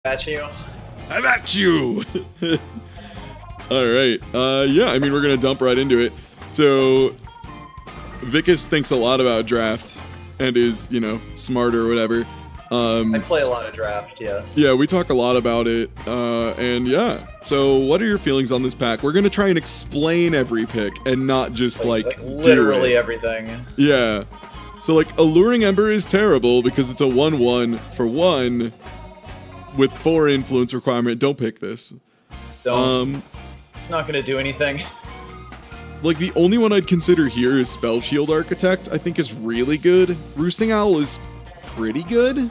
At you. I'm at you! Alright, yeah, I mean, we're gonna dump right into it. So, Vicus thinks a lot about draft and is, you know, smart or whatever. I play a lot of draft, yes. Yeah, we talk a lot about it, and yeah. So, what are your feelings on this pack? We're gonna try and explain every pick and not just, like literally everything. Yeah. So, like, Alluring Ember is terrible because it's a 1/1 for 1 with 4 influence requirement. Don't pick this. Don't. It's not gonna do anything. Like, the only one I'd consider here is Spell Shield Architect. I think is really good. Roosting Owl is pretty good.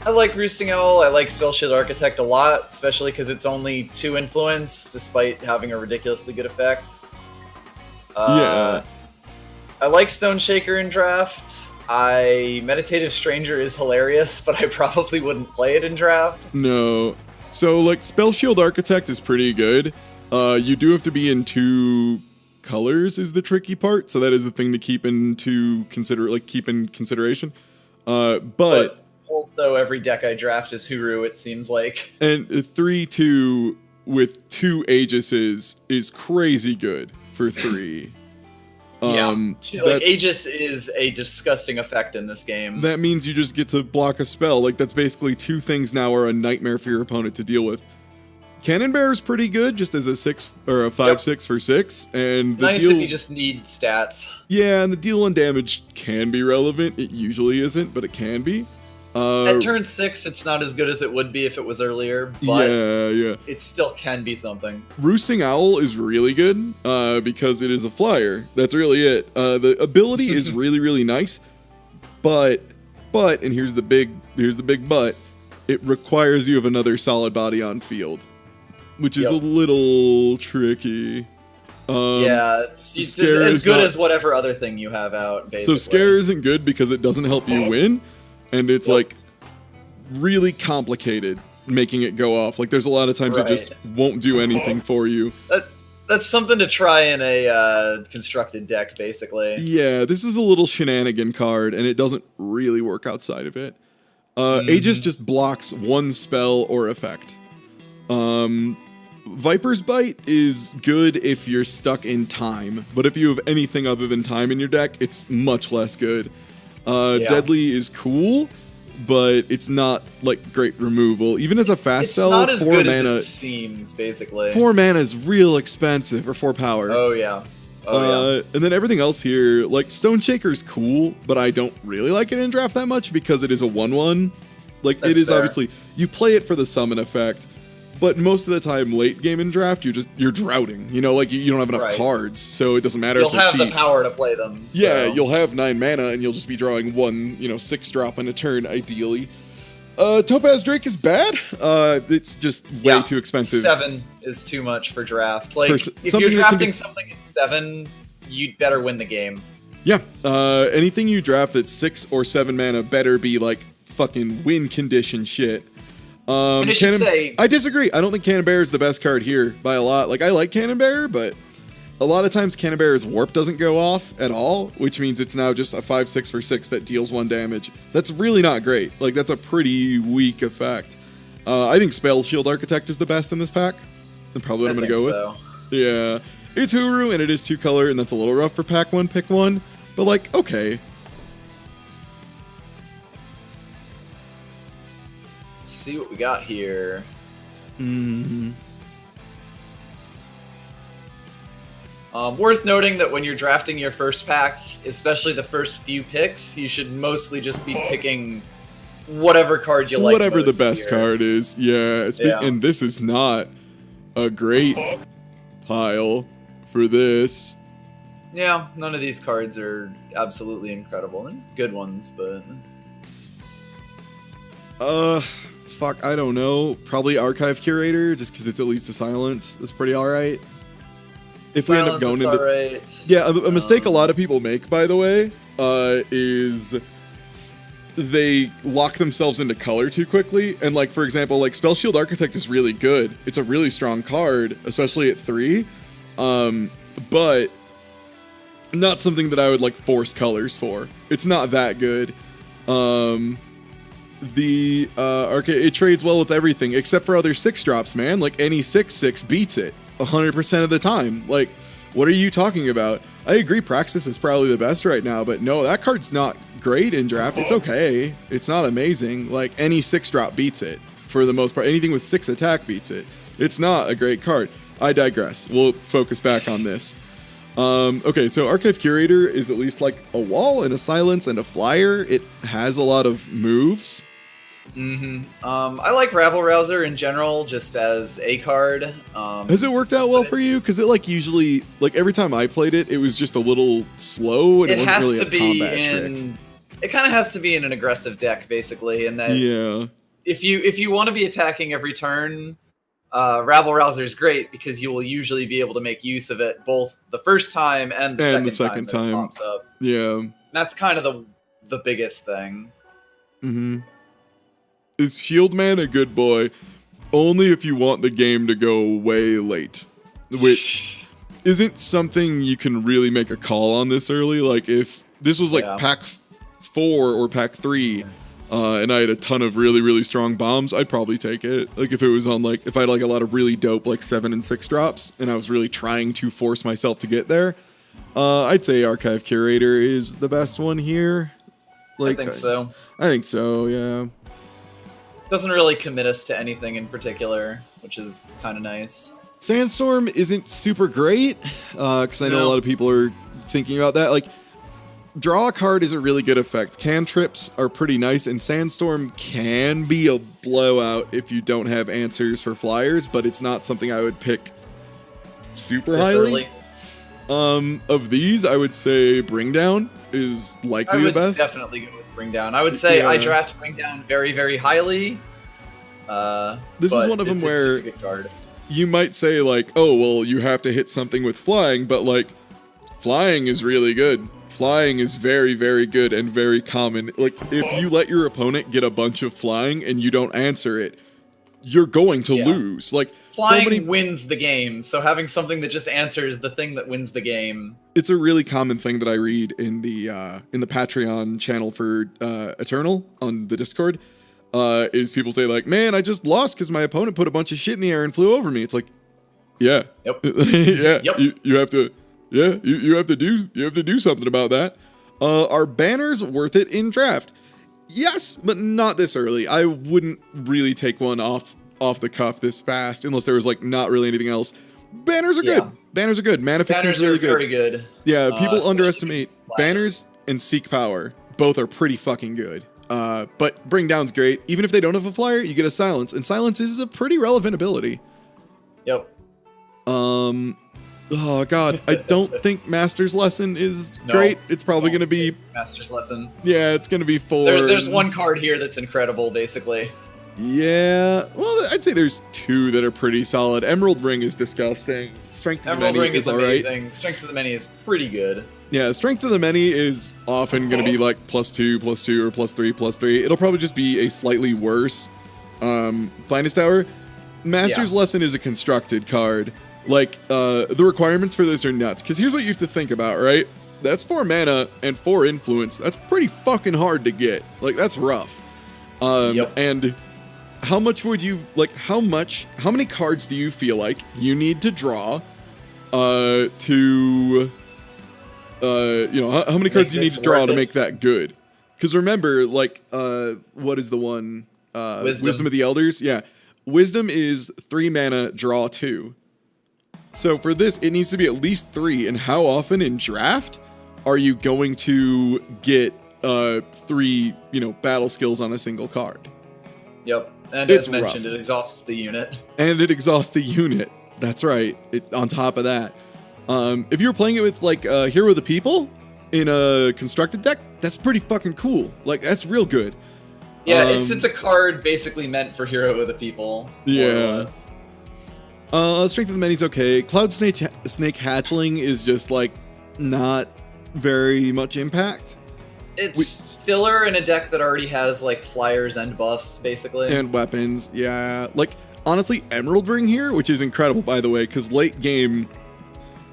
I like Roosting Owl, I like Spell Shield Architect a lot, especially because it's only 2 influence, despite having a ridiculously good effect. Yeah. I like Stone Shaker in draft. Meditative Stranger is hilarious, but I probably wouldn't play it in draft. No. So, like, Spell Shield Architect is pretty good. You do have to be in 2 colors is the tricky part, so that is the thing to keep in consideration. But also every deck I draft is Huru, it seems like. And 3/2 with 2 Aegises is crazy good for 3. Like, Aegis is a disgusting effect in this game. That means you just get to block a spell. Like, that's basically 2 things now are a nightmare for your opponent to deal with. Cannon Bear is pretty good, just as a 6 or a 5/6 for 6, and the nice deal. If you just need stats. Yeah, and the deal on damage can be relevant. It usually isn't, but it can be. At turn 6, it's not as good as it would be if it was earlier, but yeah. It still can be something. Roosting Owl is really good because it is a flyer. That's really it. The ability is really, really nice, but, and here's the big but, it requires you have another solid body on field, which is a little tricky. Yeah, it's as good as whatever other thing you have out, basically. So Scare isn't good because it doesn't help you win, and it's like really complicated making it go off. Like, there's a lot of times it just won't do anything for you. That's something to try in a constructed deck, basically. Yeah, this is a little shenanigan card, and it doesn't really work outside of it. Aegis just blocks 1 spell or effect. Viper's Bite is good if you're stuck in time, but if you have anything other than time in your deck, it's much less good. Deadly is cool, but it's not, like, great removal. Even as a fast spell, 4 mana... It's not as good as it seems, basically. 4 mana is real expensive, or 4 power. Oh, yeah. And then everything else here, like, Stone Shaker is cool, but I don't really like it in draft that much because it is a 1/1. Like, it is obviously... You play it for the summon effect, but most of the time, late game in draft, you're droughting. You know, like, you don't have enough cards, so it doesn't matter if they're cheap. You'll have the power to play them. So. Yeah, you'll have 9 mana, and you'll just be drawing 1, 6-drop in a turn, ideally. Topaz Drake is bad. It's just way too expensive. 7 is too much for draft. Like, if you're drafting something at 7, you'd better win the game. Yeah, anything you draft that's 6 or 7 mana better be, like, fucking win condition shit. And I disagree. I don't think Cannon Bear is the best card here by a lot. Like, I like Cannon Bear, but a lot of times Cannon Bear's warp doesn't go off at all, which means it's now just a 5/6 for 6 that deals 1 damage. That's really not great. Like, that's a pretty weak effect. I think Spell Shield Architect is the best in this pack. And probably what I'm going to go with. Yeah. It's Huru, and it is 2 color, and that's a little rough for pack 1, pick 1. But, like, okay. See what we got here. Worth noting that when you're drafting your first pack, especially the first few picks, you should mostly just be picking whatever card you like. Whatever the best card is, yeah. And this is not a great pile for this. Yeah, none of these cards are absolutely incredible. There's good ones, but... Fuck, I don't know. Probably Archive Curator, just because it's at least a silence. That's pretty alright. If we end up going into... Yeah, a mistake a lot of people make, by the way, is they lock themselves into color too quickly. And, like, for example, like, Spell Shield Architect is really good. It's a really strong card, especially at 3. But not something that I would, like, force colors for. It's not that good. the arcade, it trades well with everything except for other 6-drops, man. Like any 6/6 beats it 100% of the time. Like, what are you talking about? I agree, Praxis is probably the best right now, but no, that card's not great in draft. It's okay. It's not amazing. Like any 6-drop beats it for the most part. Anything with 6 attack beats it. It's not a great card. I digress. We'll focus back on this. Okay, so Archive Curator is at least like a wall and a silence and a flyer. It has a lot of moves. I like Rabble Rouser in general, just as a card. Has it worked out well for you? Because it like usually, like every time I played it, it was just a little slow and it wasn't really a combat trick. It kind of has to be in an aggressive deck, basically, and that if you want to be attacking every turn, Rabble Rouser is great because you will usually be able to make use of it both the first time and the second time it pops up. Yeah, that's kind of the biggest thing. Is Shieldman a good boy? Only if you want the game to go way late, which isn't something you can really make a call on this early. Like if this was like pack 4 or pack 3, and I had a ton of really, really strong bombs, I'd probably take it. Like if it was on like, if I had like a lot of really dope like 7 and 6 drops and I was really trying to force myself to get there, I'd say Archive Curator is the best one here. Like, I think so. I think so, yeah. Doesn't really commit us to anything in particular, which is kind of nice. Sandstorm isn't super great, because I know a lot of people are thinking about that. Like, draw a card is a really good effect. Cantrips are pretty nice, and Sandstorm can be a blowout if you don't have answers for flyers, but it's not something I would pick super highly. Of these, I would say Bring Down is likely the best. I would definitely go with Bring Down. I would say I draft Bring Down very, very highly. This is one of them where it's just a good card. You might say like, oh, well, you have to hit something with flying, but like, flying is really good. Flying is very, very good and very common. Like, if you let your opponent get a bunch of flying and you don't answer it, you're going to lose. Like, flying wins the game, so having something that just answers the thing that wins the game. It's a really common thing that I read in the Patreon channel for Eternal on the Discord. Is people say like, man, I just lost because my opponent put a bunch of shit in the air and flew over me. It's like, yeah, you have to. Yeah, you have to do something about that. Are banners worth it in draft? Yes, but not this early. I wouldn't really take one off the cuff this fast unless there was like not really anything else. Banners are good. Banners are good. Mana Fixing is really good. Very good. Yeah, people underestimate banners and Seek Power. Both are pretty fucking good. But Bring Down's great. Even if they don't have a flyer, you get a silence, and silence is a pretty relevant ability. Yep. Oh god, I don't think Master's Lesson is great. It's probably going to be Master's Lesson. Yeah, it's going to be 4. There's one card here that's incredible, basically. Yeah, well, I'd say there's 2 that are pretty solid. Emerald Ring is disgusting. Strength of the Many Ring is amazing. Right. Strength of the Many is pretty good. Yeah, Strength of the Many is often going to be like +2, +2, or +3, +3. It'll probably just be a slightly worse Finest Hour. Master's Lesson is a constructed card. Like, the requirements for this are nuts. Because here's what you have to think about, right? That's 4 mana and 4 influence. That's pretty fucking hard to get. Like, that's rough. And how much would you, like, how many cards do you feel like you need to draw how many cards do you need to draw to make that good? Because remember, like, what is the one? Wisdom of the Elders? Yeah. Wisdom is 3 mana, draw 2. So for this, it needs to be at least 3. And how often in draft are you going to get 3, battle skills on a single card? Yep. And as mentioned, it exhausts the unit. And it exhausts the unit. That's right. On top of that. If you're playing it with like Hero of the People in a constructed deck, that's pretty fucking cool. Like, that's real good. Yeah, it's a card basically meant for Hero of the People. Yeah. Strength of the Many's okay. Cloud Snake Hatchling is just like not very much impact. It's filler in a deck that already has like flyers and buffs, basically. And weapons, yeah. Like, honestly, Emerald Ring here, which is incredible, by the way, because late game,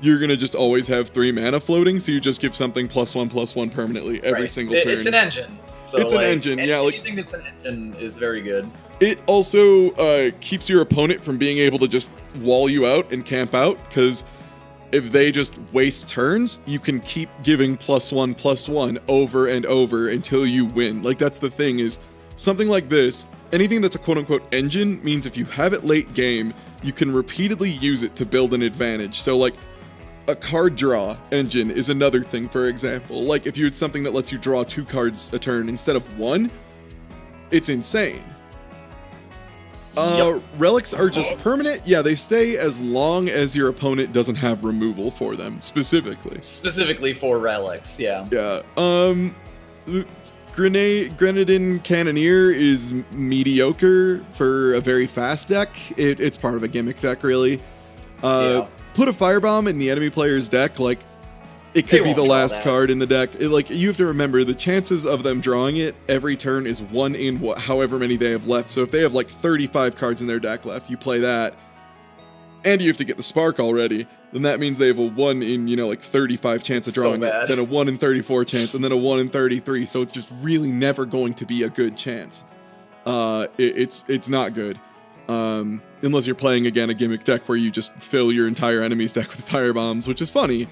you're going to just always have 3 mana floating, so you just give something +1/+1 permanently every single turn. It's an engine. So it's an engine, yeah. Anything that's an engine is very good. It also keeps your opponent from being able to just wall you out and camp out, because if they just waste turns, you can keep giving +1/+1 over and over until you win. Like, that's the thing, is something like this, anything that's a quote-unquote engine means if you have it late game, you can repeatedly use it to build an advantage. So, like, a card draw engine is another thing, for example. Like, if you had something that lets you draw 2 cards a turn instead of 1, it's insane. Relics are just permanent. Yeah, they stay as long as your opponent doesn't have removal for them, specifically. Specifically for relics, yeah. Yeah. Grenadin Cannoneer is mediocre for a very fast deck. It's part of a gimmick deck, really. Put a Firebomb in the enemy player's deck, like, it could be the last card in the deck. Like, you have to remember, the chances of them drawing it every turn is 1 in however many they have left. So if they have like 35 cards in their deck left, you play that, and you have to get the Spark already, then that means they have a 1 in, like 35 chance of drawing it, then a 1 in 34 chance, and then a 1 in 33. So it's just really never going to be a good chance. It's not good. Unless you're playing, again, a gimmick deck where you just fill your entire enemy's deck with Firebombs, which is funny.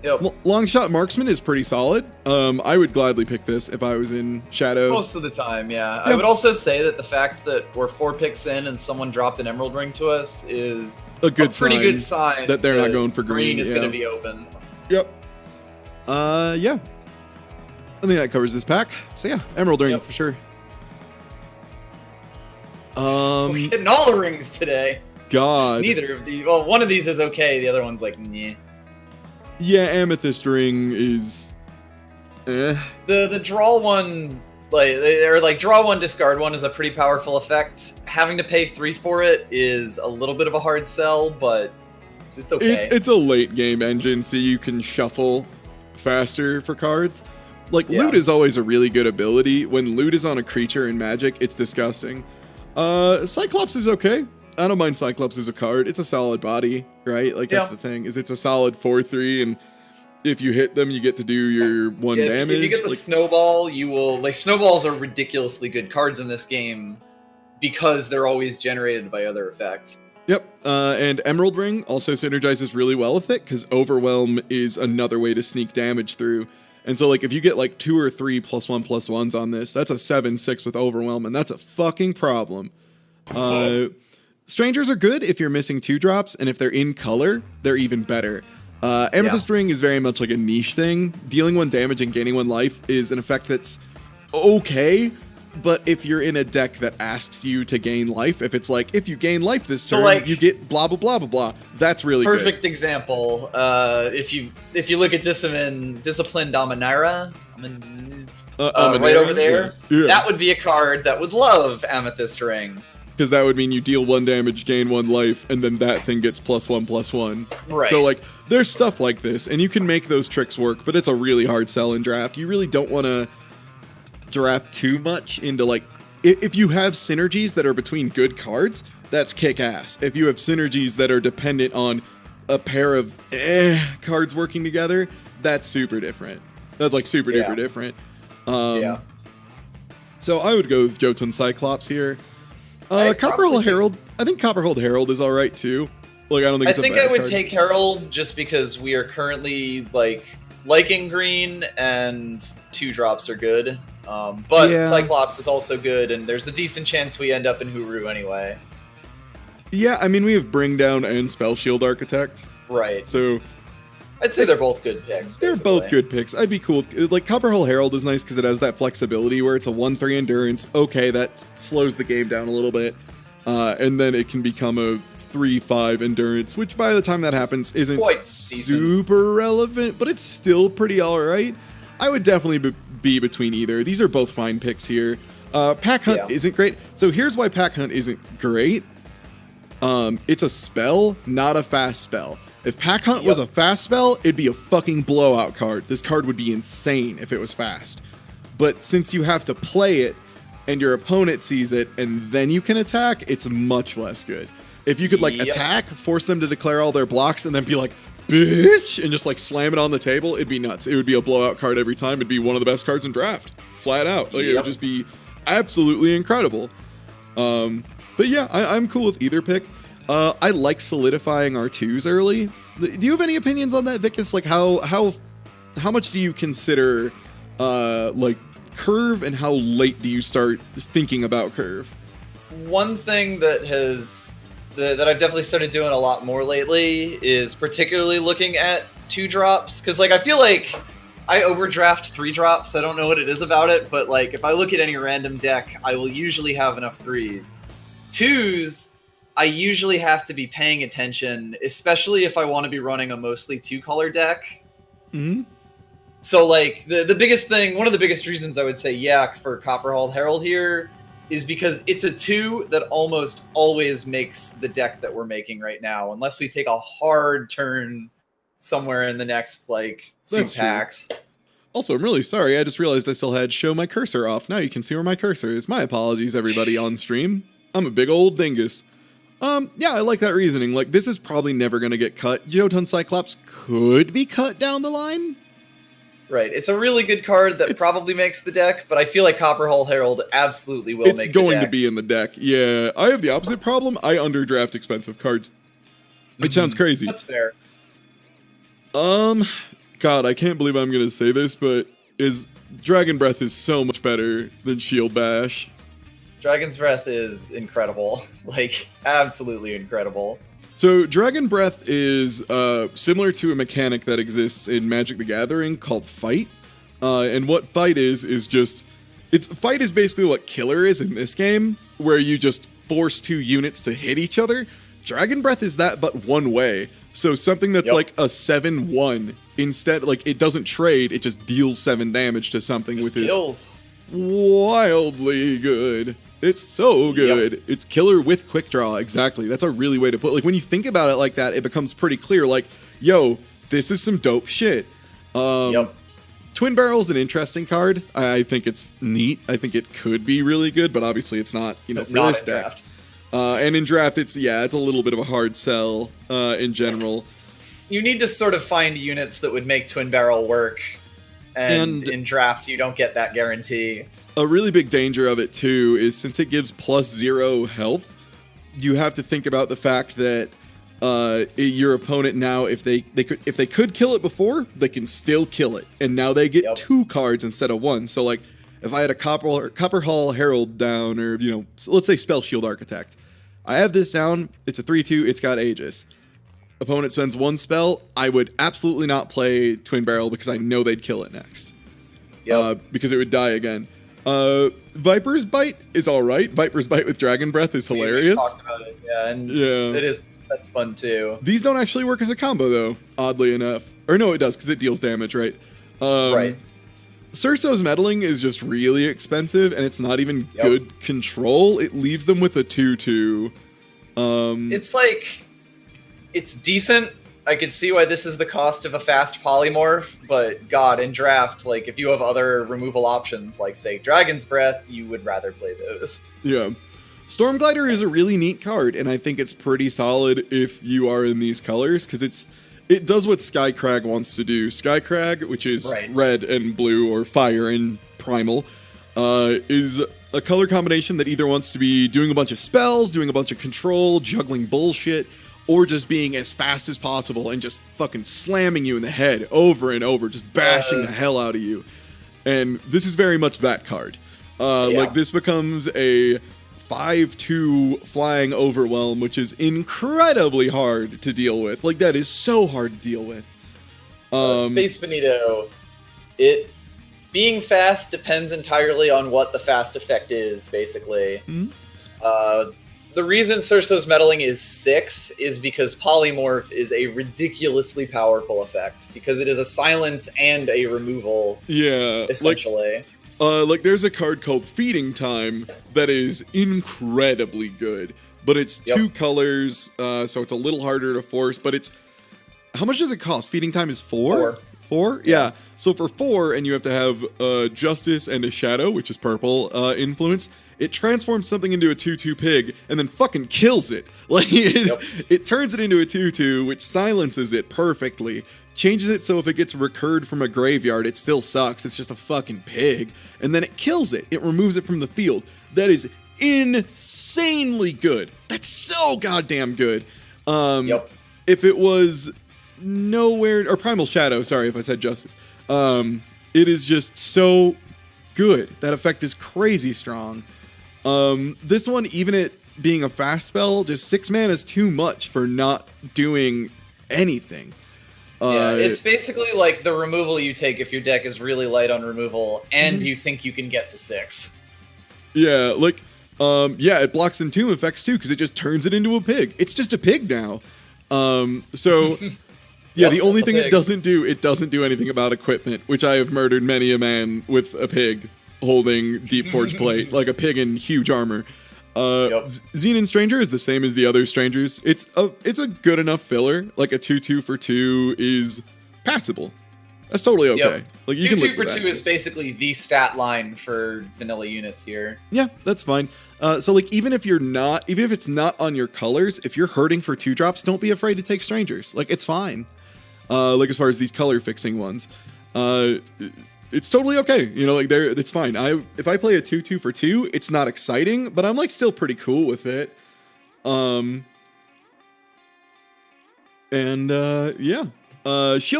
Yep. Longshot Marksman is pretty solid. I would gladly pick this if I was in Shadow. Most of the time, yeah. I would also say that the fact that we're 4 picks in and someone dropped an Emerald Ring to us is a pretty good sign that they're not going for green. Green is going to be open. Yep. Yeah. I think that covers this pack. So yeah, Emerald Ring for sure. We're hitting all the rings today. God. Neither of these. Well, one of these is okay. The other one's like, nah. Yeah, Amethyst Ring is The draw one, draw 1, discard 1 is a pretty powerful effect. Having to pay 3 for it is a little bit of a hard sell, but it's okay. It's a late game engine, so you can shuffle faster for cards. Like, Loot is always a really good ability. When Loot is on a creature in Magic, it's disgusting. Cyclops is okay. I don't mind Cyclops as a card. It's a solid body, right? Like, that's the thing, is it's a solid 4/3, and if you hit them, you get to do your 1 damage. If you get the Snowball, you will... Like, Snowballs are ridiculously good cards in this game because they're always generated by other effects. Yep, and Emerald Ring also synergizes really well with it, because Overwhelm is another way to sneak damage through. And so, like, if you get, like, 2 or 3 +1/+1s on this, that's a 7/6 with Overwhelm, and that's a fucking problem. Strangers are good if you're missing 2 drops, and if they're in color, they're even better. Amethyst Ring is very much like a niche thing. Dealing 1 damage and gaining 1 life is an effect that's okay, but if you're in a deck that asks you to gain life, if it's like, if you gain life this turn, you get blah, blah, blah, blah, blah, that's really good. Perfect example. If you look at Discipline Dominaria, right over there, that would be a card that would love Amethyst Ring. Because that would mean you deal 1 damage, gain 1 life, and then that thing gets +1/+1. Right. So, like, there's stuff like this, and you can make those tricks work, but it's a really hard sell in draft. You really don't want to draft too much into, like, if you have synergies that are between good cards, that's kick-ass. If you have synergies that are dependent on a pair of cards working together, that's super different. That's, like, super duper different. So I would go with Jotun Cyclops here. Copperhold Herald. I think Copperhold Herald is alright too. Like, I don't think it's a bad I would card. take Herald just because we are currently liking green and 2 drops are good. But Cyclops is also good, and there's a decent chance we end up in Huru anyway. Yeah, I mean, we have Bring Down and Spell Shield Architect. Right. So I'd say they're both good picks. They're both good picks. I'd be cool. Like, Copperhold Herald is nice because it has that flexibility where it's a 1/3 endurance. Okay, that slows the game down a little bit. And then it can become a 3/5 endurance, which by the time that happens isn't quite super relevant, but it's still pretty alright. I would definitely be between either. These are both fine picks here. Pack Hunt isn't great. So here's why Pack Hunt isn't great. It's a spell, not a fast spell. If Pack Hunt was a fast spell, it'd be a fucking blowout card. This card would be insane if it was fast. But since you have to play it, and your opponent sees it, and then you can attack, it's much less good. If you could, like, attack, force them to declare all their blocks, and then be like, bitch, and just like slam it on the table, it'd be nuts. It would be a blowout card every time. It'd be one of the best cards in draft, flat out. Like, it would just be absolutely incredible. But yeah, I'm cool with either pick. I like solidifying R2s early. Do you have any opinions on that, Victus? Like, how much do you consider like curve, and how late do you start thinking about curve? One thing that I've definitely started doing a lot more lately is particularly looking at 2-drops, because like I feel like I overdraft 3-drops. I don't know what it is about it, but like if I look at any random deck, I will usually have enough 3s. 2s, I usually have to be paying attention, especially if I want to be running a mostly 2-color deck. Mm-hmm. So like the biggest thing, one of the biggest reasons I would say Yak for Copperhall Herald here is because it's a 2 that almost always makes the deck that we're making right now, unless we take a hard turn somewhere in the next like 2 packs. True. Also, I'm really sorry. I just realized I still had show my cursor off. Now you can see where my cursor is. My apologies, everybody on stream. I'm a big old dingus. Yeah, I like that reasoning. Like, this is probably never going to get cut. Jotun Cyclops could be cut down the line. Right. It's a really good card that probably makes the deck, but I feel like Copperhall Herald absolutely will make the deck. It's going to be in the deck. Yeah, I have the opposite problem. I underdraft expensive cards. It sounds crazy. That's fair. God, I can't believe I'm going to say this, but Dragon Breath is so much better than Shield Bash. Dragon's Breath is incredible. Like, absolutely incredible. So, Dragon Breath is similar to a mechanic that exists in Magic the Gathering called Fight. And what Fight is just... Fight is basically what Killer is in this game, where you just force 2 units to hit each other. Dragon Breath is that, but one way. So, something that's like a 7-1, instead, like, it doesn't trade, it just deals 7 damage to something with kills. His... Wildly good. It's so good. Yep. It's Killer with Quick Draw. Exactly. That's a really way to put it. Like, when you think about it like that, it becomes pretty clear. Like, yo, this is some dope shit. Twin Barrel's an interesting card. I think it's neat. I think it could be really good, but obviously it's not, for this deck. And in draft, it's a little bit of a hard sell in general. You need to sort of find units that would make Twin Barrel work. And in draft, you don't get that guarantee. A really big danger of it, too, is since it gives +0 health, you have to think about the fact that your opponent now, if they could kill it before, they can still kill it. And now they get 2 cards instead of 1. So, like, if I had a Copperhall Herald down, or, let's say Spell Shield Architect. I have this down, it's a 3/2, it's got Aegis. Opponent spends 1 spell, I would absolutely not play Twin Barrel because I know they'd kill it next. Because it would die again. Viper's Bite is alright. Viper's Bite with Dragon Breath is hilarious. We talked about it, that's fun too. These don't actually work as a combo though, oddly enough. Or no, it does, because it deals damage, right? Right. Surso's Meddling is just really expensive, and it's not even good control. It leaves them with a 2/2. It's like, it's decent. I could see why this is the cost of a fast polymorph, but God, in draft, like, if you have other removal options, like, say, Dragon's Breath, you would rather play those. Yeah. Stormglider is a really neat card, and I think it's pretty solid if you are in these colors, because it does what Skycrag wants to do. Skycrag, which is red and blue, or fire and primal, is a color combination that either wants to be doing a bunch of spells, doing a bunch of control, juggling bullshit, or just being as fast as possible and just fucking slamming you in the head over and over, just bashing the hell out of you. And this is very much that card. Like, this becomes a 5/2 flying overwhelm, which is incredibly hard to deal with. Like, that is so hard to deal with. Space Bonito, being fast depends entirely on what the fast effect is, basically. The reason Surso's Meddling is 6 is because Polymorph is a ridiculously powerful effect, because it is a silence and a removal, essentially. Like there's a card called Feeding Time that is incredibly good, but it's 2 colors, so it's a little harder to force, but it's... How much does it cost? Feeding Time is 4? 4? Yeah. So for 4, and you have to have Justice and a Shadow, which is purple, influence, it transforms something into a 2/2 pig and then fucking kills it. Like, it turns it into a 2/2, which silences it perfectly. Changes it so if it gets recurred from a graveyard, it still sucks. It's just a fucking pig. And then it kills it. It removes it from the field. That is insanely good. That's so goddamn good. If it was nowhere, or Primal Shadow, sorry if I said Justice. It is just so good. That effect is crazy strong. This one, even it being a fast spell, just 6 mana is too much for not doing anything. It's basically like the removal you take if your deck is really light on removal and you think you can get to 6. Yeah, like, it blocks Entomb effects too, because it just turns it into a pig. It's just a pig now. So, yeah, the only thing it doesn't do anything about equipment, which I have murdered many a man with a pig holding Deep Forge Plate, like a pig in huge armor. Xenon Stranger is the same as the other Strangers. It's a good enough filler. Like a 2/2 for 2 is passable. That's totally okay. Like, you 2/2 for 2 is basically the stat line for vanilla units here. Yeah, that's fine. So like even if it's not on your colors, if you're hurting for 2-drops, don't be afraid to take Strangers. Like, it's fine. Like as far as these color fixing ones. It's totally okay, you know, like it's fine. If I play a 2/2 for 2, it's not exciting, but I'm like still pretty cool with it. Shield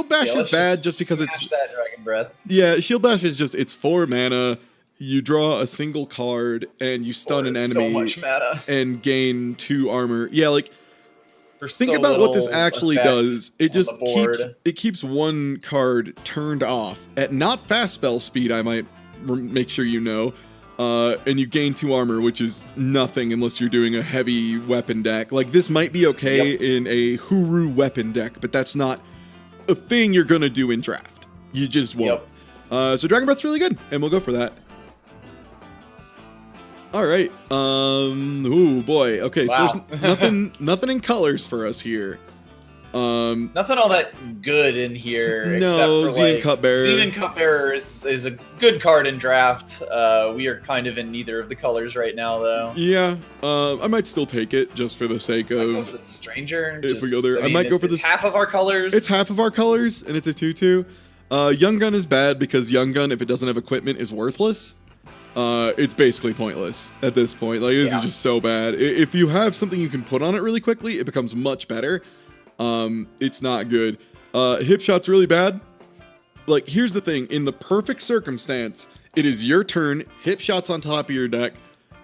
Bash is bad just because it's that Dragon Breath. Yeah, Shield Bash is just, it's 4 mana. You draw a single card and you stun an enemy so much mana. And gain 2 armor. Yeah, like think about what this actually does. It just keeps 1 card turned off at not fast spell speed, I might make sure you know. And you gain 2 armor, which is nothing unless you're doing a heavy weapon deck. Like, this might be okay in a Huru weapon deck, but that's not a thing you're gonna do in draft. You just won't. So Dragon Breath's really good, and we'll go for that. All right. Ooh boy. Okay. Wow. So there's nothing in colors for us here. Nothing all that good in here. No, except for Xenon Cupbearer. Xenon Cupbearer is a good card in draft. We are kind of in neither of the colors right now, though. Yeah. I might still take it just for the sake of. Go for the Stranger. If we go there, I might go for this. It's half of our colors. It's half of our colors, and it's a 2/2. Young Gun is bad because Young Gun, if it doesn't have equipment, is worthless. It's basically pointless at this point. Like, this is just so bad. If you have something you can put on it really quickly, it becomes much better. It's not good. Hip Shot's really bad. Like, here's the thing. In the perfect circumstance, it is your turn, Hip Shot's on top of your deck,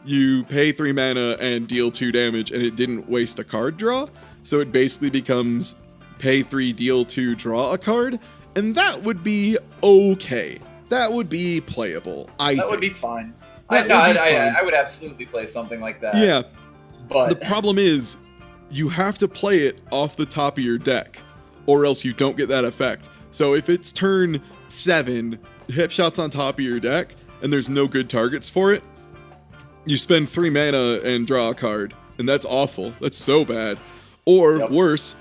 you pay 3 mana and deal 2 damage, and it didn't waste a card draw. So it basically becomes pay 3, deal 2, draw a card. And that would be okay. That would be playable, I think. That would be fine. I would absolutely play something like that. Yeah. But the problem is, you have to play it off the top of your deck, or else you don't get that effect. So if it's turn 7, Hip Shot's on top of your deck, and there's no good targets for it, you spend 3 mana and draw a card, and that's awful. That's so bad. Or worse,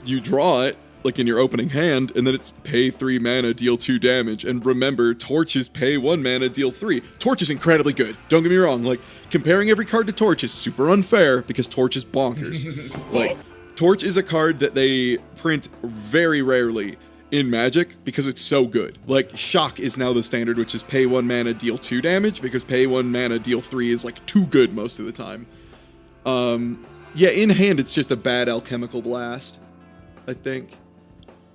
you draw it, like in your opening hand, and then it's pay 3 mana, deal 2 damage. And remember, Torch is pay 1 mana, deal 3. Torch is incredibly good. Don't get me wrong. Like, comparing every card to Torch is super unfair because Torch is bonkers. Like, Torch is a card that they print very rarely in Magic because it's so good. Like, Shock is now the standard, which is pay 1 mana, deal 2 damage, because pay 1 mana, deal 3 is like too good most of the time. Yeah, in hand, it's just a bad Alchemical Blast, I think.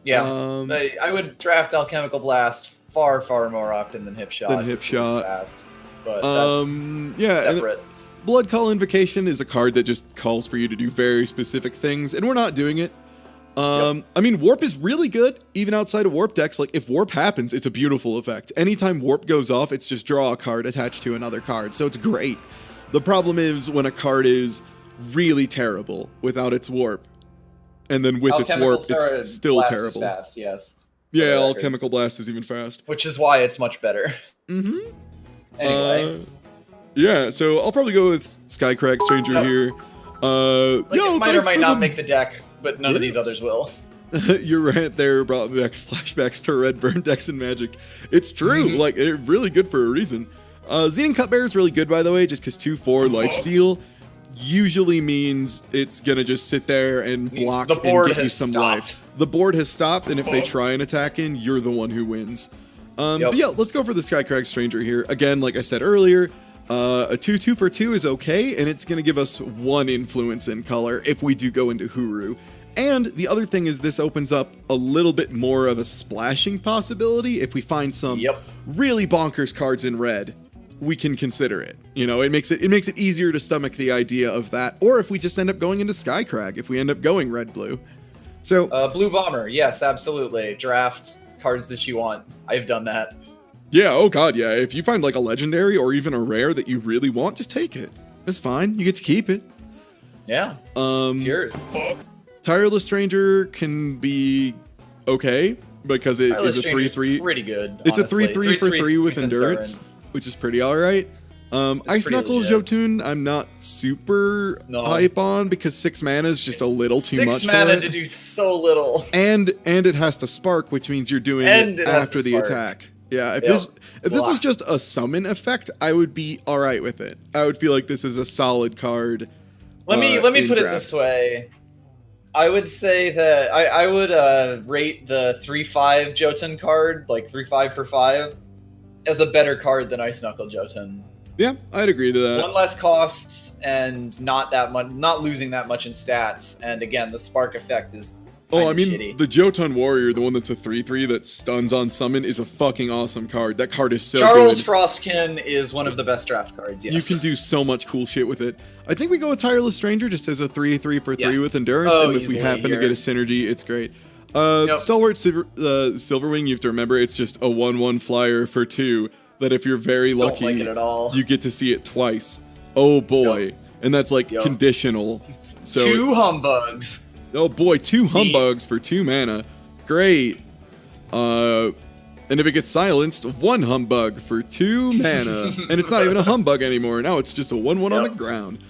Yeah, I would draft Alchemical Blast far, far more often than Hip Shot. Fast, but that's separate. Blood Call Invocation is a card that just calls for you to do very specific things, and we're not doing it. I mean, Warp is really good, even outside of Warp decks. Like, if Warp happens, it's a beautiful effect. Anytime Warp goes off, it's just draw a card attached to another card, so it's great. The problem is when a card is really terrible without its Warp. And then with its Warp, it's still terrible. Is fast, yes. Yeah, Alchemical Blast is even fast. Which is why it's much better. Anyway. Yeah, so I'll probably go with Skycrack Stranger here. It might or might not make the deck, but none of these others will. Your rant there brought back flashbacks to Red Burn decks and Magic. It's true. Like, it's really good for a reason. Xenon Cutbearer is really good, by the way, just because 2/4 lifesteal usually means it's going to just sit there and block and get you some life. The board has stopped, and if they try an attack in, you're the one who wins. But yeah, let's go for the Skycrag Stranger here. Again, like I said earlier, a 2/2 for 2 is okay, and it's going to give us 1 influence in color if we do go into Huru. And the other thing is this opens up a little bit more of a splashing possibility. If we find some really bonkers cards in red, we can consider it. You know, it makes it easier to stomach the idea of that. Or if we just end up going into Skycrag, if we end up going red-blue. So Blue Bomber, yes, absolutely. Draft cards that you want. I've done that. Yeah, oh god, yeah. If you find like a legendary or even a rare that you really want, just take it. It's fine. You get to keep it. Yeah. It's yours. Tireless Stranger can be okay because it is a 3/3. Pretty good. It's honestly. A 3/3 for 3 with endurance, which is pretty alright. Ice Knuckles Jotun, I'm not super hype on because 6 mana is just a little too much. 6 mana to do so little. And it has to spark, which means you're doing it after the attack. Yeah, if this was just a summon effect, I would be alright with it. I would feel like this is a solid card. Let me put it this way. I would say that I would rate the 3/5 Jotun card, like 3/5 for 5, as a better card than Ice Knuckle Jotun. Yeah, I'd agree to that. 1 less costs and not that much, not losing that much in stats. And again, the spark effect is shitty. The Jotun Warrior, the one that's a 3/3 that stuns on summon, is a fucking awesome card. That card is so Charles good. Frostkin is one of the best draft cards, yes. You can do so much cool shit with it. I think we go with Tireless Stranger just as a 3/3 for 3 with endurance, and if we happen to get a synergy, it's great. Stalwart Silverwing, you have to remember, it's just a 1/1 flyer for 2, that if you're very lucky, don't like it at all. You get to see it twice. Oh boy. And that's like conditional. So 2 humbugs. Oh boy, 2 humbugs for 2 mana. Great. And if it gets silenced, 1 humbug for 2 mana. And it's not even a humbug anymore. Now it's just a 1/1 on the ground.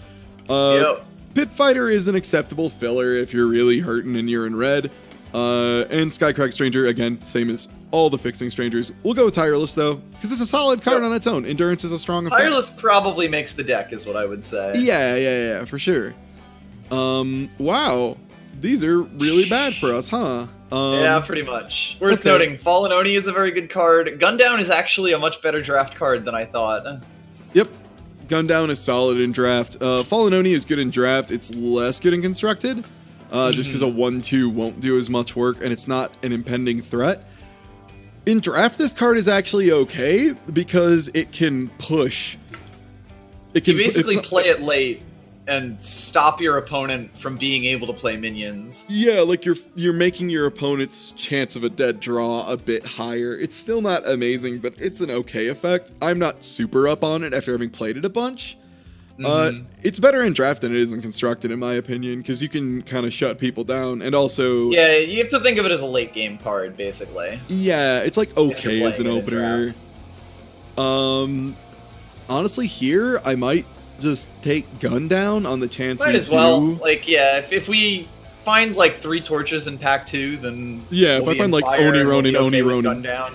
Pit Fighter is an acceptable filler if you're really hurting and you're in red. And Skycrag Stranger, again, same as all the fixing strangers. We'll go with Tireless, though, because it's a solid card on its own. Endurance is a strong effect. Tireless probably makes the deck, is what I would say. Yeah, for sure. Wow. These are really bad for us, huh? Yeah, pretty much. Worth noting, Fallen Oni is a very good card. Gundown is actually a much better draft card than I thought. Yep. Gundown is solid in draft. Fallen Oni is good in draft. It's less good in constructed. Just because a 1/2 won't do as much work, and it's not an impending threat. In draft, this card is actually okay, because it can push. You basically play it late and stop your opponent from being able to play minions. Yeah, like you're making your opponent's chance of a dead draw a bit higher. It's still not amazing, but it's an okay effect. I'm not super up on it after having played it a bunch. It's better in draft than it is in constructed, in my opinion, because you can kind of shut people down, and also... Yeah, you have to think of it as a late game card, basically. Yeah, it's like okay as an opener. Honestly, here, I might just take Gundown on the chance Might as well. Like, yeah, if we find like 3 torches in pack 2, then... Yeah, if I find like Oni Ronin.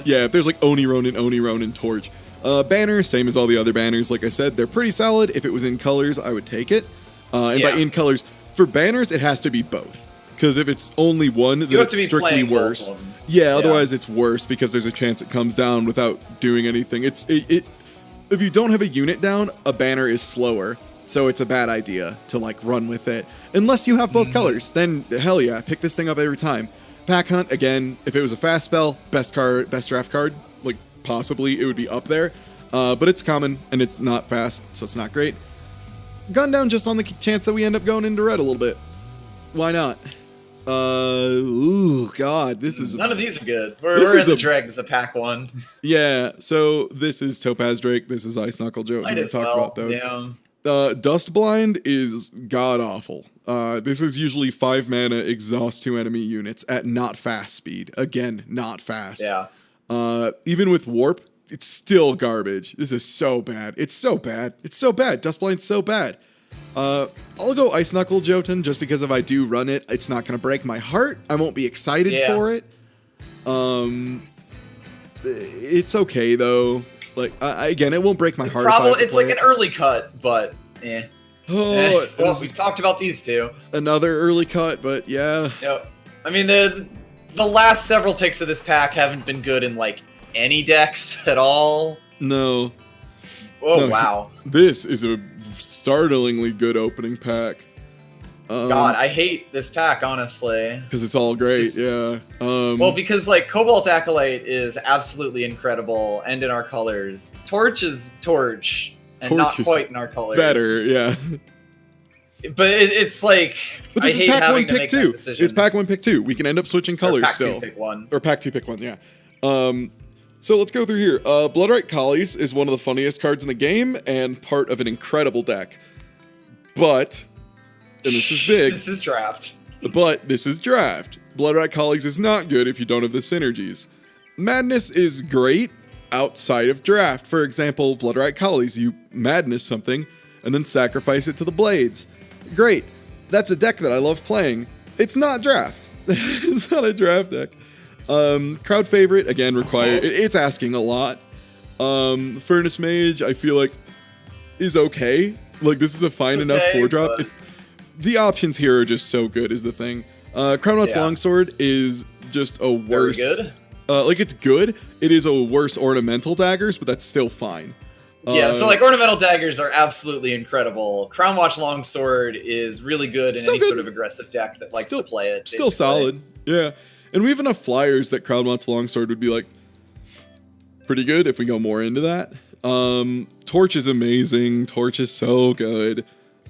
Yeah, if there's like Oni Ronin, Torch. Banner, same as all the other banners, like I said, they're pretty solid. If it was in colors, I would take it. And by in colors, for banners, it has to be both. Because if it's only one, then it's strictly worse. Yeah, otherwise it's worse because there's a chance it comes down without doing anything. If you don't have a unit down, a banner is slower. So it's a bad idea to like run with it. Unless you have both colors, then hell yeah, pick this thing up every time. Pack Hunt, again, if it was a fast spell, best draft card, like possibly it would be up there. But it's common and it's not fast, so it's not great. Gundown just on the chance that we end up going into red a little bit. Why not? Ooh, God, this is... None of these are good. We're in the dregs, a pack 1. Yeah, so this is Topaz Drake, this is Ice Knuckle Joe. Might as well, about those. Yeah. Dust Blind is god-awful. This is usually 5 mana, exhaust 2 enemy units at not fast speed. Again, not fast. Yeah. Even with Warp, it's still garbage. This is so bad. It's so bad. It's so bad. Dust Blind's so bad. I'll go Ice Knuckle Jotun just because if I do run it, it's not going to break my heart. I won't be excited for it. It's okay though. Like again, it won't break my heart. It's like an early cut, but well, we've talked about these two. Another early cut, but yeah. Yep. I mean the last several picks of this pack haven't been good in like any decks at all. No. Oh no, wow. This is a startlingly good opening pack. God, I hate this pack, honestly. Because it's all great, yeah. Well, because, like, Cobalt Acolyte is absolutely incredible, and in our colors. Torch is Torch, and not quite in our colors. Better, yeah. But it's like, but this I hate pack having one, to pick make two. that decision. It's pack 1, pick 2. We can end up switching colors still. Pack 2, pick 1. Or pack 2, pick 1, yeah. So let's go through here. Bloodright Collies is one of the funniest cards in the game, and part of an incredible deck. But... and this is big. This is draft. But this is draft. Bloodright Colleagues is not good if you don't have the synergies. Madness is great outside of draft. For example, Bloodright Colleagues, you madness something and then sacrifice it to the blades. Great. That's a deck that I love playing. It's not draft. It's not a draft deck. Crowd favorite, again, it's asking a lot. Furnace Mage, I feel like, is okay. Like, this is a fine enough 4-drop. The options here are just so good is the thing. Crownwatch Longsword is just a worse... Very good. Like, it's good. It is a worse Ornamental Daggers, but that's still fine. Yeah, so, like, Ornamental Daggers are absolutely incredible. Crownwatch Longsword is really good in any sort of aggressive deck that likes to play it. Still solid, yeah. And we have enough flyers that Crownwatch Longsword would be, like, pretty good if we go more into that. Torch is amazing. Torch is so good.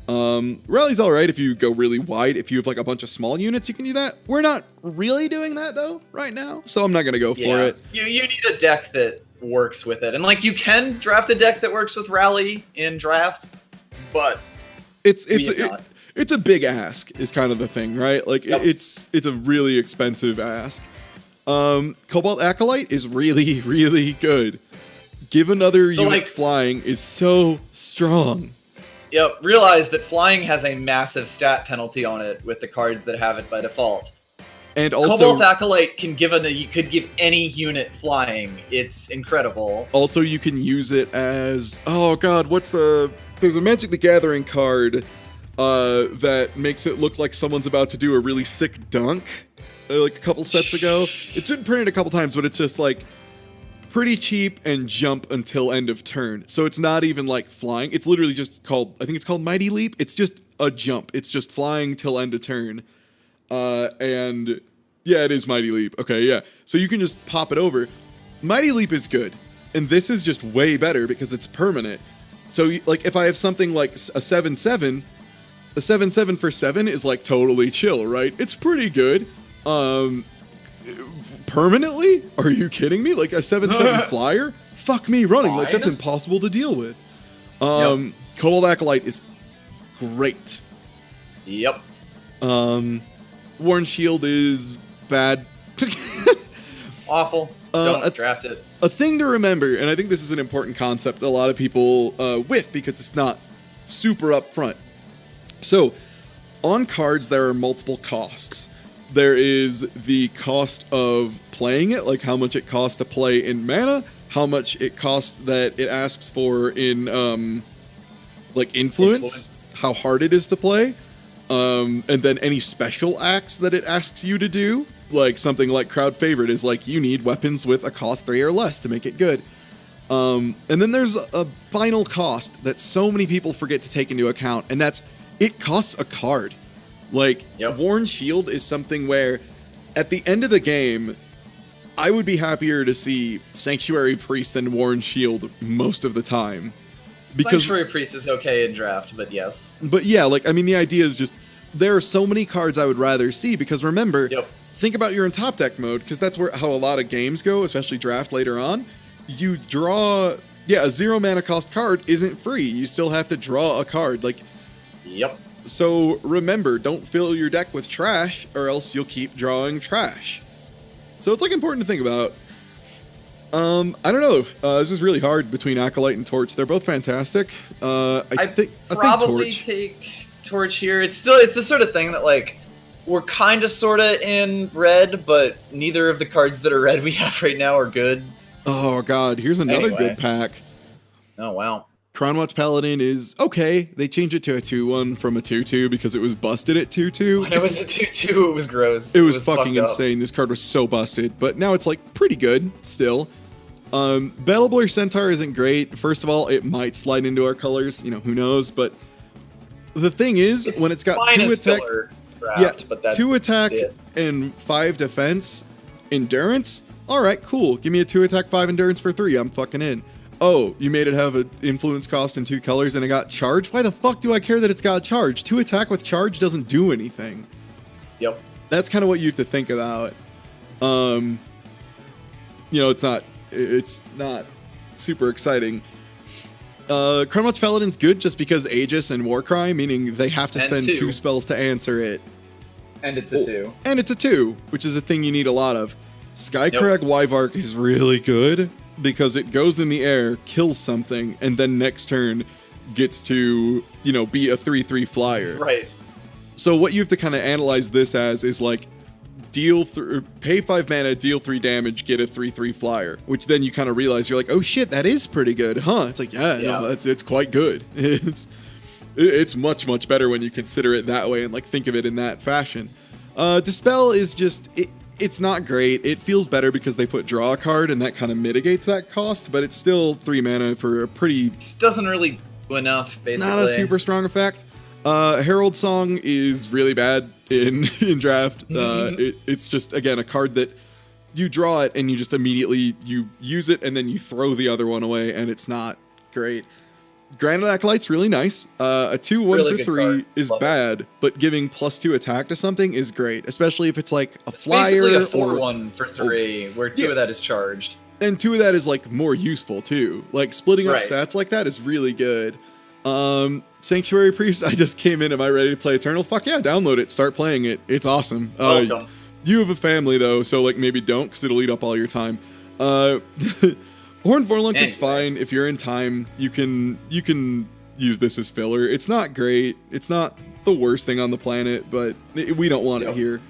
Rally's alright if you go really wide. If you have like a bunch of small units, you can do that. We're not really doing that though right now, so I'm not gonna go for it. You need a deck that works with it, and like you can draft a deck that works with Rally in draft, but it's a big ask is kind of the thing, right? Like it's a really expensive ask. Cobalt Acolyte is really, really good. Give another unit flying is so strong. Yep, realize that flying has a massive stat penalty on it with the cards that have it by default. And also, Cobalt Acolyte could give any unit flying. It's incredible. Also, you can use it as there's a Magic the Gathering card that makes it look like someone's about to do a really sick dunk, like a couple sets ago. It's been printed a couple times, but it's just like pretty cheap and jump until end of turn. So it's not even like flying. It's literally just called, I think it's called Mighty Leap. It's just a jump. It's just flying till end of turn. And yeah, it is Mighty Leap. Okay, yeah. So you can just pop it over. Mighty Leap is good. And this is just way better because it's permanent. So like if I have something like a 7/7, a 7/7 for 7 is like totally chill, right? It's pretty good. Permanently? Are you kidding me? Like a 7/7 flyer? Fuck me running. Like that's impossible to deal with. Cobalt Acolyte is great. Yep. Worn Shield is bad. Awful. Don't draft it. A thing to remember, and I think this is an important concept that a lot of people whiff because it's not super upfront. So, on cards there are multiple costs. There is the cost of playing it, like how much it costs to play in mana, how much it costs that it asks for in like influence, how hard it is to play, and then any special acts that it asks you to do, like something like Crowd Favorite is like you need weapons with a cost 3 or less to make it good. And then there's a final cost that so many people forget to take into account, and that's it costs a card. Like, Worn Shield is something where, at the end of the game, I would be happier to see Sanctuary Priest than Worn Shield most of the time. Because Sanctuary Priest is okay in draft, but yes. But yeah, like, I mean, the idea is just, there are so many cards I would rather see, because remember, think about you're in top deck mode, because that's how a lot of games go, especially draft later on. You draw, a 0 mana cost card isn't free. You still have to draw a card, like... Yep. So remember, don't fill your deck with trash, or else you'll keep drawing trash. So it's like important to think about. I don't know. This is really hard between Acolyte and Torch. They're both fantastic. I think probably Torch. Take Torch here. It's the sort of thing that like we're kind of sorta in red, but neither of the cards that are red we have right now are good. Oh god, here's another good pack. Oh wow. Crownwatch Paladin is okay. They changed it to a 2/1 from a 2/2 because it was busted at 2/2. When it was a 2/2, it was gross. It was fucking insane. This card was so busted, but now it's like pretty good still. Battle Boy Centaur isn't great. First of all, it might slide into our colors. You know, who knows? But the thing is, when it's got 2 attack, but that's 2 attack and 5 defense, endurance. All right, cool. Give me a 2 attack, 5 endurance for 3. I'm fucking in. Oh, you made it have an influence cost in 2 colors and it got charged? Why the fuck do I care that it's got charge? 2 attack with charge doesn't do anything. Yep. That's kind of what you have to think about. You know, it's not super exciting. Crownwatch Paladin's good just because Aegis and Warcry, meaning they have to spend 2 spells to answer it. And it's a 2. And it's a 2, which is a thing you need a lot of. Skycrag Wyvark is really good because it goes in the air, kills something, and then next turn gets to, you know, be a 3/3 flyer. Right. So what you have to kind of analyze this as is like pay 5 mana, deal 3 damage, get a 3/3 flyer, which then you kind of realize you're like, oh shit, that is pretty good, huh? It's like, no, it's quite good. It's much better when you consider it that way and like think of it in that fashion. Dispel is just it's not great. It feels better because they put draw a card and that kind of mitigates that cost, but it's still 3 mana for a pretty... Just doesn't really do enough, basically. Not a super strong effect. Herald Song is really bad in draft. It's just, again, a card that you draw it and you just immediately you use it and then you throw the other one away and it's not great. Granite Acolyte's really nice. A 2/1 really for 3 card. Is bad, but giving +2 attack to something is great, especially if it's like a flyer. Basically a 4/1 for 3, where 2 of that is charged. And 2 of that is like more useful too. Like splitting up stats like that is really good. Sanctuary Priest, I just came in. Am I ready to play Eternal? Fuck yeah, download it. Start playing it. It's awesome. Welcome. You have a family though, so like maybe don't, because it'll eat up all your time. Horn Vorlunk is fine if you're in time. You can use this as filler. It's not great. It's not the worst thing on the planet, but we don't want it here.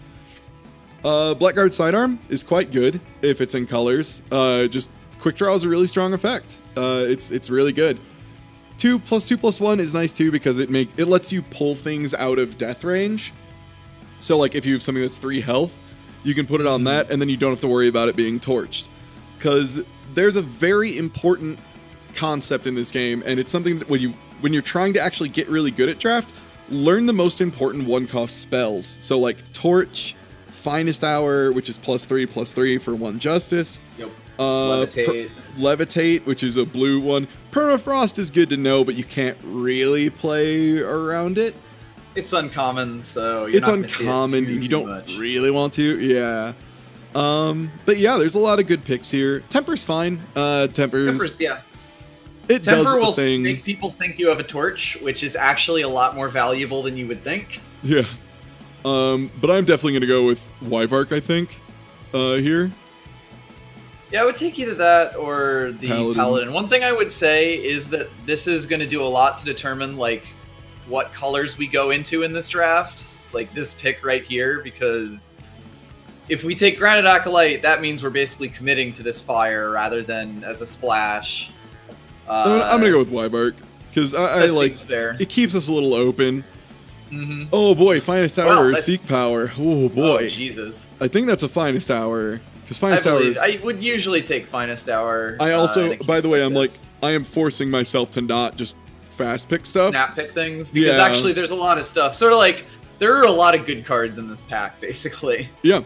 Blackguard Sidearm is quite good if it's in colors. Just quick draw is a really strong effect. It's really good. 2+2+1 is nice too because it lets you pull things out of death range. So like if you have something that's 3 health, you can put it on that, and then you don't have to worry about it being torched. Because there's a very important concept in this game, and it's something that when you're trying to actually get really good at draft, learn the most important 1-cost spells. So like Torch, Finest Hour, which is +3/+3 for 1 justice. Yep. Levitate, which is a blue one. Permafrost is good to know, but you can't really play around it. It's uncommon, so it's uncommon, and you don't really want to. Yeah. But yeah, there's a lot of good picks here. Temper's fine. Temper's yeah. Temper will make people think you have a torch, which is actually a lot more valuable than you would think. Yeah. But I'm definitely gonna go with Wyvark, I think, here. Yeah, I would take either that or the Paladin. One thing I would say is that this is going to do a lot to determine like what colors we go into in this draft, like this pick right here, because if we take Granite Acolyte, that means we're basically committing to this fire rather than as a splash. I'm gonna go with Wyvark because I like fair. It keeps us a little open. Oh boy, Finest Hour or Seek Power. Oh boy, oh, Jesus! I think that's a Finest Hour. Finest Hour I would usually take Finest Hour. I also, by the way, I am forcing myself to not just fast pick stuff. Snap pick things, because actually there's a lot of stuff. Sort of like, there are a lot of good cards in this pack, basically. Yeah.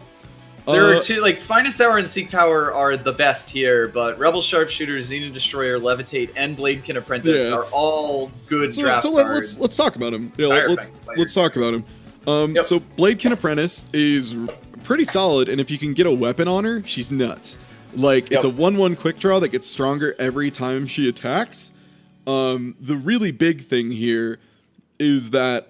There are 2, like, Finest Hour and Seek Power are the best here, but Rebel Sharpshooter, Xena Destroyer, Levitate, and Bladekin Apprentice are all good draft cards. Let's talk about them. Yeah, let's talk about them. So Bladekin Apprentice is pretty solid, and if you can get a weapon on her, she's nuts. Like, it's a 1/1 quick draw that gets stronger every time she attacks. The really big thing here is that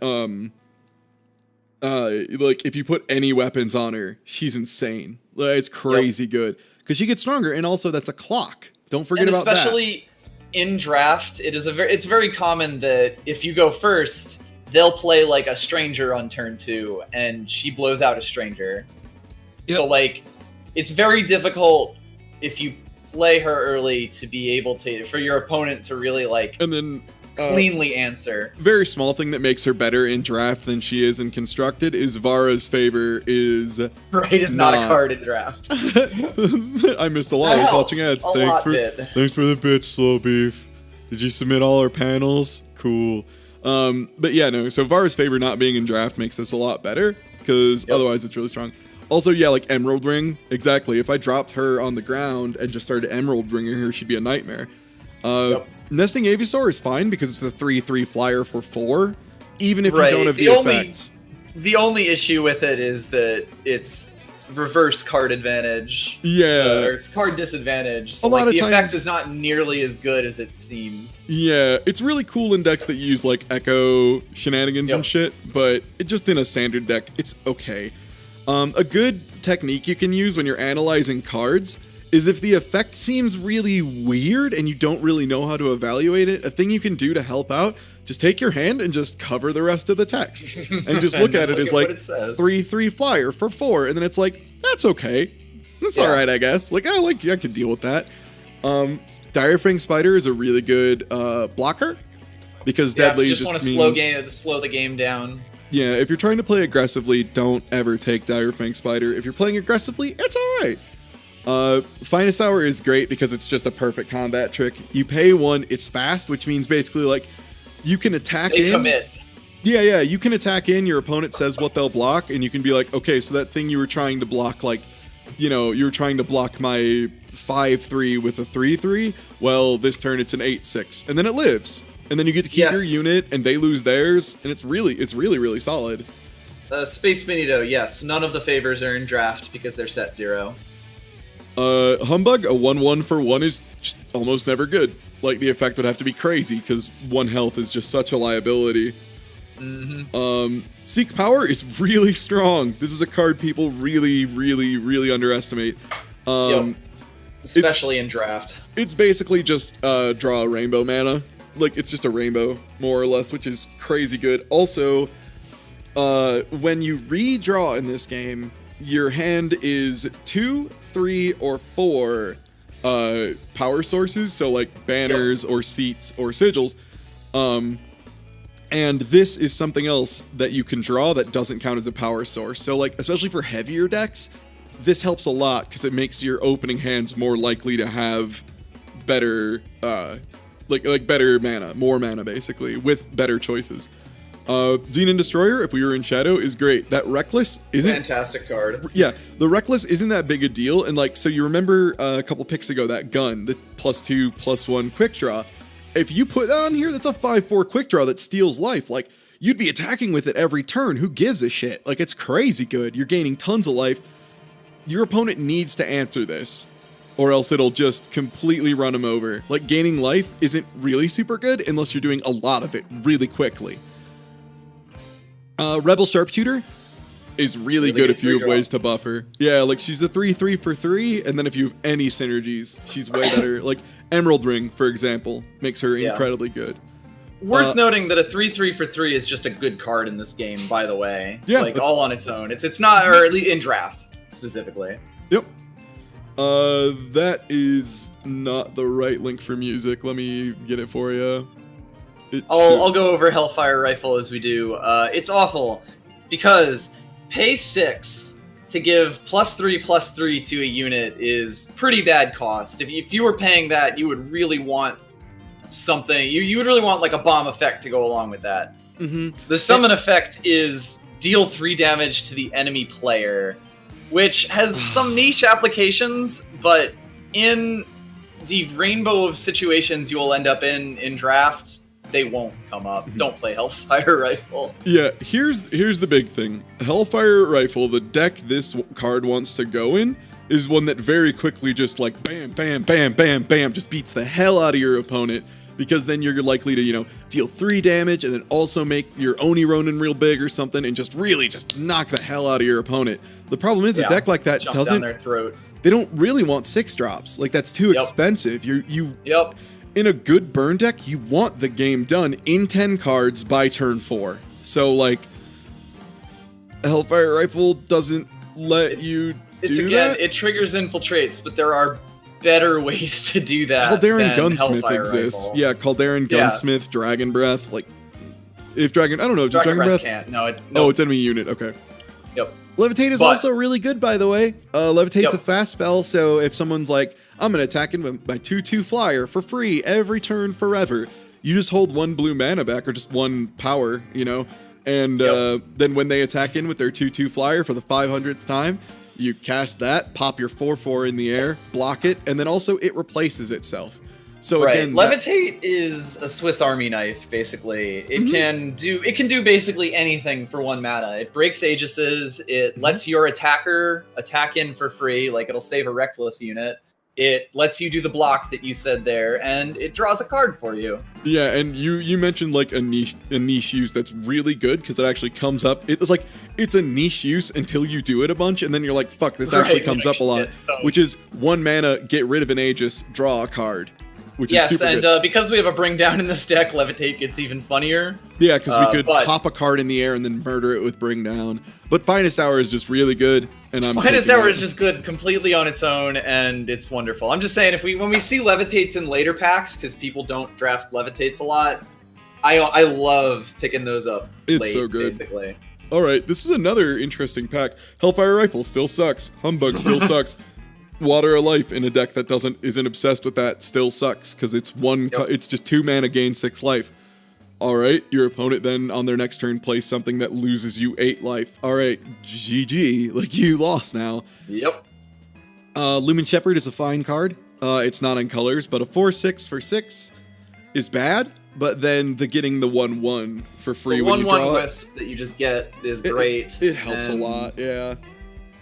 like if you put any weapons on her, she's insane. Like, it's crazy good. because she gets stronger, and also that's a clock. Don't forget about that. Especially in draft, it's very common that if you go first, they'll play like a stranger on turn 2, and she blows out a stranger. Yep. So like, it's very difficult if you play her early to be able to, for your opponent to really like, and then cleanly answer. Very small thing that makes her better in draft than she is in constructed is Vara's favor is not a card in draft. I missed a lot. I was watching ads. Thanks for the bitch, Slow Beef. Did you submit all our panels? Cool. But yeah, no. So Vara's favor not being in draft makes this a lot better because otherwise it's really strong. Also, yeah, like Emerald Ring. Exactly. If I dropped her on the ground and just started Emerald Ringing her, she'd be a nightmare. Nesting Avisaur is fine because it's a 3/3 flyer for 4, even if you don't have the effects. The only issue with it is that it's reverse card advantage. Yeah. Or it's card disadvantage. So like, the effect is not nearly as good as it seems. Yeah, it's really cool in decks that use like Echo shenanigans and shit, but it just in a standard deck, it's okay. A good technique you can use when you're analyzing cards is if the effect seems really weird and you don't really know how to evaluate it, a thing you can do to help out, just take your hand and just cover the rest of the text. And just look at it as like 3/3 flyer for 4, and then it's like, that's okay. That's alright, I guess. Like, I could deal with that. Dire Fang Spider is a really good blocker, because Deadly just want to slow the game down. Yeah, if you're trying to play aggressively, don't ever take Dire Fang Spider. If you're playing aggressively, it's alright. Finest Hour is great because it's just a perfect combat trick. You pay 1, it's fast, which means basically like you can attack in. Commit. Yeah, you can attack in, your opponent says what they'll block, and you can be like, okay, so that thing you were trying to block, like, you know, you were trying to block my 5/3 with a 3/3, well, this turn it's an 8/6, and then it lives. And then you get to keep your unit, and they lose theirs, and it's really, really solid. Space Benito, yes, none of the favors are in draft because they're set 0. Humbug, a 1/1 for 1 is just almost never good. Like, the effect would have to be crazy, because 1 health is just such a liability. Seek Power is really strong. This is a card people really underestimate. Especially in draft. It's basically just draw a rainbow mana. Like, it's just a rainbow, more or less, which is crazy good. Also, when you redraw in this game, your hand is 2, 3, or 4 power sources, so like banners or seats or sigils. And this is something else that you can draw that doesn't count as a power source. So like, especially for heavier decks, this helps a lot because it makes your opening hands more likely to have better, like better mana, more mana basically, with better choices. Xenon Destroyer, if we were in Shadow, is great. That Reckless isn't... Fantastic card. Yeah, the Reckless isn't that big a deal, and like, so you remember a couple picks ago, that gun, the +2/+1 quick draw. If you put that on here, that's a 5/4 quick draw that steals life. Like, you'd be attacking with it every turn. Who gives a shit? Like, it's crazy good. You're gaining tons of life. Your opponent needs to answer this, or else it'll just completely run him over. Like, gaining life isn't really super good unless you're doing a lot of it really quickly. Rebel Sharpshooter is really good if you have ways to buff her. Yeah, like, she's a 3/3 for 3, and then if you have any synergies, she's way better. Like, Emerald Ring, for example, makes her incredibly good. Worth noting that a 3/3 for 3 is just a good card in this game, by the way. Yeah. Like, all on its own. It's not, or at least in draft, specifically. Yep. That is not the right link for music. Let me get it for you. I'll go over Hellfire Rifle as we do. It's awful because pay 6 to give +3/+3 to a unit is pretty bad cost. If you were paying that, you would really want something. You would really want like a bomb effect to go along with that. The summon effect is deal 3 damage to the enemy player, which has some niche applications, but in the rainbow of situations you will end up in draft, they won't come up. Don't play Hellfire Rifle. Yeah, here's the big thing. Hellfire Rifle, the deck this card wants to go in, is one that very quickly just like bam, bam, bam, bam, bam, just beats the hell out of your opponent, because then you're likely to, you know, deal 3 damage and then also make your Oni Ronin real big or something and just really just knock the hell out of your opponent. The problem is a deck like that they don't really want 6-drops. Like, that's too expensive. You in a good burn deck, you want the game done in 10 cards by turn 4. So, like, Hellfire Rifle doesn't let you do that. It triggers infiltrates, but there are better ways to do that. Calderan Gunsmith exists. Rifle. Yeah, Calderan Gunsmith, Dragon Breath. Like, if Dragon, I don't know, does Dragon Breath can't. No, oh, it's enemy unit. Okay. Yep. Levitate is also really good, by the way. Levitate's a fast spell, so if someone's like, I'm gonna attack in with my 2/2 flyer for free every turn forever, you just hold 1 blue mana back or just 1 power, you know, and then when they attack in with their 2/2 flyer for the 500th time, you cast that, pop your 4/4 in the air, block it, and then also it replaces itself. So again, Levitate is a Swiss Army knife, basically. It can do basically anything for 1 mana. It breaks Aegises, it lets your attacker attack in for free, like it'll save a Reckless unit. It lets you do the block that you said there, and it draws a card for you. Yeah, and you mentioned like a niche use that's really good because it actually comes up. It's like it's a niche use until you do it a bunch, and then you're like, fuck, this actually comes up a lot. Which is 1 mana, get rid of an Aegis, draw a card. Which is super good. Because we have a bring down in this deck, Levitate gets even funnier. Yeah, because we could pop a card in the air and then murder it with bring down. But Finest Hour is just really good, and Finest Hour is just good completely on its own, and it's wonderful. I'm just saying, when we see Levitates in later packs, because people don't draft Levitates a lot, I love picking those up. It's so good. Basically. All right, this is another interesting pack. Hellfire Rifle still sucks. Humbug still sucks. Water of Life in a deck that isn't obsessed with that still sucks because it's it's just 2 mana gain 6 life. All right, your opponent then on their next turn plays something that loses you 8 life. All right, GG, like you lost now. Yep. Lumen Shepherd is a fine card. It's not in colors, but a 4/6 for 6 is bad. But then getting the 1/1 for free when you draw 1/1 wisp that you just get is great. It helps a lot, yeah.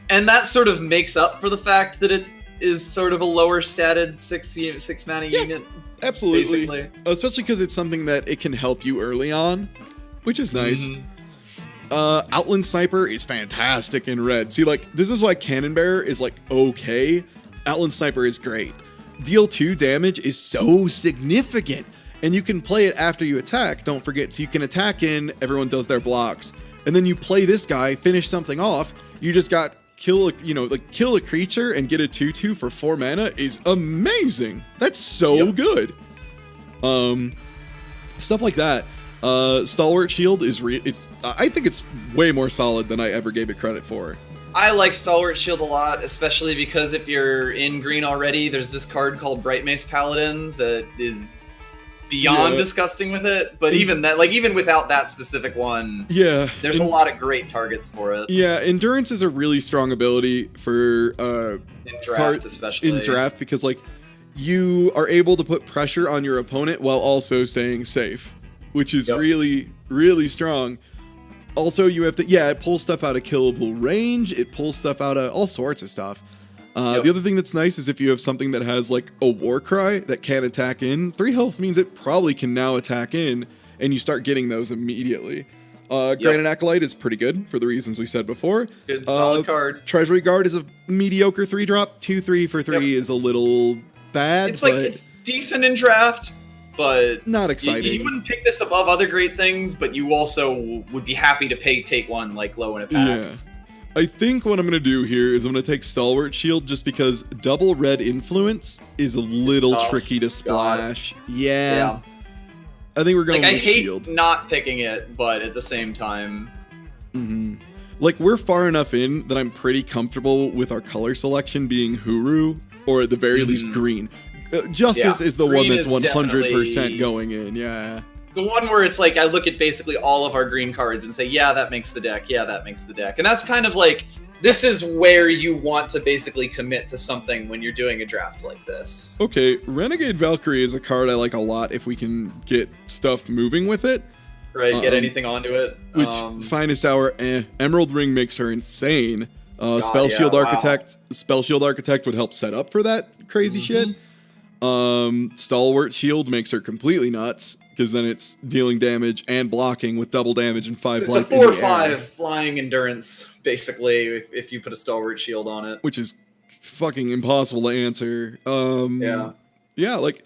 And that sort of makes up for the fact that it is sort of a lower statted 6 mana unit. Absolutely. Basically. Especially because it's something that it can help you early on, which is nice. Outland Sniper is fantastic in red. See, like, this is why Cannon Bearer is, like, okay. Outland Sniper is great. Deal 2 damage is so significant. And you can play it after you attack, don't forget. So you can attack in, everyone does their blocks. And then you play this guy, finish something off. You just got kill a creature and get a 2/2 for 4 mana is amazing. That's so good. Stuff like that. Stalwart Shield is I think it's way more solid than I ever gave it credit for. I like Stalwart Shield a lot, especially because if you're in green already, there's this card called Bright Mace Paladin that is beyond disgusting with it, but even without that specific one, there's a lot of great targets for it. Yeah, Endurance is a really strong ability for in draft, especially in draft, because like you are able to put pressure on your opponent while also staying safe, which is really, really strong. Also, you have to it pulls stuff out of killable range, it pulls stuff out of all sorts of stuff. The other thing that's nice is if you have something that has like a war cry that can attack in, 3 health means it probably can now attack in, and you start getting those immediately. Granite Acolyte is pretty good for the reasons we said before. Good solid card. Treasury Guard is a mediocre 3-drop. 2/3 for 3 is a little bad. It's decent in draft, but not exciting. You wouldn't pick this above other great things, but you also would be happy to take one like low in a pack. Yeah. I think what I'm going to do here is I'm going to take Stalwart Shield just because double red influence is a little tricky to splash. Yeah. I think we're going with Shield. I hate not picking it, but at the same time. Like, we're far enough in that I'm pretty comfortable with our color selection being Huru, or at the very least green. Justice is the one that's 100% going in, The one where it's like, I look at basically all of our green cards and say, yeah, that makes the deck. Yeah, that makes the deck. And that's kind of like, this is where you want to basically commit to something when you're doing a draft like this. Okay, Renegade Valkyrie is a card I like a lot if we can get stuff moving with it. Right, get anything onto it. Which, Finest Hour, Emerald Ring makes her insane. Spell Shield Architect would help set up for that crazy shit. Stalwart Shield makes her completely nuts, because then it's dealing damage and blocking with double damage and 5 life. It's a 4/5 flying endurance, basically, if you put a Stalwart Shield on it. Which is fucking impossible to answer. Yeah, like,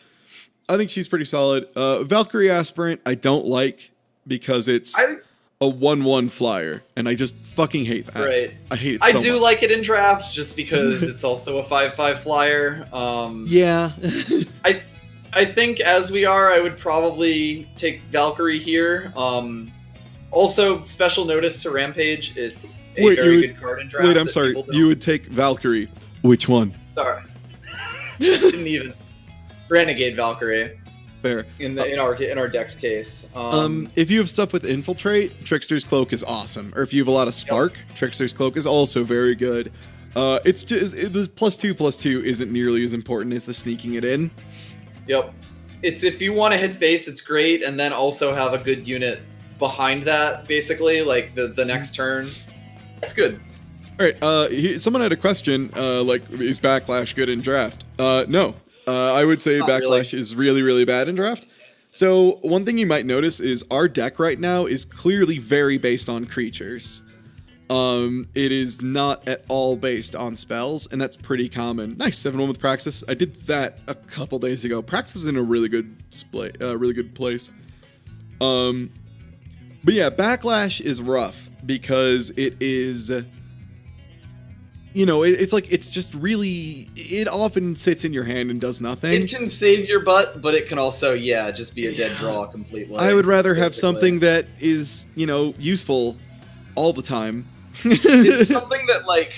I think she's pretty solid. Valkyrie Aspirant, I don't like because it's a 1/1 flyer, and I just fucking hate that. Right. I hate it so much. I do like it in draft just because it's also a 5/5 flyer. Yeah. I think as we are, I would probably take Valkyrie here. Also, special notice to Rampage. It's a very good card in draft. Wait, I'm sorry. You would take Valkyrie. Which one? Sorry. Didn't even. Renegade Valkyrie. Fair. In our deck's case. If you have stuff with Infiltrate, Trickster's Cloak is awesome. Or if you have a lot of Spark, Trickster's Cloak is also very good. It's just the +2/+2 isn't nearly as important as the sneaking it in. Yep. It's if you want to hit face, it's great, and then also have a good unit behind that, basically, like the next turn. It's good. All right. Someone had a question. Like, is Backlash good in draft? No. I would say Not Backlash is really, really bad in draft. So one thing you might notice is our deck right now is clearly very based on creatures. It is not at all based on spells, and that's pretty common. Nice, 7-1 with Praxis. I did that a couple days ago. Praxis is in a really good place. But yeah, Backlash is rough because it is, you know, it's like, it's just really, it often sits in your hand and does nothing. It can save your butt, but it can also, just be a dead draw completely. I would rather have something that is, you know, useful all the time. It's something that, like,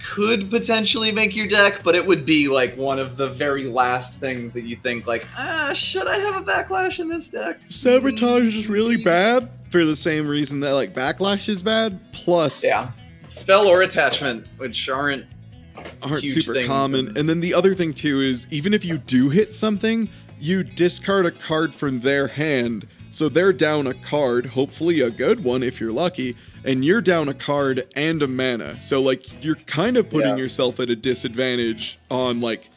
could potentially make your deck, but it would be, like, one of the very last things that you think, like, should I have a Backlash in this deck? Sabotage is really bad for the same reason that, like, Backlash is bad, plus... Yeah. Spell or attachment, which aren't super common. And then the other thing, too, is even if you do hit something, you discard a card from their hand, so they're down a card, hopefully a good one if you're lucky, and you're down a card and a mana. So, like, you're kind of putting yourself at a disadvantage on, like,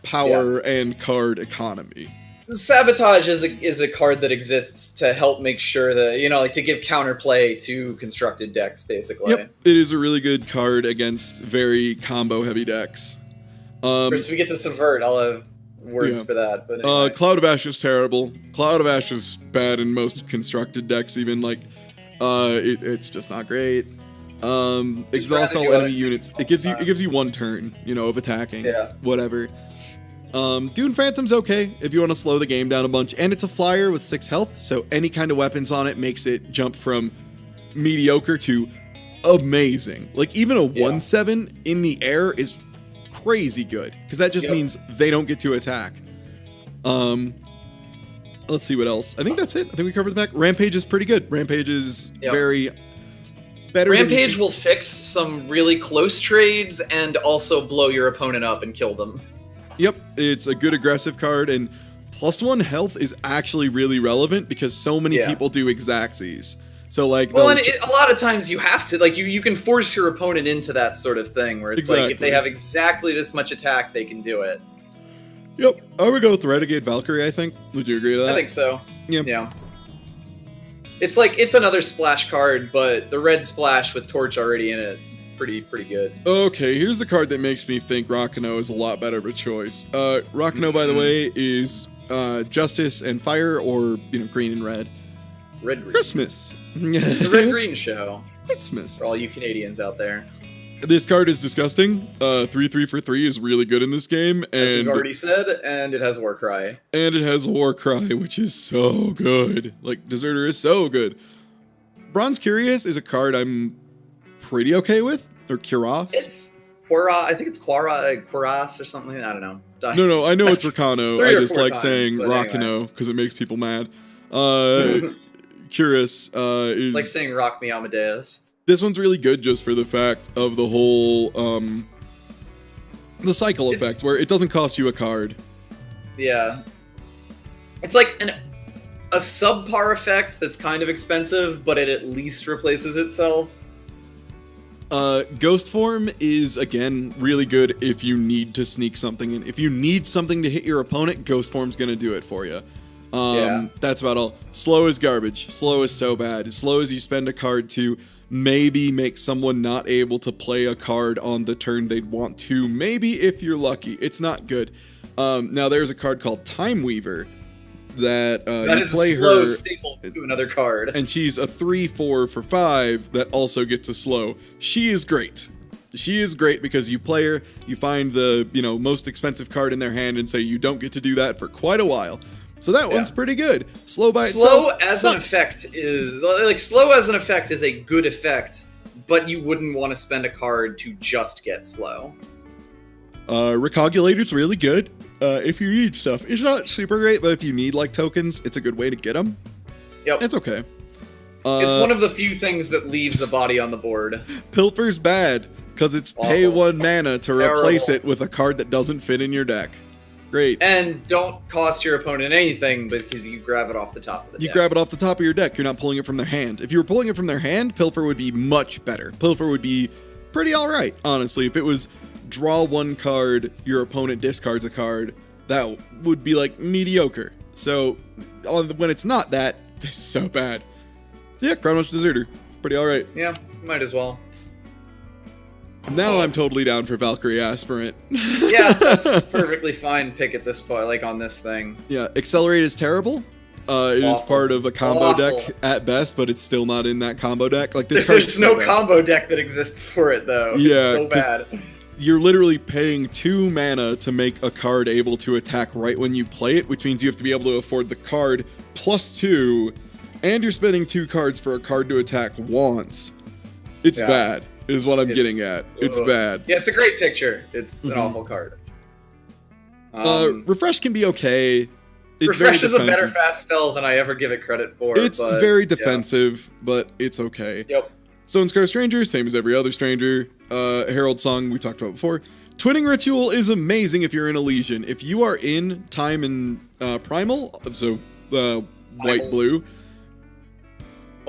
power and card economy. Sabotage is a card that exists to help make sure that, you know, like, to give counterplay to constructed decks, basically. Yep, it is a really good card against very combo-heavy decks. First, we get to Subvert, I'll have words for that. But anyway. Cloud of Ash is terrible. Cloud of Ash is bad in most constructed decks, even, like, it's just not great. Exhaust all enemy units. It gives you one turn, you know, of attacking. Yeah. Whatever. Dune Phantom's okay if you want to slow the game down a bunch, and it's a flyer with 6 health, so any kind of weapons on it makes it jump from mediocre to amazing. Like, even a 1/7 in the air is crazy good, because that just means they don't get to attack. Let's see what else. I think that's it. I think we covered the back. Rampage is pretty good. Rampage is very better. Rampage will fix some really close trades and also blow your opponent up and kill them. Yep, it's a good aggressive card, and +1 health is actually really relevant because so many people do Xaxes. So, like, well, and a lot of times you have to, like, you can force your opponent into that sort of thing where it's like if they have exactly this much attack, they can do it. Yep, I would go with Renegade Valkyrie, I think. Would you agree with that? I think so. Yeah. It's like, it's another splash card, but the red splash with Torch already in it. Pretty good. Okay, here's the card that makes me think Rakano is a lot better of a choice. Rakano, by the way, is Justice and Fire, or, you know, green and red. Red-green. Christmas. The red-green show. Christmas. For all you Canadians out there. This card is disgusting. 3/3 for 3 is really good in this game. And as we've already said, and it has Warcry. And it has Warcry, which is so good. Like, Deserter is so good. Bronze Curious is a card I'm pretty okay with, or Cuirass. It's Quora. I think it's Quoras or something. I don't know. No, I know it's Rakano. I just like saying Rakano because it makes people mad. Curious is like saying Rock Me Amadeus. This one's really good just for the fact of the whole the cycle effect where it doesn't cost you a card. Yeah, it's like a subpar effect that's kind of expensive, but it at least replaces itself. Ghost Form is, again, really good if you need to sneak something in. If you need something to hit your opponent, Ghost Form's gonna do it for you. That's about all. Slow is garbage. Slow is so bad. Slow as you spend a card to maybe make someone not able to play a card on the turn they'd want to. Maybe if you're lucky. It's not good. Now there's a card called Time Weaver that you play a slow her staple to another card, and she's a 3/4 for 5 that also gets a slow. She is great. She is great because you play her, you find the most expensive card in their hand, and say you don't get to do that for quite a while. So that one's pretty good. Slow by itself. Slow as an effect is a good effect, but you wouldn't want to spend a card to just get slow. Recogulator's really good. If you need stuff. It's not super great, but if you need like tokens, it's a good way to get them. Yep. It's okay. It's one of the few things that leaves the body on the board. Pilfer's bad, because it's pay 1 mana to replace it with a card that doesn't fit in your deck. Great. And don't cost your opponent anything because you grab it off the top of the deck. You grab it off the top of your deck. You're not pulling it from their hand. If you were pulling it from their hand, Pilfer would be much better. Pilfer would be pretty alright, honestly. If it was draw 1 card, your opponent discards a card, that would be like mediocre. So when it's not that, it's so bad. So yeah, Chronos Deserter. Pretty alright. Yeah, might as well. Now I'm totally down for Valkyrie Aspirant. Yeah, that's perfectly fine pick at this point, like on this thing. Yeah, Accelerate is terrible. It is part of a combo deck at best, but it's still not in that combo deck. Like this card. There's no combo deck that exists for it though. Yeah, it's so bad. You're literally paying 2 mana to make a card able to attack right when you play it, which means you have to be able to afford the card +2, and you're spending 2 cards for a card to attack once. It's bad. Is what I'm getting at. It's bad. Yeah, it's a great picture. It's an awful card. Refresh can be okay. It's Refresh is a better fast spell than I ever give it credit for. It's very defensive, but it's okay. Yep. Stonescar Stranger, same as every other Stranger. Herald Song, we talked about before. Twinning Ritual is amazing if you're in Elysian. If you are in Time and Primal, so white-blue,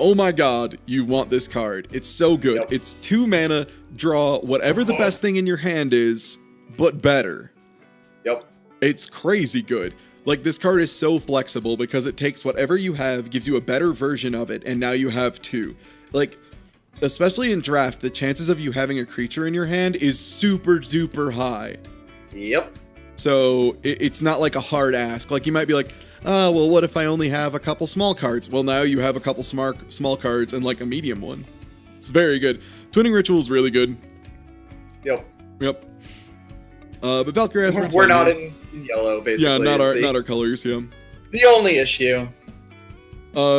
oh my god, you want this card. It's so good. Yep. It's 2 mana, draw whatever the best thing in your hand is, but better. Yep. It's crazy good. Like, this card is so flexible because it takes whatever you have, gives you a better version of it, and now you have 2. Like, especially in draft, the chances of you having a creature in your hand is super, super high. Yep. So, it's not like a hard ask. Like, you might be like, oh, well, what if I only have a couple small cards? Well, now you have a couple small cards and, like, a medium one. It's very good. Twinning Ritual is really good. Yep. But Valkyrie Aspirant's we're not in yellow, basically. Yeah, not our colors, yeah. The only issue.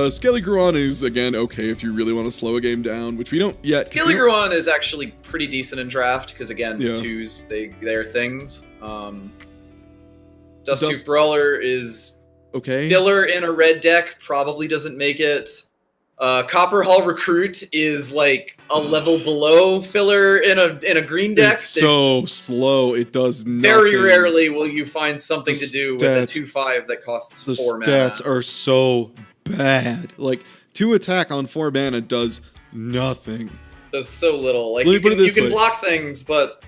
Skelly Gruan is, again, okay if you really want to slow a game down, which we don't yet. Skelly Gruan is actually pretty decent in draft, because, again, 2s, they're things. Dusttooth Brawler is okay. Filler in a red deck probably doesn't make it. Copper Hall Recruit is like a level below filler in a green deck. It's so slow. It does nothing. Very rarely will you find something to do with a 2/5 that costs 4 mana. The stats are so bad. Like, 2 attack on 4 mana does nothing. Does so little. Like, you can block things, but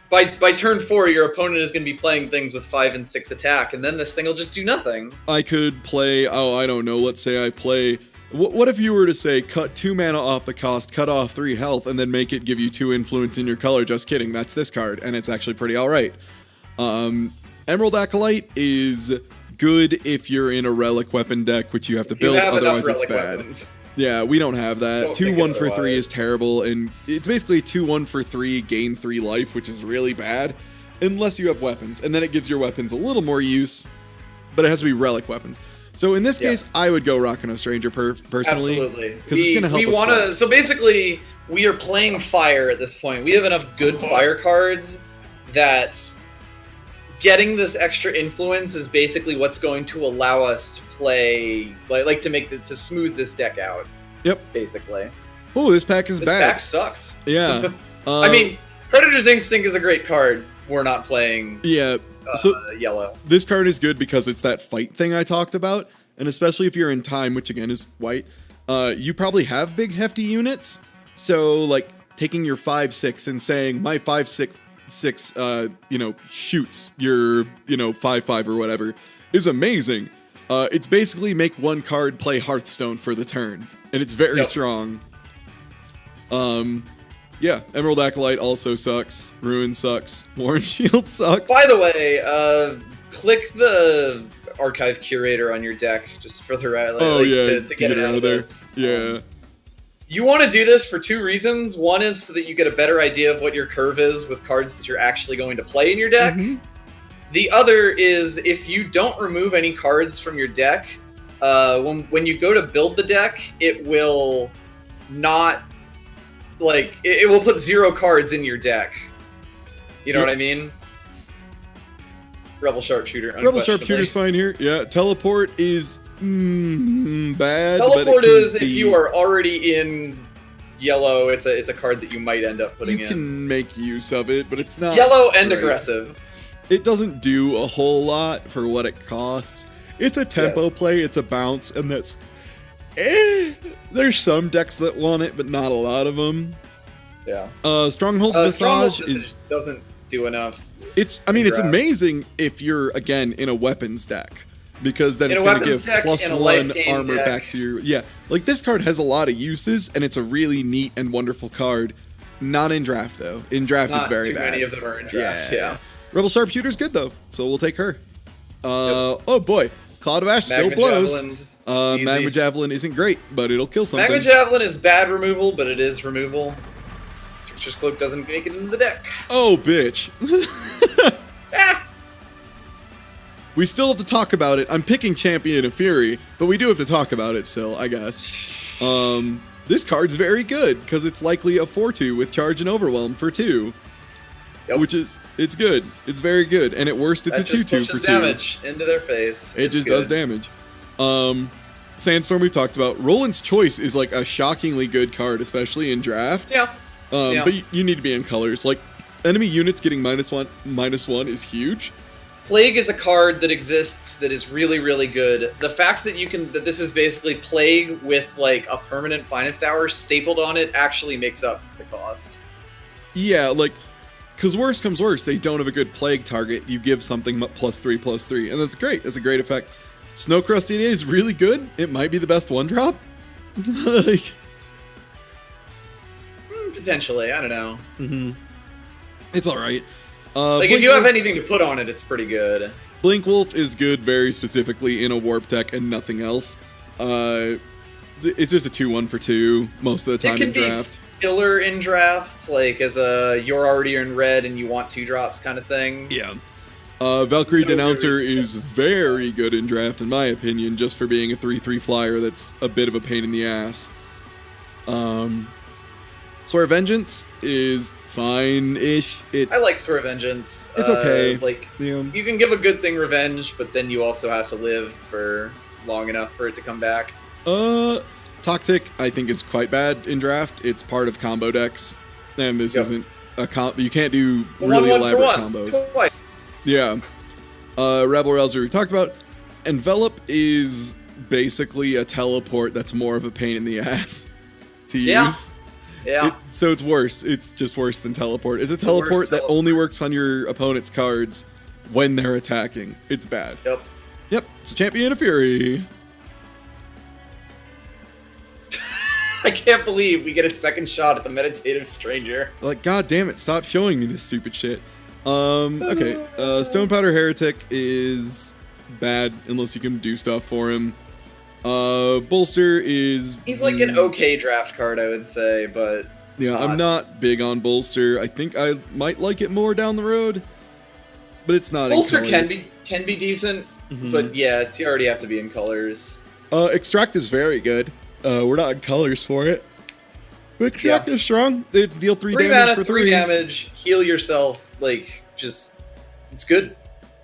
by turn 4, your opponent is going to be playing things with 5 and 6 attack, and then this thing will just do nothing. I could play, I don't know, let's say I play... What if you were to say, cut 2 mana off the cost, cut off 3 health, and then make it give you 2 influence in your color? Just kidding, that's this card, and it's actually pretty alright. Emerald Acolyte is good if you're in a relic weapon deck, which you have to build, otherwise it's bad. Weapons. Yeah, we don't have that. 2-1 for 3 is terrible, and it's basically 2-1 for 3, gain 3 life, which is really bad, unless you have weapons, and then it gives your weapons a little more use, but it has to be relic weapons. So in this case, I would go Rakano Stranger personally. Absolutely. Because it's going to help us. So basically, we are playing fire at this point. We have enough good fire cards that getting this extra influence is basically what's going to allow us to play, to smooth this deck out. Yep. Basically. Oh, this pack is bad. This pack sucks. Yeah. I mean, Predator's Instinct is a great card. We're not playing. Yeah. Yellow. This card is good because it's that fight thing I talked about, and especially if you're in Time, which again is white, you probably have big hefty units. So like taking your 5/6 and saying my 5/6 shoots your 5/5 or whatever is amazing. It's basically make one card play Hearthstone for the turn, and it's very strong. Yeah, Emerald Acolyte also sucks. Ruin sucks. Warren Shield sucks. By the way, click the Archive Curator on your deck just for the to get it out of there. This. Yeah. You want to do this for two reasons. One is so that you get a better idea of what your curve is with cards that you're actually going to play in your deck. The other is if you don't remove any cards from your deck, when you go to build the deck, it will not, it will put 0 cards in your deck. You know what I mean? Rebel Sharpshooter. Rebel Sharpshooter's fine here. Yeah, Teleport is bad. Teleport is if you are already in yellow. It's a card that you might end up putting in. You can make use of it, but it's not yellow and aggressive. It doesn't do a whole lot for what it costs. It's a tempo play. It's a bounce, and that's. There's some decks that want it, but not a lot of them. Yeah. Stronghold Visage doesn't do enough. It's amazing if you're again in a weapons deck, because then it's going to give +1 armor back to your like this card has a lot of uses and it's a really neat and wonderful card. Not in draft though. In draft it's very bad. Many of them are in draft. Yeah. Rebel Sharpshooter's good though, so we'll take her. Oh boy, Cloud of Ash still blows. Magma Javelin isn't great, but it'll kill something. Magma Javelin is bad removal, but it is removal. Trickster's Cloak doesn't make it into the deck. Oh, bitch. We still have to talk about it. I'm picking Champion of Fury, but we do have to talk about it still, I guess. This card's very good, because it's likely a 4-2 with Charge and Overwhelm for 2. Yep. Which is, it's good. It's very good. And at worst, it's a 2-2 for 2. Damage into their face. It just does damage. Sandstorm we've talked about. Roland's Choice is like a shockingly good card, especially in draft. Yeah. But you need to be in colors. Like, enemy units getting -1 is huge. Plague is a card that exists that is really, really good. The fact that that this is basically Plague with like a permanent Finest Hour stapled on it actually makes up the cost. Yeah, like, because worst comes worst, they don't have a good Plague target. You give something +3/+3, and that's great. That's a great effect. Snow Crusty is really good. It might be the best 1-drop. Like, potentially, I don't know. It's all right. Like, if you have anything to put on it, it's pretty good. Blink Wolf is good very specifically in a warp deck and nothing else. It's just a 2-1 for 2 most of the time in draft. Filler in draft, like as a you're already in red and you want 2-drops kind of thing. Yeah. Valkyrie Denouncer is very good in draft, in my opinion, just for being a 3/3 flyer that's a bit of a pain in the ass. Swear Vengeance is fine-ish. I like Swear Vengeance. It's okay. You can give a good thing revenge, but then you also have to live for long enough for it to come back. Toctic, I think, is quite bad in draft. It's part of combo decks, and this isn't a you can't do really elaborate combos. Twice. Yeah. Rebel Rouser we talked about. Envelop is basically a teleport that's more of a pain in the ass to use. Yeah. So it's worse. It's just worse than teleport. It's a teleport that only works on your opponent's cards when they're attacking. It's bad. Yep. So Champion of Fury. I can't believe we get a second shot at the Meditative Stranger. Like, god damn it, stop showing me this stupid shit. Okay. Stone Powder Heretic is bad unless you can do stuff for him. Bolster is... He's like an okay draft card, I would say, but... Yeah, I'm not big on Bolster. I think I might like it more down the road, but it's not Bolster in colors. can be decent, but yeah, you already have to be in colors. Extract is very good. We're not in colors for it. But Extract is strong. They deal 3 damage for 3. 3 damage, heal yourself, like, just... It's good.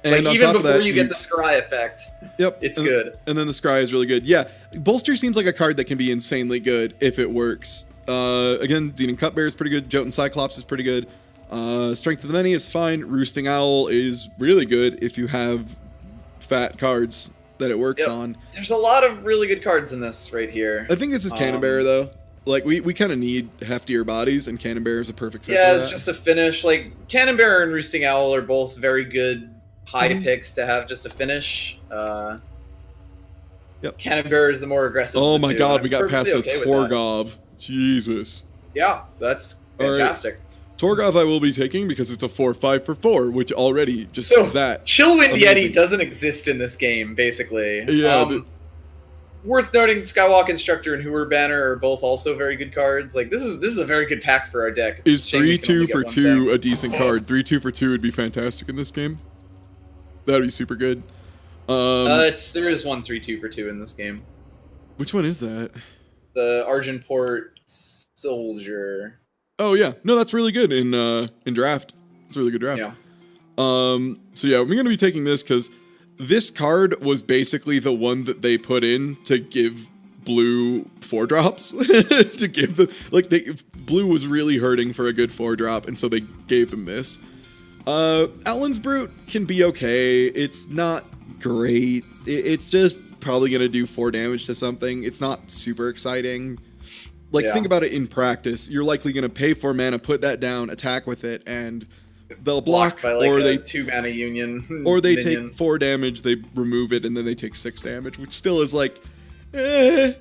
And like, even before you get the Scry effect, it's good. And then the Scry is really good. Yeah, Bolster seems like a card that can be insanely good if it works. Again, Demon Cupbearer is pretty good. Jotun Cyclops is pretty good. Strength of the Many is fine. Roosting Owl is really good if you have fat cards that it works on. There's a lot of really good cards in this right here. I think this is Cannonbearer, though. Like, we kind of need heftier bodies, and Cannonbearer is a perfect fit for that. Yeah, it's just a finish. Like, Cannonbearer and Roosting Owl are both very good high picks to have just a finish. Yep. Cannon Bearer is the more aggressive. Oh my god, we got past the Torgov. Jesus. Yeah, that's fantastic. Right. Torgov I will be taking because it's a 4/5 for 4, which already just that. Chillwind Yeti doesn't exist in this game, basically. Yeah. Worth noting, Skywalk Instructor and Hoover Banner are both also very good cards. Like this is a very good pack for our deck. Is 3/2 for 2 a decent card? 3/2 for 2 would be fantastic in this game. That'd be super good. There is one 3/2 for 2 in this game. Which one is that? The Argenport Soldier. Oh yeah, no, that's really good in draft. It's a really good draft. Yeah. So yeah, we're gonna be taking this because this card was basically the one that they put in to give blue 4-drops. To give them blue was really hurting for a good 4-drop, and so they gave them this. Outland's Brute can be okay. It's not great. It's just probably gonna do 4 damage to something. It's not super exciting. Think about it in practice. You're likely going to pay 4 mana, put that down, attack with it, and they'll block, by or they 2 mana union, or they take 4 damage, they remove it, and then they take 6 damage, which still is eh.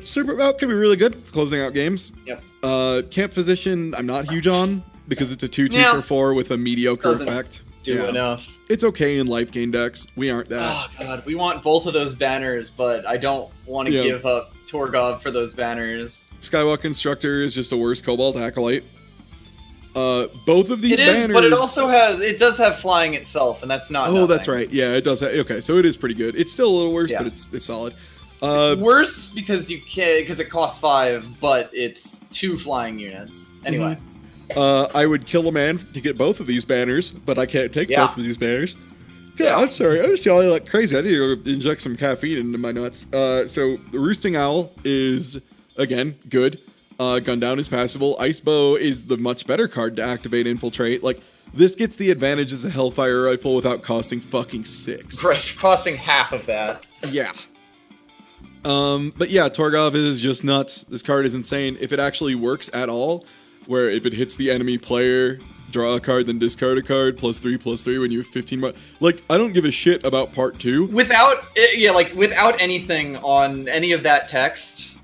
Super Mount can be really good for closing out games. Yep. Camp Physician, I'm not huge on because it's a 2/2 for 4 with a mediocre effect. Do enough. It's okay in life gain decks. We aren't that. Oh god, we want both of those banners, but I don't want to give up Torgov for those banners. Skywalk Instructor is just a worse Cobalt Acolyte. Both of these banners. But it does have flying itself, and that's not. Oh, nothing. That's right. Yeah, it does. Okay, so it is pretty good. It's still a little worse, but it's solid. It's worse because it costs 5, but it's 2 flying units. Anyway. I would kill a man to get both of these banners, but I can't take both of these banners. Yeah, I'm sorry. I was jolly like crazy. I need to inject some caffeine into my nuts. So the Roosting Owl is, again, good. Gundown is passable. Ice Bow is the much better card to activate Infiltrate. This gets the advantage as a Hellfire Rifle without costing fucking 6. Right, costing half of that. Yeah. But yeah, Torgov is just nuts. This card is insane. If it actually works at all, where if it hits the enemy player, draw a card, then discard a card, +3/+3 when you have 15 months. I don't give a shit about part 2. Without anything on any of that text,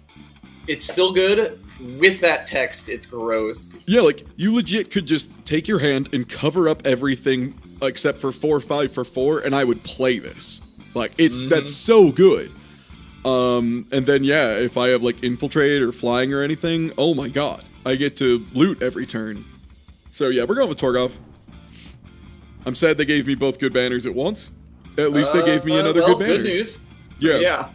it's still good. With that text, it's gross. Yeah, you legit could just take your hand and cover up everything except for 4/5 for 4, and I would play this. That's so good. And then yeah, if I have Infiltrate or Flying or anything, oh my god. I get to loot every turn. So yeah, we're going with Torgov. I'm sad they gave me both good banners at once. At least they gave me another good banner. Good news. Yeah.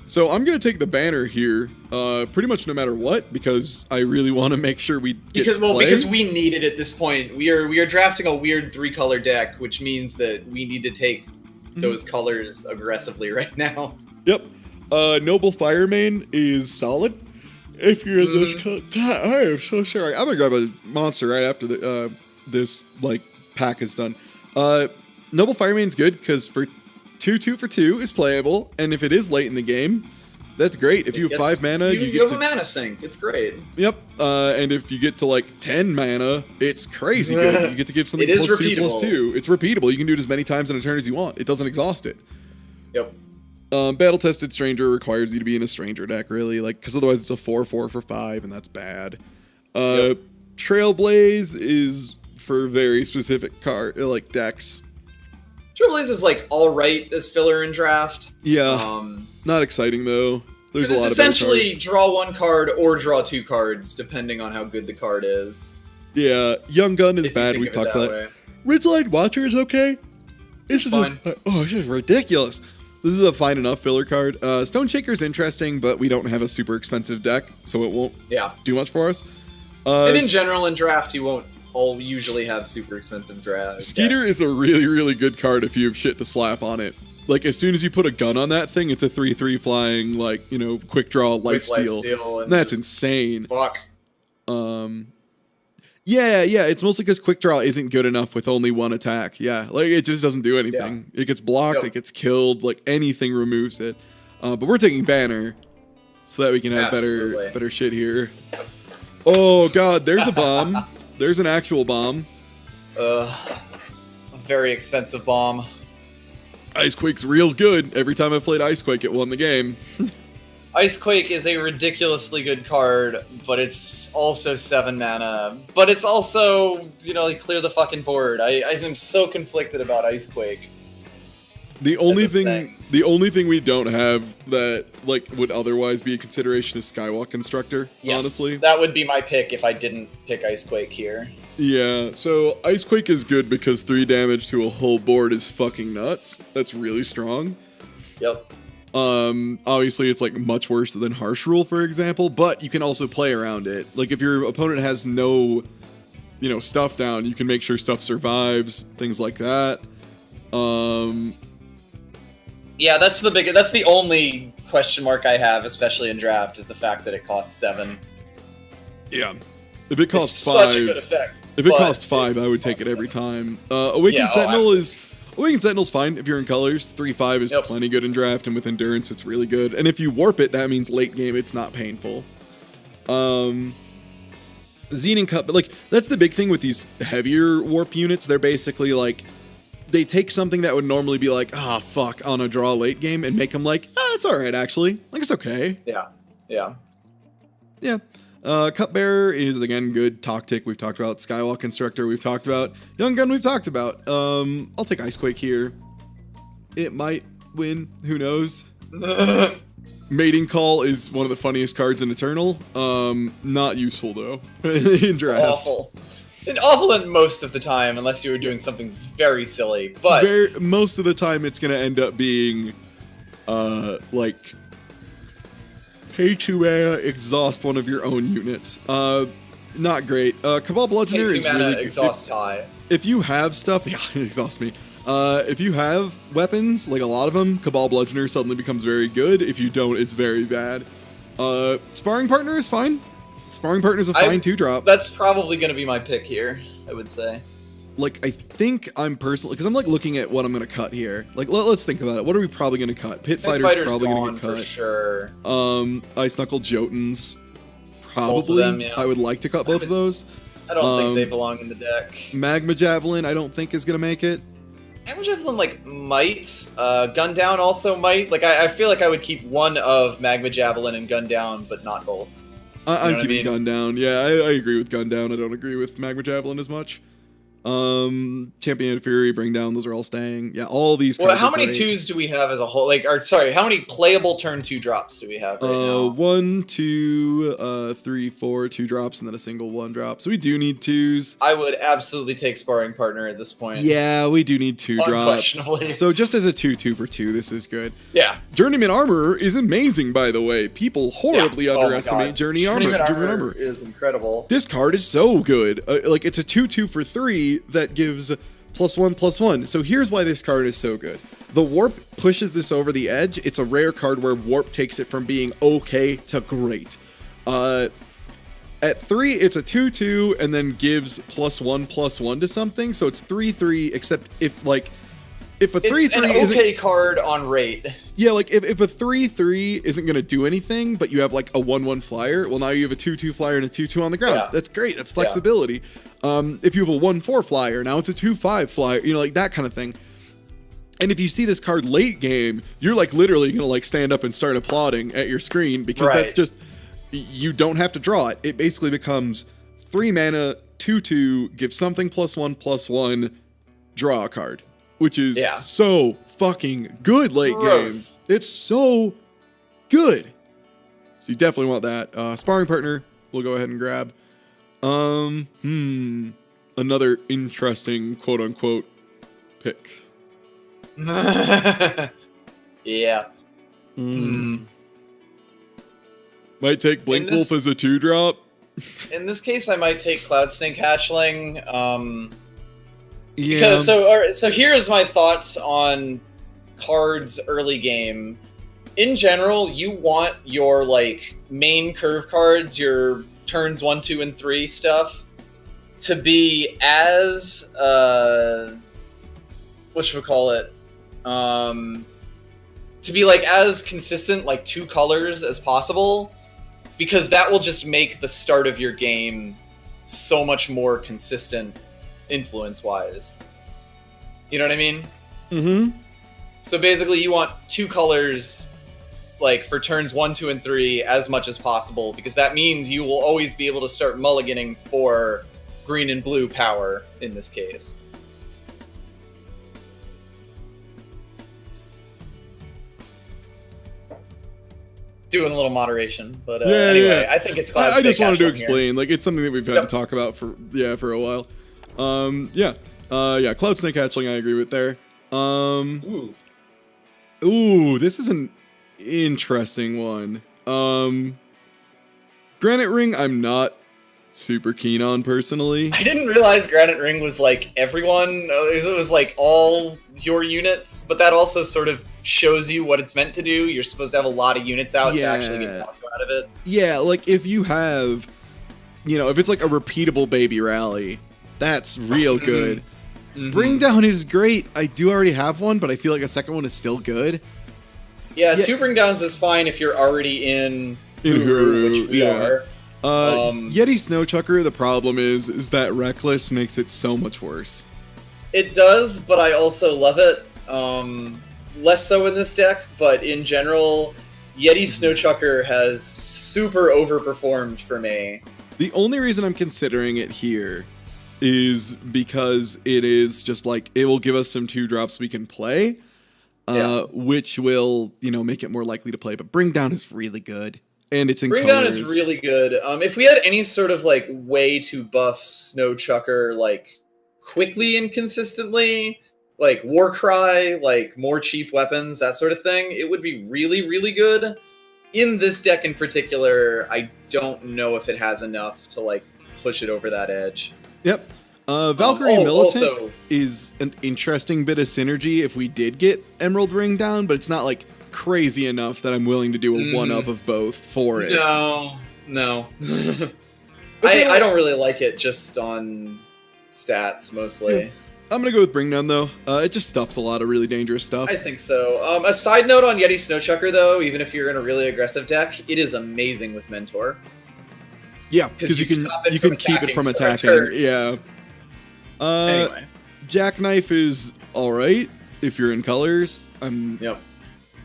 So I'm going to take the banner here, pretty much no matter what, because I really want to make sure we get to play. Because we need it at this point. We are drafting a weird 3-color deck, which means that we need to take those colors aggressively right now. Yep. Noble Firemane is solid. If you're in this, God, I am so sorry. I'm gonna grab a monster right after this pack is done. Noble Firemane's good because for 2/2 for 2 is playable, and if it is late in the game, that's great. If you have 5 mana, you have a mana sink. It's great. Yep. And if you get to 10 mana, it's crazy good. You get to give something +2/+2. It's repeatable. You can do it as many times in a turn as you want. It doesn't exhaust it. Yep. Battle-tested Stranger requires you to be in a Stranger deck, really, because otherwise it's a 4/4 for 5, and that's bad. Trailblaze is for very specific decks. Trailblaze is all right as filler in draft. Yeah, not exciting though. There's a lot of essentially draw 1 card or draw 2 cards, depending on how good the card is. Yeah, Young Gun is bad. We've talked about that. Ridgeline Watcher is okay. It's fine. It's just ridiculous. This is a fine enough filler card. Stone Shaker's interesting, but we don't have a super expensive deck, so it won't do much for us. And in general, in draft, you won't usually have super expensive draft. Skeeter is a really, really good card if you have shit to slap on it. As soon as you put a gun on that thing, it's a 3/3 flying, quick draw, lifesteal. And that's insane. Fuck. Yeah, it's mostly because quick draw isn't good enough with only 1 attack. Yeah, it just doesn't do anything. Yeah. It gets blocked, it gets killed, anything removes it. But we're taking banner so that we can have better shit here. Oh god, there's a bomb. There's an actual bomb. A very expensive bomb. Icequake's real good. Every time I've played Icequake, it won the game. Icequake is a ridiculously good card, but it's also 7 mana. But it's also, like, clear the fucking board. I'm so conflicted about Icequake. The only thing we don't have that like would otherwise be a consideration is Skywalk Constructor. Yes, honestly, that would be my pick if I didn't pick Icequake here. Yeah, so Icequake is good because 3 damage to a whole board is fucking nuts. That's really strong. Yep. Obviously it's like much worse than Harsh Rule, for example, but you can also play around it. Like if your opponent has no, stuff down, you can make sure stuff survives, things like that. Yeah, that's the only question mark I have, especially in draft, is the fact that it costs 7. Yeah. If it costs 5, such a good effect, if it costs 5, I would take it every time. Awakened Sentinel's fine if you're in colors. 3/5 is plenty good in draft, and with endurance, it's really good. And if you warp it, that means late game, it's not painful. Xenon Cup, but like that's the big thing with these heavier warp units. They're basically like, they take something that would normally be like, fuck, on a draw late game and make them like, it's alright actually. Like, it's okay. Yeah. Cupbearer is, again, good. Tactic, we've talked about. Skywalk Constructor, we've talked about. Young Gun, we've talked about. I'll take Icequake here. It might win. Who knows? Mating Call is one of the funniest cards in Eternal. Not useful, though, in draft. Awful. Awful in most of the time, unless you were doing something very silly. But most of the time, it's going to end up being, like, pay 2 mana, exhaust one of your own units. Not great. Cabal Bludgeoner is really good. Exhaust tie. If you have stuff, exhaust me. If you have weapons, like a lot of them, Cabal Bludgeoner suddenly becomes very good. If you don't, it's very bad. Sparring Partner is fine. Sparring Partner is a fine 2-drop. That's probably going to be my pick here, I would say. Like, I think I'm personally, because I'm like looking at what I'm going to cut here. Like, let's think about it. What are we probably going to cut? Pit Fighter's probably going to get cut. For sure. Ice Knuckle Jotuns, probably. Them, yeah. I would like to cut both of those. I don't think they belong in the deck. Magma Javelin, I don't think is going to make it. Magma Javelin, like, might. Gun Down also might. Like, I feel like I would keep one of Magma Javelin and Gun Down, but not both. I'm keeping Gun Down. Yeah, I agree with Gun Down. I don't agree with Magma Javelin as much. Champion of Fury, Bring Down, those are all staying. Yeah, all these cards. Well, how many 2s do we have as a whole? Like, how many playable turn 2 drops do we have right now? 1, 2, 3, 4, 2 drops, and then a single 1 drop. So we do need 2s. I would absolutely take Sparring Partner at this point. Yeah, we do need 2 drops. So just as a 2/2 for 2, this is good. Yeah. Journeyman Armor is amazing, by the way. People horribly underestimate Journeyman Armor is incredible. This card is so good. Like, it's a 2/2 for 3 that gives +1/+1. So here's why this card is so good. The Warp pushes this over the edge. It's a rare card where Warp takes it from being okay to great. At 3, it's a 2/2 and then gives +1/+1 to something. So it's 3/3, except if a 3/3 it's an okay card on rate. Yeah, like if a 3/3 isn't going to do anything, but you have like a 1/1 flyer, well, now you have a 2/2 flyer and a 2/2 on the ground. Yeah. That's great. That's flexibility. Yeah. If you have a 1/4 flyer, now it's a 2/5 flyer, like that kind of thing. And if you see this card late game, you're like literally going to like stand up and start applauding at your screen because that's just, you don't have to draw it. It basically becomes 3 mana, 2/2, give something +1/+1, draw a card. Which is so fucking good late game. It's so good. So you definitely want that. Sparring Partner, we'll go ahead and grab. Another interesting quote-unquote pick. Yeah. Might take Blink Wolf as a 2-drop. In this case, I might take Cloud Snake Hatchling. Yeah. Because so here's my thoughts on cards early game. In general, you want your like main curve cards, your turns 1, 2, and 3 stuff, to be as to be like as consistent, like 2 colors as possible, because that will just make the start of your game so much more consistent influence-wise. You know what I mean? Mm-hmm. So basically, you want 2 colors, like for turns 1, 2, and 3, as much as possible, because that means you will always be able to start mulliganing for green and blue power in this case. Doing a little moderation, but anyway, I think it's classic. I just wanted to explain, like, it's something that we've had to talk about for a while. Cloud Snake Hatchling, I agree with there. Ooh, this is an interesting one. Granite Ring, I'm not super keen on personally. I didn't realize Granite Ring was like everyone. It was like all your units, but that also sort of shows you what it's meant to do. You're supposed to have a lot of units out to actually get value out of it. Yeah, like if you have, if it's like a repeatable baby rally, that's real good. Bring Down is great. I do already have one, but I feel like a second one is still good. Yeah, 2 Bring Downs is fine if you're already in Uru, which we are. Yeti Snowchucker, the problem is that Reckless makes it so much worse. It does, but I also love it. Less so in this deck, but in general, Yeti Snowchucker has super overperformed for me. The only reason I'm considering it here is because it is just like, it will give us some 2-drops we can play, which will, make it more likely to play. But Bring Down is really good. And it's in Bring colors. Down is really good. If we had any sort of like way to buff Snowchucker like quickly and consistently, like Warcry, like more cheap weapons, that sort of thing, it would be really, really good. In this deck in particular, I don't know if it has enough to like push it over that edge. Yep. Valkyrie Militant is an interesting bit of synergy if we did get Emerald Ring down, but it's not like crazy enough that I'm willing to do a one-up of both for it. No. I don't really like it just on stats, mostly. Yeah. I'm gonna go with Bring Down, though. It just stuffs a lot of really dangerous stuff. I think so. A side note on Yeti Snowchucker, though, even if you're in a really aggressive deck, it is amazing with Mentor. Yeah, because you can keep it from attacking. Yeah. Anyway. Jackknife is alright if you're in colors. I'm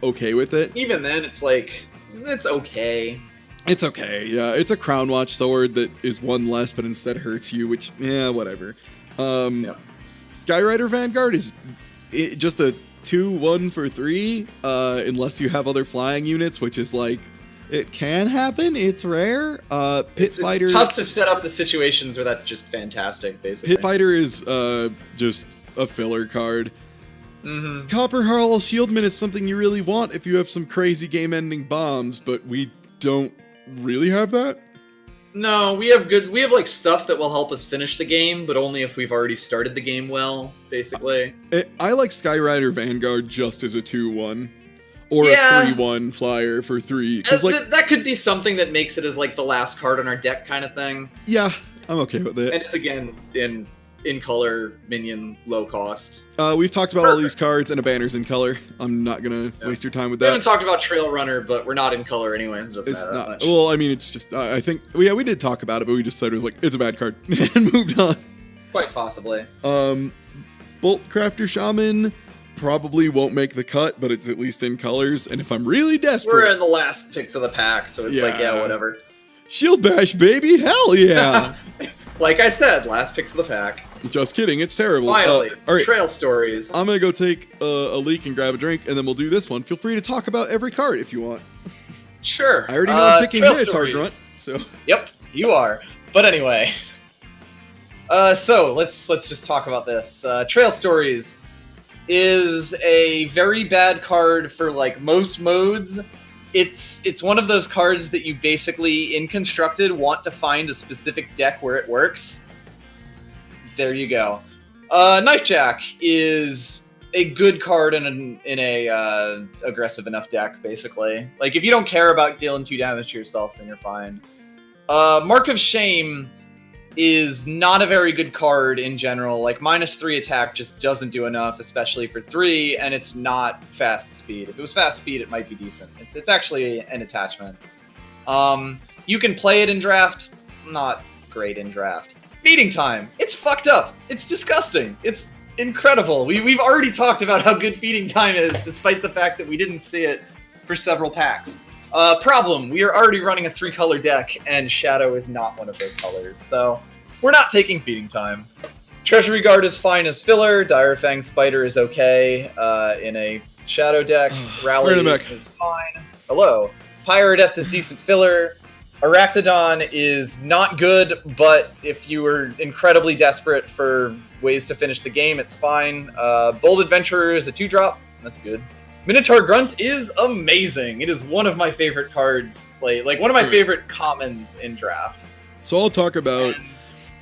okay with it. Even then, it's like, it's okay. It's okay, yeah. It's a Crown Watch sword that is 1 less, but instead hurts you, which, whatever. Skyrider Vanguard is just a 2-1 for 3, unless you have other flying units, which is like, it can happen. It's rare. Pit Fighter. It's tough to set up the situations where that's just fantastic, basically. Pit Fighter is just a filler card. Copper Harl Shieldman is something you really want if you have some crazy game-ending bombs, but we don't really have that. No, we have like stuff that will help us finish the game, but only if we've already started the game well, basically. I like Skyrider Vanguard just as a 2-1. Or a 3-1 flyer for 3. That could be something that makes it as like the last card on our deck kind of thing. Yeah, I'm okay with it. And it's again in color, minion, low cost. We've talked about all these cards, and a banner's in color. I'm not gonna waste your time with that. We haven't talked about Trail Runner, but we're not in color anyways. It doesn't matter that much. Well, I mean, it's just, I think, we did talk about it, but we just said it was like, it's a bad card, and moved on. Quite possibly. Bolt Crafter Shaman probably won't make the cut, but it's at least in colors, and if I'm really desperate... We're in the last picks of the pack, so it's like, whatever. Shield Bash, baby! Hell yeah! Like I said, last picks of the pack. Just kidding, it's terrible. Finally, all right. Trail Stories. I'm gonna go take a leak and grab a drink, and then we'll do this one. Feel free to talk about every card if you want. Sure. I already know I'm picking Minotaur Grunt, so... Yep, you are. But anyway. So, let's just talk about this. Trail Stories is a very bad card for like most modes. It's one of those cards that you basically, in Constructed, want to find a specific deck where it works. There you go. Knifejack is a good card in a aggressive enough deck, basically. Like, if you don't care about dealing 2 damage to yourself, then you're fine. Mark of Shame is not a very good card in general. Like, -3 attack just doesn't do enough, especially for 3, and it's not fast speed. If it was fast speed, it might be decent. It's actually an attachment. You can play it in draft, not great in draft. Beating Time, it's fucked up. It's disgusting. It's incredible. We've already talked about how good Feeding Time is, despite the fact that we didn't see it for several packs. Problem, we are already running a 3-color deck, and Shadow is not one of those colors, so we're not taking Feeding Time. Treasury Guard is fine as filler, Dire Fang Spider is okay in a Shadow deck, Rally is fine. Hello. Pyre Adept is decent filler, Arachnodon is not good, but if you were incredibly desperate for ways to finish the game, it's fine. Bold Adventurer is a 2-drop, that's good. Minotaur Grunt is amazing. It is one of my favorite cards, like one of my favorite commons in draft. So I'll talk about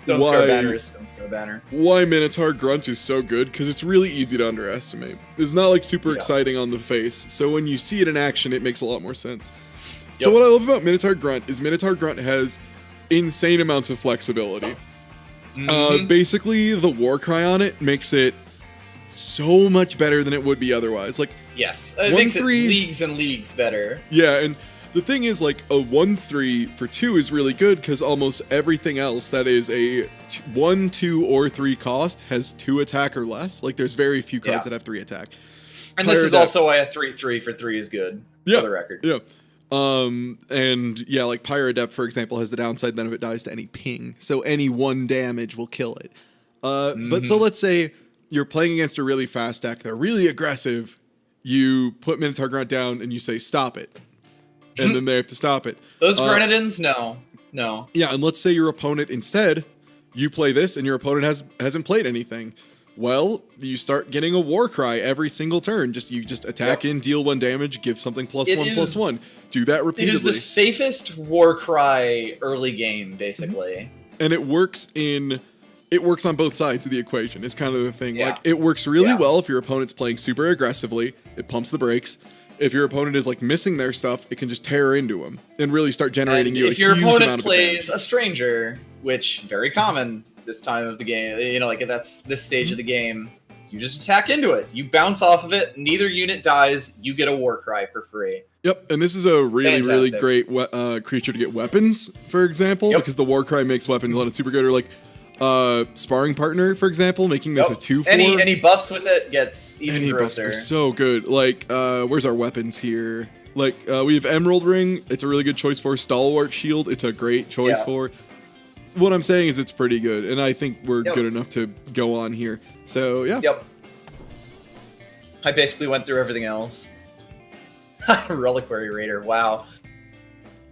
why Minotaur Grunt is so good, because it's really easy to underestimate. It's not like super exciting on the face, so when you see it in action, it makes a lot more sense. So what I love about Minotaur Grunt is Minotaur Grunt has insane amounts of flexibility. Basically, the Warcry on it makes it so much better than it would be otherwise. Like, yes, it makes it leagues and leagues better. Yeah, and the thing is, like, a 1/3 for 2 is really good because almost everything else that is a 1, 2, or 3 cost has 2 attack or less. Like, there's very few cards that have 3 attack. And this is also why a 3/3 for 3 is good, for the record. Yeah. And yeah, like Pyre Adept, for example, has the downside then if it dies to any ping. So any 1 damage will kill it. But so let's say you're playing against a really fast deck. They're really aggressive. You put Minotaur Grunt down and you say, stop it. And then they have to stop it. Those Grenadins? No. Yeah, and let's say your opponent instead, you play this and your opponent hasn't played anything. Well, you start getting a Warcry every single turn. You just attack in, deal 1 damage, give something +1/+1. Do that repeatedly. It is the safest Warcry early game, basically. And it works on both sides of the equation. It's kind of the thing. Like, it works really well if your opponent's playing super aggressively. It pumps the brakes. If your opponent is like missing their stuff, it can just tear into them and really start generating you a huge amount of damage. If your opponent plays a Stranger, which very common this time of the game, you know, like that's this stage of the game, you just attack into it. You bounce off of it, neither unit dies, you get a Warcry for free. Yep, and this is a really great creature to get weapons, for example, because the Warcry makes weapons a lot of super good, or like Sparring Partner, for example, making this a 2/4. Any buffs with it gets even grosser. Buffs are so good. Like, where's our weapons here? Like, we have Emerald Ring. It's a really good choice for Stalwart Shield. It's a great choice for. What I'm saying is it's pretty good, and I think we're good enough to go on here. So, yeah. Yep. I basically went through everything else. Reliquary Raider, wow.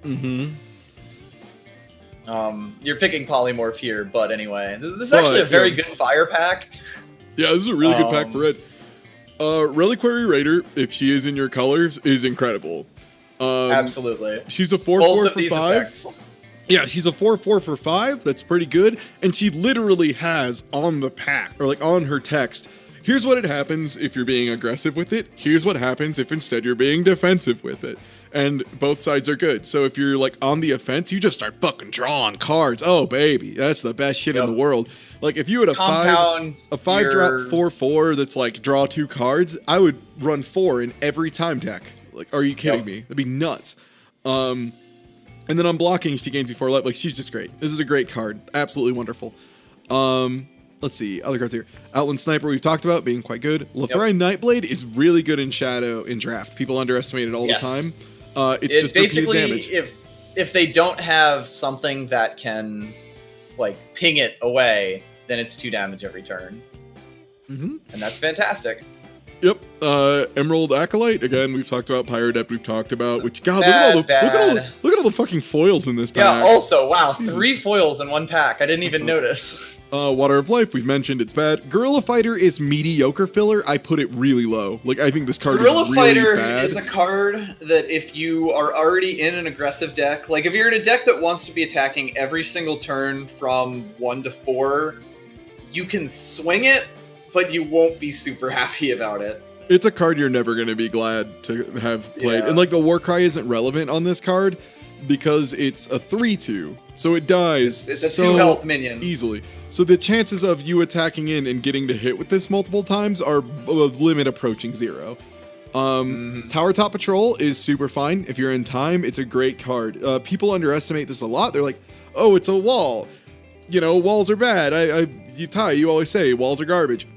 You're picking Polymorph here, but anyway. This is actually a very good fire pack. Yeah, this is a really good pack for red. Reliquary Raider, if she is in your colors, is incredible. Absolutely. She's a 4/4 for 5. Yeah, she's a 4/4 for 5. That's pretty good. And she literally has on the pack, or like on her text, here's what it happens if you're being aggressive with it. Here's what happens if instead you're being defensive with it. And both sides are good. So if you're like on the offense, you just start fucking drawing cards. Oh baby, that's the best shit in the world. Like if you had a 5-drop 4/4 that's like draw 2 cards, I would run 4 in every time deck. Like, are you kidding me? That'd be nuts. And then on blocking, she gains 4 life. Like, she's just great. This is a great card. Absolutely wonderful. Let's see. Other cards here. Outland Sniper we've talked about being quite good. Lotharii Nightblade is really good in Shadow in draft. People underestimate it all the time. It's just basically damage. If they don't have something that can like ping it away, then it's 2 damage every turn. And that's fantastic. Yep. Emerald Acolyte, again, we've talked about. Pyre Adept we've talked about. Which, God, look at all the fucking foils in this pack. Yeah, also, wow, Jesus. 3 foils in 1 pack. I didn't even notice. Water of Life, we've mentioned it's bad. Guerrilla Fighter is mediocre filler. I put it really low. Like, I think this card is really bad. Guerrilla Fighter is a card that if you are already in an aggressive deck, like if you're in a deck that wants to be attacking every single turn from 1 to 4, you can swing it, but you won't be super happy about it. It's a card you're never going to be glad to have played. And like the Warcry isn't relevant on this card because it's a 3/2. So it dies it's a 2 health minion. Easily. So the chances of you attacking in and getting to hit with this multiple times are a limit approaching 0. Tower Top Patrol is super fine. If you're in time, it's a great card. People underestimate this a lot. They're like, oh, it's a wall. You know, walls are bad. You always say walls are garbage.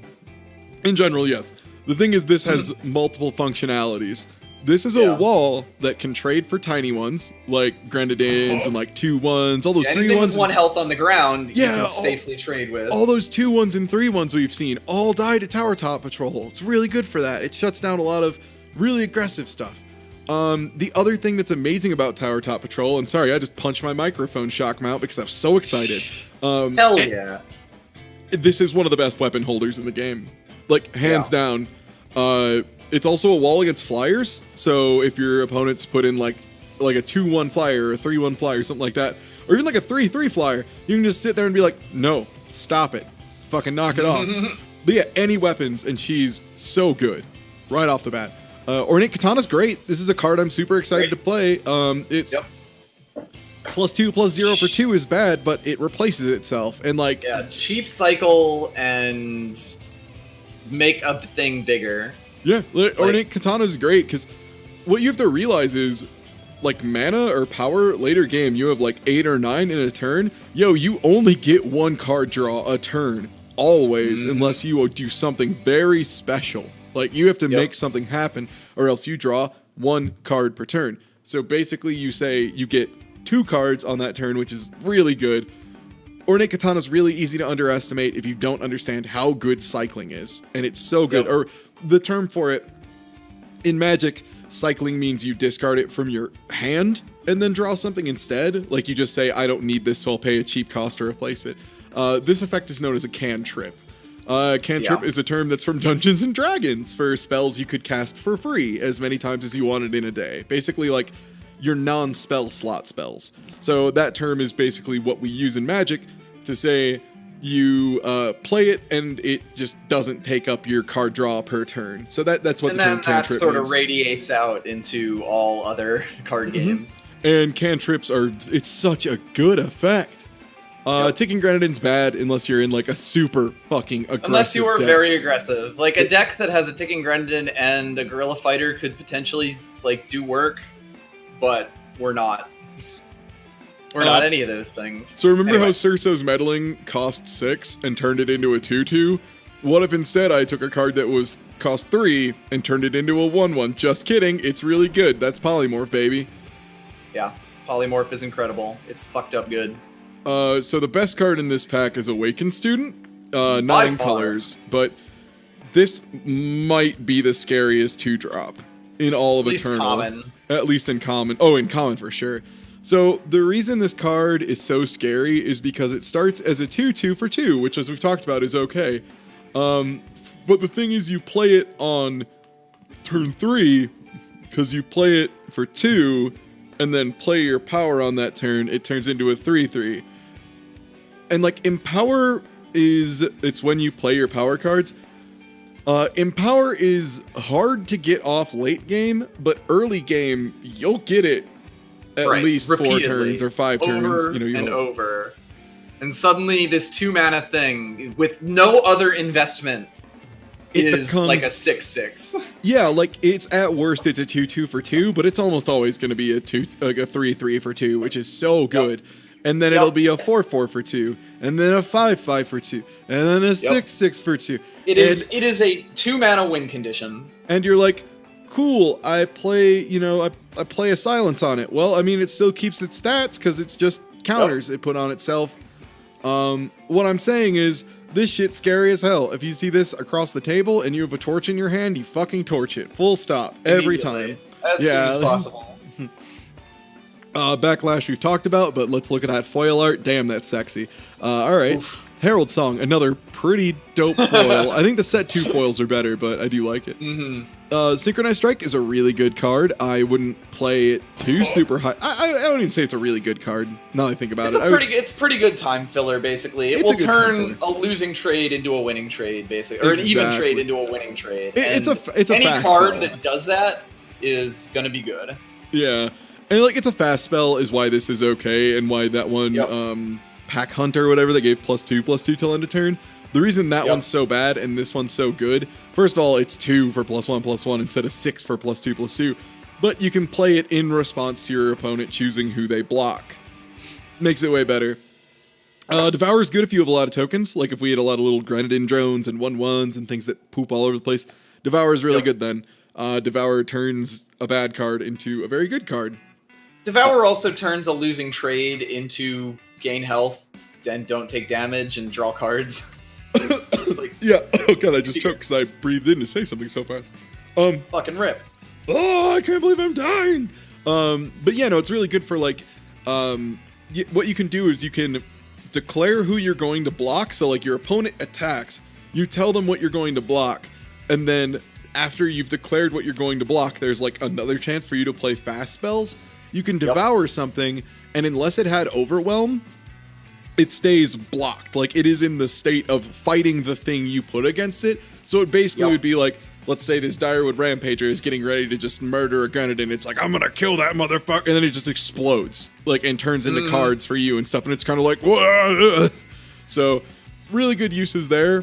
In general, yes. The thing is, this has multiple functionalities. This is a wall that can trade for tiny ones, like Grenadins and like 2-1s, all those 3-1s. With 1 health on the ground, you can safely trade with. All those 2-1s and 3-1s we've seen all die to Tower Top Patrol. It's really good for that. It shuts down a lot of really aggressive stuff. The other thing that's amazing about Tower Top Patrol, and sorry, I just punched my microphone shock mount because I'm so excited. Hell yeah. This is one of the best weapon holders in the game. Like, hands down. It's also a wall against flyers, so if your opponents put in like a 2-1 flyer or a 3-1 flyer, something like that, or even like a 3-3 flyer, you can just sit there and be like, no, stop it. Fucking knock it off. But yeah, any weapons, and she's so good right off the bat. Ornate Katana's great. This is a card I'm super excited to play. It's +2/+0 for 2 is bad, but it replaces itself. And like, yeah, cheap cycle and make a thing bigger. Yeah, Ornate Katana is great because what you have to realize is, like, mana or power later game, you have like 8 or 9 in a turn. Yo, you only get 1 card draw a turn always, unless you do something very special. Like, you have to make something happen, or else you draw 1 card per turn. So basically, you say you get 2 cards on that turn, which is really good. Ornate Katana is really easy to underestimate if you don't understand how good cycling is, and it's so good. Or the term for it in Magic, cycling means you discard it from your hand and then draw something instead. Like, you just say, I don't need this, so I'll pay a cheap cost to replace it. This effect is known as a cantrip. Cantrip is a term that's from Dungeons and Dragons for spells you could cast for free as many times as you wanted in a day. Basically, like, your non-spell slot spells. So that term is basically what we use in Magic to say you play it and it just doesn't take up your card draw per turn. So that's what the term cantrip means. And that sort of radiates out into all other card games. And cantrips it's such a good effect. Ticking Grenadin's bad unless you're in like a super fucking aggressive Unless you are deck. very aggressive. Like a deck that has a Ticking Grenadin and a Gorilla Fighter could potentially like do work, but we're not. We're not any of those things. So remember how Cerso's Meddling cost 6 and turned it into a 2/2? What if instead I took a card that was cost 3 and turned it into a 1/1? Just kidding, it's really good. That's Polymorph, baby. Yeah, Polymorph is incredible. It's fucked up good. So the best card in this pack is Awakened Student. 9 colors, but this might be the scariest 2-drop in all of Eternal. At least in common. Oh, in common for sure. So the reason this card is so scary is because it starts as a 2/2 for 2, which, as we've talked about, is okay. But the thing is, you play it on turn 3 because you play it for 2 and then play your power on that turn. It turns into a 3/3. And like Empower it's when you play your power cards. Empower is hard to get off late game, but early game you'll get it at least repeatedly, 4 turns or 5 turns. Over. And suddenly this 2-mana thing with no other investment is like a 6/6. Yeah, like it's at worst it's a 2/2 for 2, but it's almost always going to be a 3/3 for 2, which is so good. And then it'll be a 4/4 for 2, and then a 5/5 for 2, and then a 6/6 for 2. It is a 2-mana win condition. And you're like, cool, I play a silence on it. Well, I mean, it still keeps its stats because it's just counters it put on itself. What I'm saying is, this shit's scary as hell. If you see this across the table and you have a torch in your hand, you fucking torch it. Full stop. Every time. As soon as possible. Backlash we've talked about, but let's look at that foil art. Damn, that's sexy. Alright. Herald Song, another pretty dope foil. I think the set 2 foils are better, but I do like it. Synchronized Strike is a really good card. I wouldn't play it too super high. I don't even say it's a really good card, now that I think about it. It's pretty good time filler, basically. It will turn a losing trade into a winning trade, basically. Or an even trade into a winning trade. It's a fast any card spell that does that is going to be good. Yeah. And like it's a fast spell is why this is okay, and why that one Pack Hunter or whatever they gave +2/+2 till end of turn. The reason that one's so bad and this one's so good, first of all, it's 2 for +1/+1 instead of 6 for +2/+2. But you can play it in response to your opponent choosing who they block. Makes it way better. Devour is good if you have a lot of tokens. Like if we had a lot of little Grenadin drones and 1/1s and things that poop all over the place. Devour is really good then. Devour turns a bad card into a very good card. Devour also turns a losing trade into gain health and don't take damage and draw cards. It's like, yeah. Oh god, I just choked because I breathed in to say something so fast. Fucking rip. Oh, I can't believe I'm dying. But yeah, no, it's really good for like, what you can do is you can declare who you're going to block. So like your opponent attacks, you tell them what you're going to block, and then after you've declared what you're going to block, there's like another chance for you to play fast spells. You can devour something, and unless it had overwhelm, it stays blocked. Like it is in the state of fighting the thing you put against it. So it basically would be like, let's say this Direwood Rampager is getting ready to just murder a Grenadin. It's like, I'm gonna kill that motherfucker, and then it just explodes, like, and turns into cards for you and stuff. And it's kind of like, whoa. So really good uses there,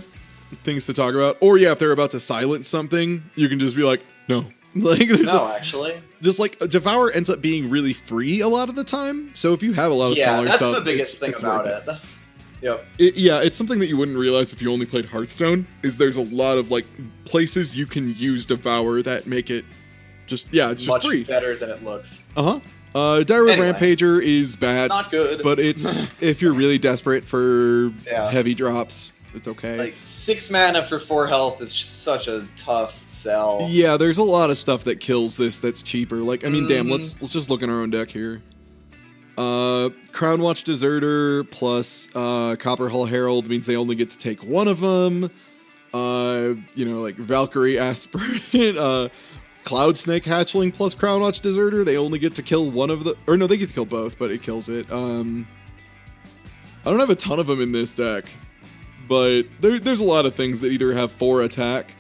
things to talk about. Or yeah, if they're about to silence something, you can just be like, no. Like actually, just like Devour ends up being really free a lot of the time. So if you have a lot of smaller stuff, that's the biggest thing about it. Yep. It's something that you wouldn't realize if you only played Hearthstone. Is there's a lot of like places you can use Devour that make it it's just much free. Better than it looks. Direwood Rampager is bad, not good, but it's if you're really desperate for heavy drops, it's okay. Like 6 mana for 4 health is just such a tough sell. Yeah, there's a lot of stuff that kills this that's cheaper. Like, I mean, damn, let's just look in our own deck here. Crownwatch Deserter plus Copperhull Herald means they only get to take one of them. Like Valkyrie Aspirant, Cloud Snake Hatchling plus Crownwatch Deserter, they only get to kill one of the, or no, they get to kill both, but it kills it. I don't have a ton of them in this deck, but there's a lot of things that either have 4 attack,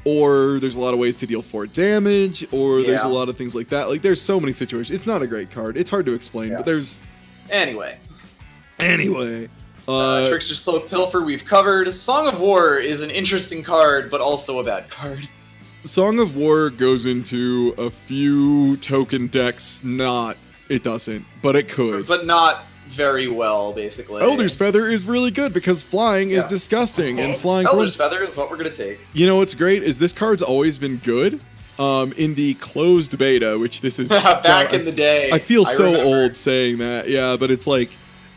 or there's a lot of ways to deal 4 damage, or there's a lot of things like that. Like, there's so many situations. It's not a great card. It's hard to explain, but there's... Anyway. Trickster's Cloak Pilfer we've covered. Song of War is an interesting card, but also a bad card. Song of War goes into a few token decks. It doesn't, but it could. But not very well, basically. Elder's Feather is really good because flying is disgusting, and flying... Elder's Feather is what we're going to take. You know what's great is this card's always been good. In the closed beta, which this is... back in the day. I feel so old saying that, but it's like...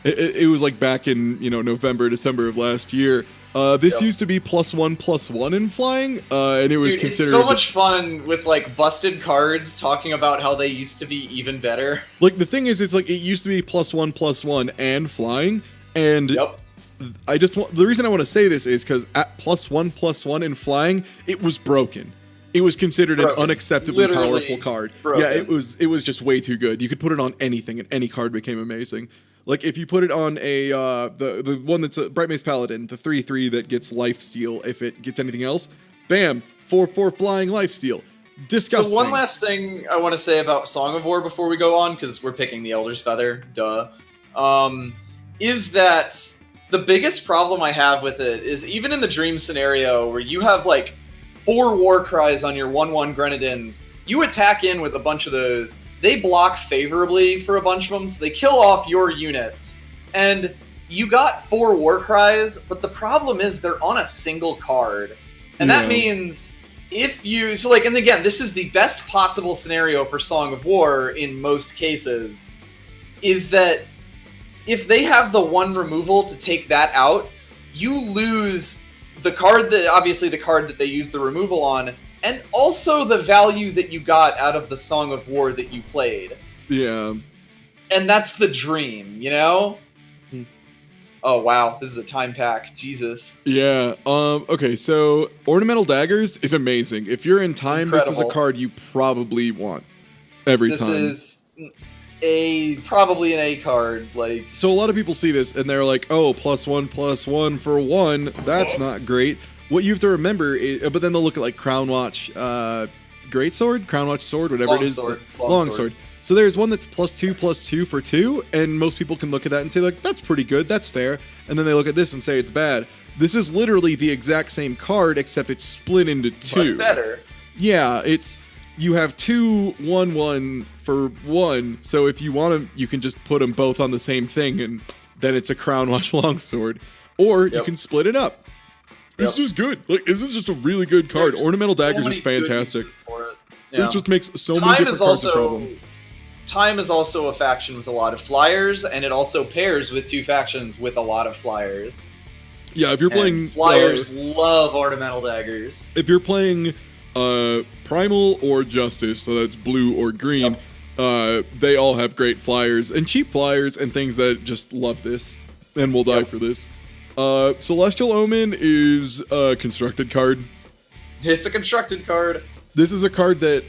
It was like back in, November, December of last year. This used to be +1/+1 in flying, and it was considered... It's so much fun with, like, busted cards talking about how they used to be even better. Like, the thing is, it's like, it used to be +1/+1 and flying, and... The reason I want to say this is because at +1/+1 in flying, it was broken. It was considered an unacceptably powerful card. Broken. Yeah, it was just way too good. You could put it on anything, and any card became amazing. Like, if you put it on the one that's a Bright Mace Paladin, the 3/3 that gets lifesteal if it gets anything else, bam, 4/4 flying lifesteal. Disgusting. So one last thing I want to say about Song of War before we go on, because we're picking the Elder's Feather, is that the biggest problem I have with it is even in the dream scenario where you have, like, 4 War Cries on your 1/1 Grenadins, you attack in with a bunch of those. They block favorably for a bunch of them, so they kill off your units. And you got 4 War Cries, but the problem is they're on a single card. And that means if you... So, like, and again, this is the best possible scenario for Song of War in most cases, is that if they have the 1 removal to take that out, you lose the card that... Obviously, the card that they use the removal on, and also the value that you got out of the Song of War that you played. Yeah. And that's the dream, you know? Oh, wow. This is a time pack. Jesus. Yeah. Okay, so Ornamental Daggers is amazing. If you're in time, This is a card you probably want every time. This is probably an A card. Like, so a lot of people see this, and they're like, oh, +1/+1 for 1. That's not great. What you have to remember is, but then they'll look at like Crownwatch Greatsword, Crownwatch Sword, whatever it is. Longsword. So there's one that's +2/+2 for 2, and most people can look at that and say, like, that's pretty good, that's fair. And then they look at this and say it's bad. This is literally the exact same card, except it's split into 2. But better. Yeah, you have 2 1/1 for 1, so if you want them, you can just put them both on the same thing and then it's a Crown Watch Longsword. Or you can split it up. It's just good. Like, this is just a really good card. Ornamental Daggers is fantastic. It just makes so many different cards a problem. Time is also a faction with a lot of flyers, and it also pairs with 2 factions with a lot of flyers. Yeah, if you're playing... Flyers love Ornamental Daggers. If you're playing Primal or Justice, so that's blue or green, they all have great flyers, and cheap flyers, and things that just love this, and will die for this. Celestial Omen is a constructed card. It's a constructed card. This is a card that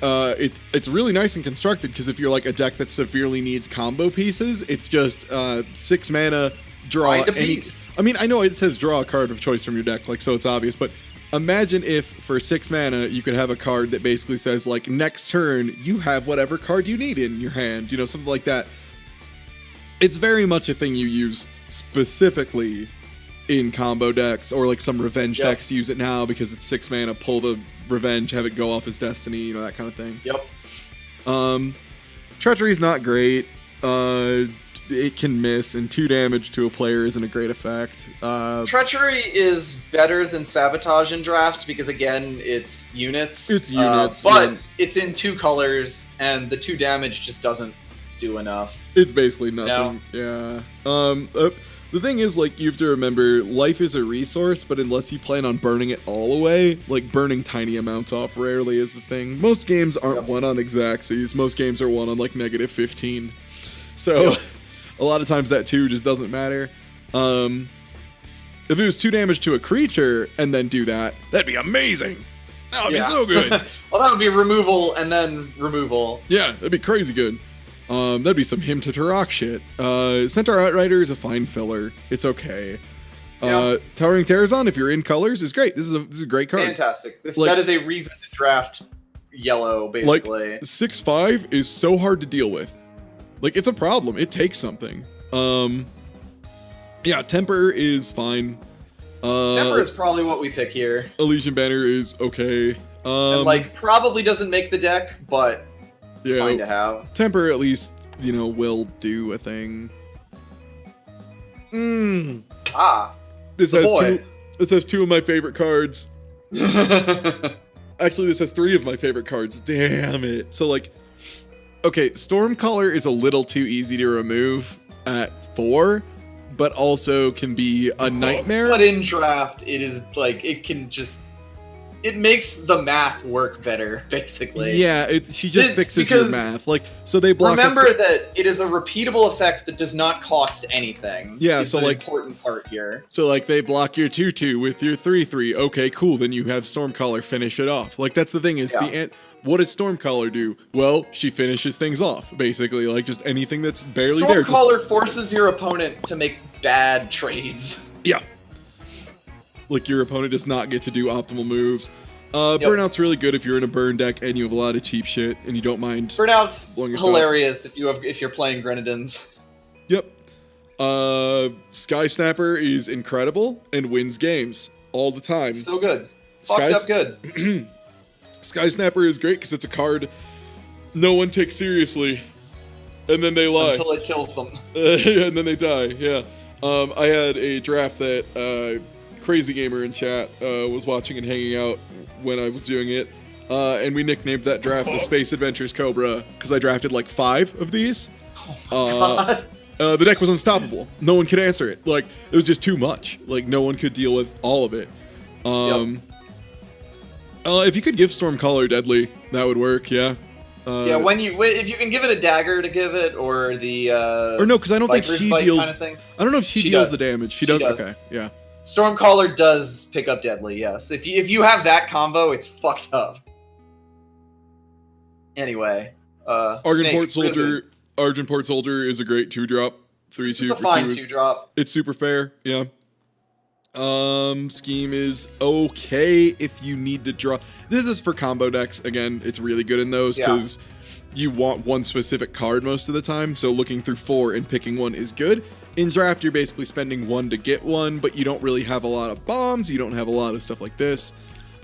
it's really nice and constructed, because if you're like a deck that severely needs combo pieces, it's just 6 mana, draw Find a piece. I mean, I know it says draw a card of choice from your deck, like, so it's obvious, but imagine if for 6 mana you could have a card that basically says, like, next turn you have whatever card you need in your hand, you know, something like that. It's very much a thing you use specifically in combo decks, or like some revenge decks use it now because it's 6 mana, pull the revenge, have it go off as destiny, you know, that kind of thing. Treachery's not great. It can miss, and 2 damage to a player isn't a great effect. Treachery is better than Sabotage in Draft because, again, it's units. But it's in 2 colors, and the 2 damage just doesn't do enough. It's basically nothing. No. Yeah. The thing is, like, you have to remember, life is a resource, but unless you plan on burning it all away, like, burning tiny amounts off rarely is the thing. Most games aren't won on exactsies. Most games are won on, like, -15. So, a lot of times that 2 just doesn't matter. If it was 2 damage to a creature and then do that, that'd be amazing! That would be so good! Well, that would be removal and then removal. Yeah, that'd be crazy good. That'd be some Hymn to Turok shit. Centaur Outrider is a fine filler. It's okay. Towering Terrazon, if you're in colors, is great. This is a great card. Fantastic. That is a reason to draft yellow, basically. Like, 6/5 is so hard to deal with. Like, it's a problem. It takes something. Yeah, Temper is fine. Temper is probably what we pick here. Elysian Banner is okay. And, like, probably doesn't make the deck, but... it's fine to have. Temper at least, you know, will do a thing. This has 2 of my favorite cards. Actually, this has 3 of my favorite cards. Damn it. So, like, okay, Stormcaller is a little too easy to remove at 4, but also can be a nightmare. But in draft, it is, like, it can just... it makes the math work better, basically. Yeah, she just fixes your math. Like, so they block. Remember that it is a repeatable effect that does not cost anything. Yeah, so, like, important part here. So, like, they block your 2/2 with your 3/3. Okay, cool. Then you have Stormcaller finish it off. Like, that's the thing is what does Stormcaller do? Well, she finishes things off, basically. Like, just anything that's barely there. Stormcaller forces your opponent to make bad trades. Yeah. Like, your opponent does not get to do optimal moves. Burnout's really good if you're in a burn deck and you have a lot of cheap shit and you don't mind. Burnout's hilarious if you're playing Grenadins. Yep. Sky Snapper is incredible and wins games all the time. So good. Fucked up good. Sky Snapper is great because it's a card no one takes seriously. And then they lie. Until it kills them. And then they die, yeah. I had a draft that Crazy Gamer in chat was watching and hanging out when I was doing it. And we nicknamed that draft the Space Adventures Cobra because I drafted like 5 of these. Oh my God. The deck was unstoppable. No one could answer it. Like, it was just too much. Like, no one could deal with all of it. If you could give Stormcaller Deadly, that would work, yeah. Yeah, if you can give it a dagger to give it, or the or no, because I don't think she deals. Kind of thing. I don't know if she deals the damage. She does. Okay, yeah. Stormcaller does pick up Deadly. Yes, if you have that combo, it's fucked up. Anyway, Argenport Soldier. Argenport Soldier is a great 2-drop. 3/2. It's a fine 2-drop. It's super fair. Yeah. Scheme is okay if you need to draw. This is for combo decks. Again, it's really good in those because you want one specific card most of the time. So looking through 4 and picking one is good. In draft, you're basically spending 1 to get 1, but you don't really have a lot of bombs. You don't have a lot of stuff like this.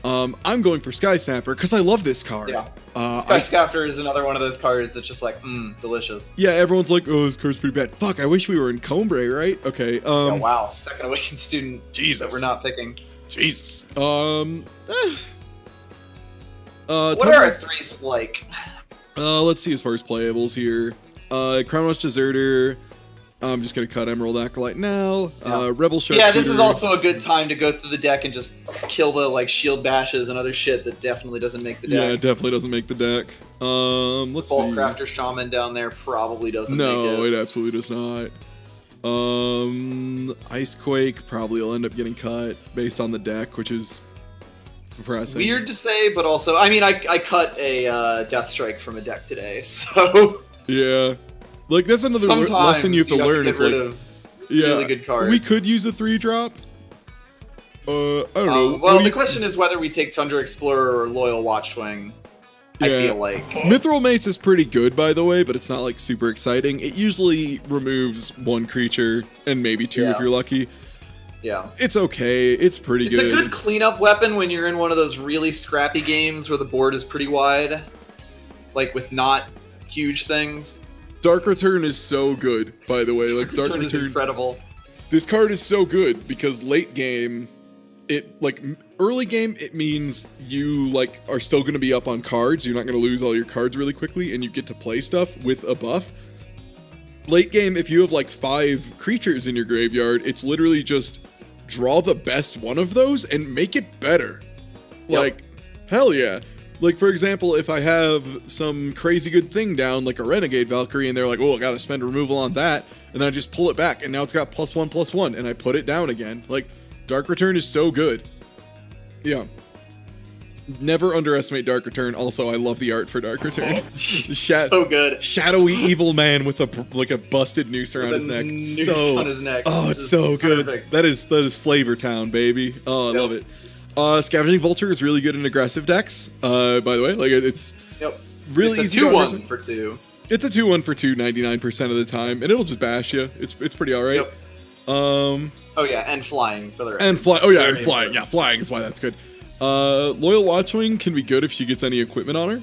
I'm going for Sky Snapper because I love this card. Yeah. Sky Snapper is another one of those cards that's just like, delicious. Yeah, everyone's like, oh, this card's pretty bad. Fuck, I wish we were in Combray, right? Okay. Yeah, wow, Second Awakened student. Jesus. That we're not picking. Jesus. What are our threes like? Let's see as far as playables here. Crownwatch Deserter. I'm just gonna cut Emerald Acolyte now. Yeah. Rebel Sharpshooter. Yeah, this is also a good time to go through the deck and just kill the like shield bashes and other shit that definitely doesn't make the deck. Yeah, it definitely doesn't make the deck. Let's see. Boltcrafter Shaman down there probably doesn't make it. No, it absolutely does not. Icequake probably will end up getting cut based on the deck, which is depressing. Weird to say, but also, I mean, I cut a Death Strike from a deck today, so... Yeah. Like, that's another lesson you have to learn. It's like, really good card. We could use a 3-drop. I don't know. Well, the question is whether we take Tundra Explorer or Loyal Watchwing. Yeah. I feel like Mithril Mace is pretty good, by the way, but it's not like super exciting. It usually removes 1 creature and maybe 2 if you're lucky. Yeah, it's okay. It's pretty good. It's a good cleanup weapon when you're in one of those really scrappy games where the board is pretty wide, like with not huge things. Dark Return is so good, by the way. Like Dark Return is incredible. This card is so good because late game, early game, it means you like are still going to be up on cards. You're not going to lose all your cards really quickly, and you get to play stuff with a buff. Late game, if you have like 5 creatures in your graveyard, it's literally just draw the best one of those and make it better. Yep. Like, hell yeah. Like, for example, if I have some crazy good thing down, like a Renegade Valkyrie, and they're like, oh, I gotta spend removal on that, and then I just pull it back, and now it's got +1/+1, and I put it down again. Like, Dark Return is so good. Yeah. Never underestimate Dark Return. Also, I love the art for Dark Return. So good. Shadowy evil man with a busted noose around his neck. Noose on his neck. Oh, it's so good. Perfect. That is Flavor Town, baby. Oh, I love it. Scavenging Vulture is really good in aggressive decks. By the way, like it's really it's easy. 2/1 for 2. It's a 2/1 for 2 99% of the time, and it'll just bash you. It's pretty alright. Yep. Oh yeah, and flying for the record. And fly. Oh yeah, and flying. Yeah, flying is why that's good. Loyal Watchwing can be good if she gets any equipment on her.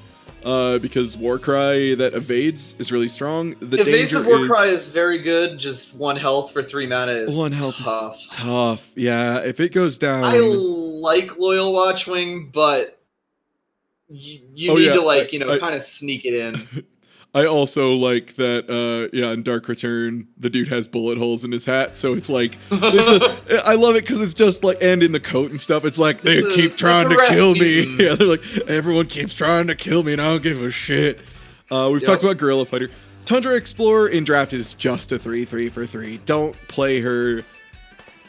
Because Warcry that evades is really strong. The evasive Warcry is very good. Just 1 health for 3 mana is 1 health tough. Is tough. Yeah, if it goes down. I like Loyal Watchwing, but you need to kind of sneak it in. I also like that, in Dark Return, the dude has bullet holes in his hat, so it's like, I love it because it's just like, and in the coat and stuff, it's like, they keep trying to kill me. Yeah, they're like, everyone keeps trying to kill me and I don't give a shit. We've talked about Guerrilla Fighter. Tundra Explorer in draft is just a 3/3 for 3. Don't play her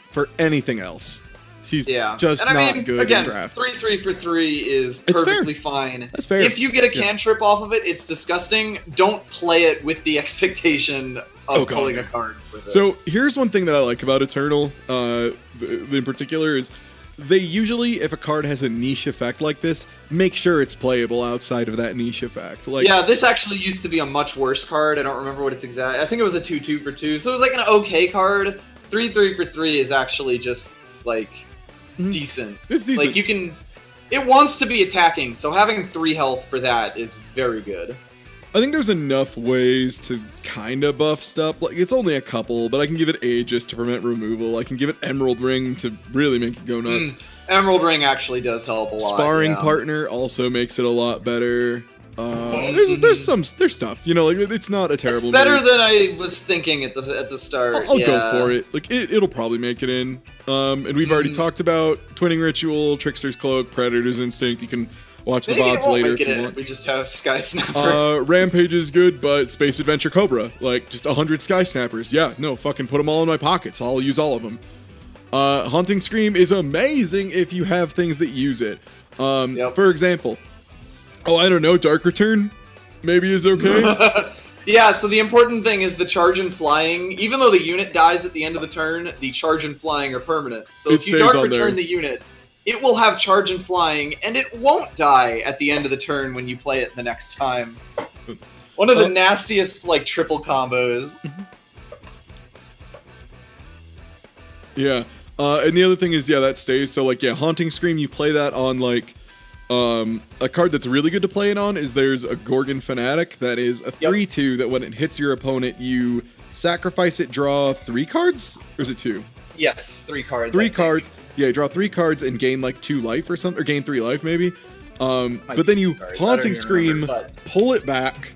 for anything else. She's just not good in draft. 3/3 for 3 is perfectly fine. That's fair. If you get a cantrip off of it, it's disgusting. Don't play it with the expectation of pulling a card with it. So here's one thing that I like about Eternal, in particular, is they usually, if a card has a niche effect like this, make sure it's playable outside of that niche effect. Like, yeah, this actually used to be a much worse card. I don't remember what it's exact. I think it was a 2/2 for 2, so it was like an okay card. 3/3 for 3 is actually just like decent. It's decent. Like it wants to be attacking, so having 3 health for that is very good. I think there's enough ways to kind of buff stuff. Like, it's only a couple, but I can give it Aegis to prevent removal. I can give it Emerald Ring to really make it go nuts. Emerald Ring actually does help a lot. Sparring Partner also makes it a lot better. There's stuff, like it's not a terrible. It's better than I was thinking at the start. I'll go for it. Like it'll probably make it in. And we've already talked about Twinning Ritual, Trickster's Cloak, Predator's Instinct. You can watch the VODs later if you want. We just have Sky Snapper. Rampage is good, but Space Adventure Cobra, like just 100 Sky Snappers. Yeah, no, fucking put them all in my pockets. I'll use all of them. Haunting Scream is amazing if you have things that use it. For example. I don't know, Dark Return maybe is okay. Yeah, so the important thing is the charge and flying. Even though the unit dies at the end of the turn, the charge and flying are permanent. So if you Dark Return the unit, it will have charge and flying, and it won't die at the end of the turn when you play it the next time. One of the nastiest, triple combos. Yeah. And the other thing is, yeah, that stays. So, like, yeah, Haunting Scream, you play that on, like, a card that's really good to play it on is there's a Gorgon Fanatic that is a 3/2 that when it hits your opponent, you sacrifice it, draw 3 cards? Or is it 2? Yes, 3 cards. 3 cards. Yeah, draw 3 cards and gain, like, 2 life or something, or gain 3 life, maybe. But then you Haunting Scream, pull it back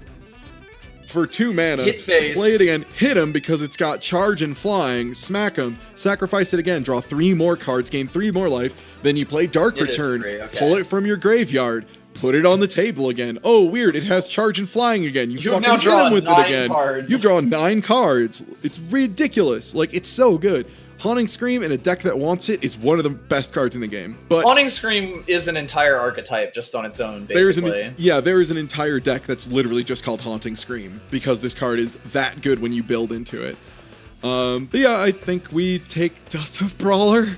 for 2 mana, hit face, play it again, hit him because it's got charge and flying, smack him, sacrifice it again, draw 3 more cards, gain 3 more life, then you play Dark Return, pull it from your graveyard, put it on the table again. Oh, weird, it has charge and flying again. You fucking hit him with it again. You've drawn 9 cards. It's ridiculous. Like, it's so good. Haunting Scream in a deck that wants it is one of the best cards in the game. But Haunting Scream is an entire archetype just on its own, basically. There is an entire deck that's literally just called Haunting Scream because this card is that good when you build into it. But yeah, I think we take Dust of Brawler.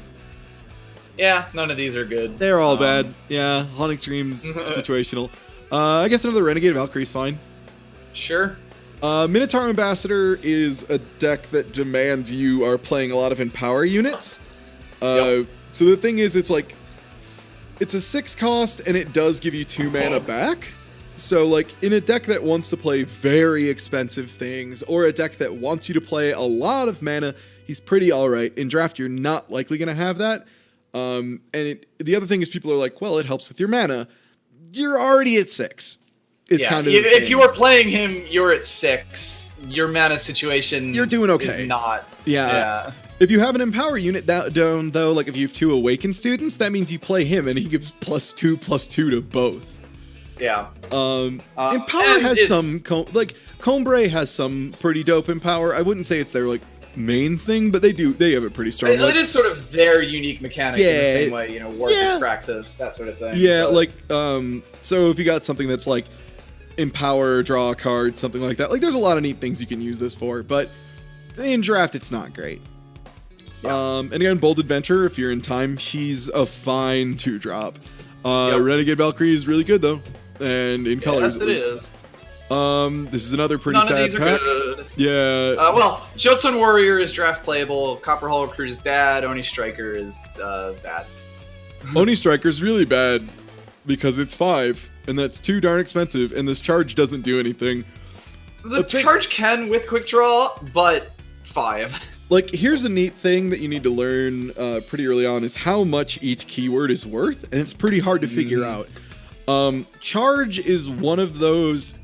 Yeah, none of these are good. They're all bad. Yeah, Haunting Scream's situational. I guess another Renegade Valkyrie's fine. Sure. Minotaur Ambassador is a deck that demands you are playing a lot of Empower units. So the thing is, it's like, it's a 6 cost and it does give you 2 mana back. So like in a deck that wants to play very expensive things or a deck that wants you to play a lot of mana, he's pretty alright. In draft, you're not likely going to have that. The other thing is people are like, well, it helps with your mana. You're already at 6. Kind of if you are playing him, you're at 6. Your mana situation, you're doing okay. Is not. Yeah. If you have an Empower unit down, though, like if you have 2 Awakened students, that means you play him, and he gives +2/+2 to both. Yeah. Empower has some Combray has some pretty dope Empower. I wouldn't say it's their like main thing, but they have it pretty strong. It is sort of their unique mechanic in the same way, Warthus, Praxis, that sort of thing. Yeah, but so if you got something that's like Empower, draw a card, something like that. Like, there's a lot of neat things you can use this for, but in draft, it's not great. Yeah. And again, Bold Adventure, if you're in time, she's a fine 2-drop. Renegade Valkyrie is really good, though. And in colors, at least. Yes, it is. This is another pretty sad pack. Good. Yeah. Jotun Warrior is draft playable. Copper Hollow Crew is bad. Oni Striker is bad. Oni Striker is really bad because it's 5. And that's too darn expensive, and this charge doesn't do anything. The charge can with quick draw, but 5. Like, here's a neat thing that you need to learn pretty early on is how much each keyword is worth, and it's pretty hard to figure out. Charge is one of those,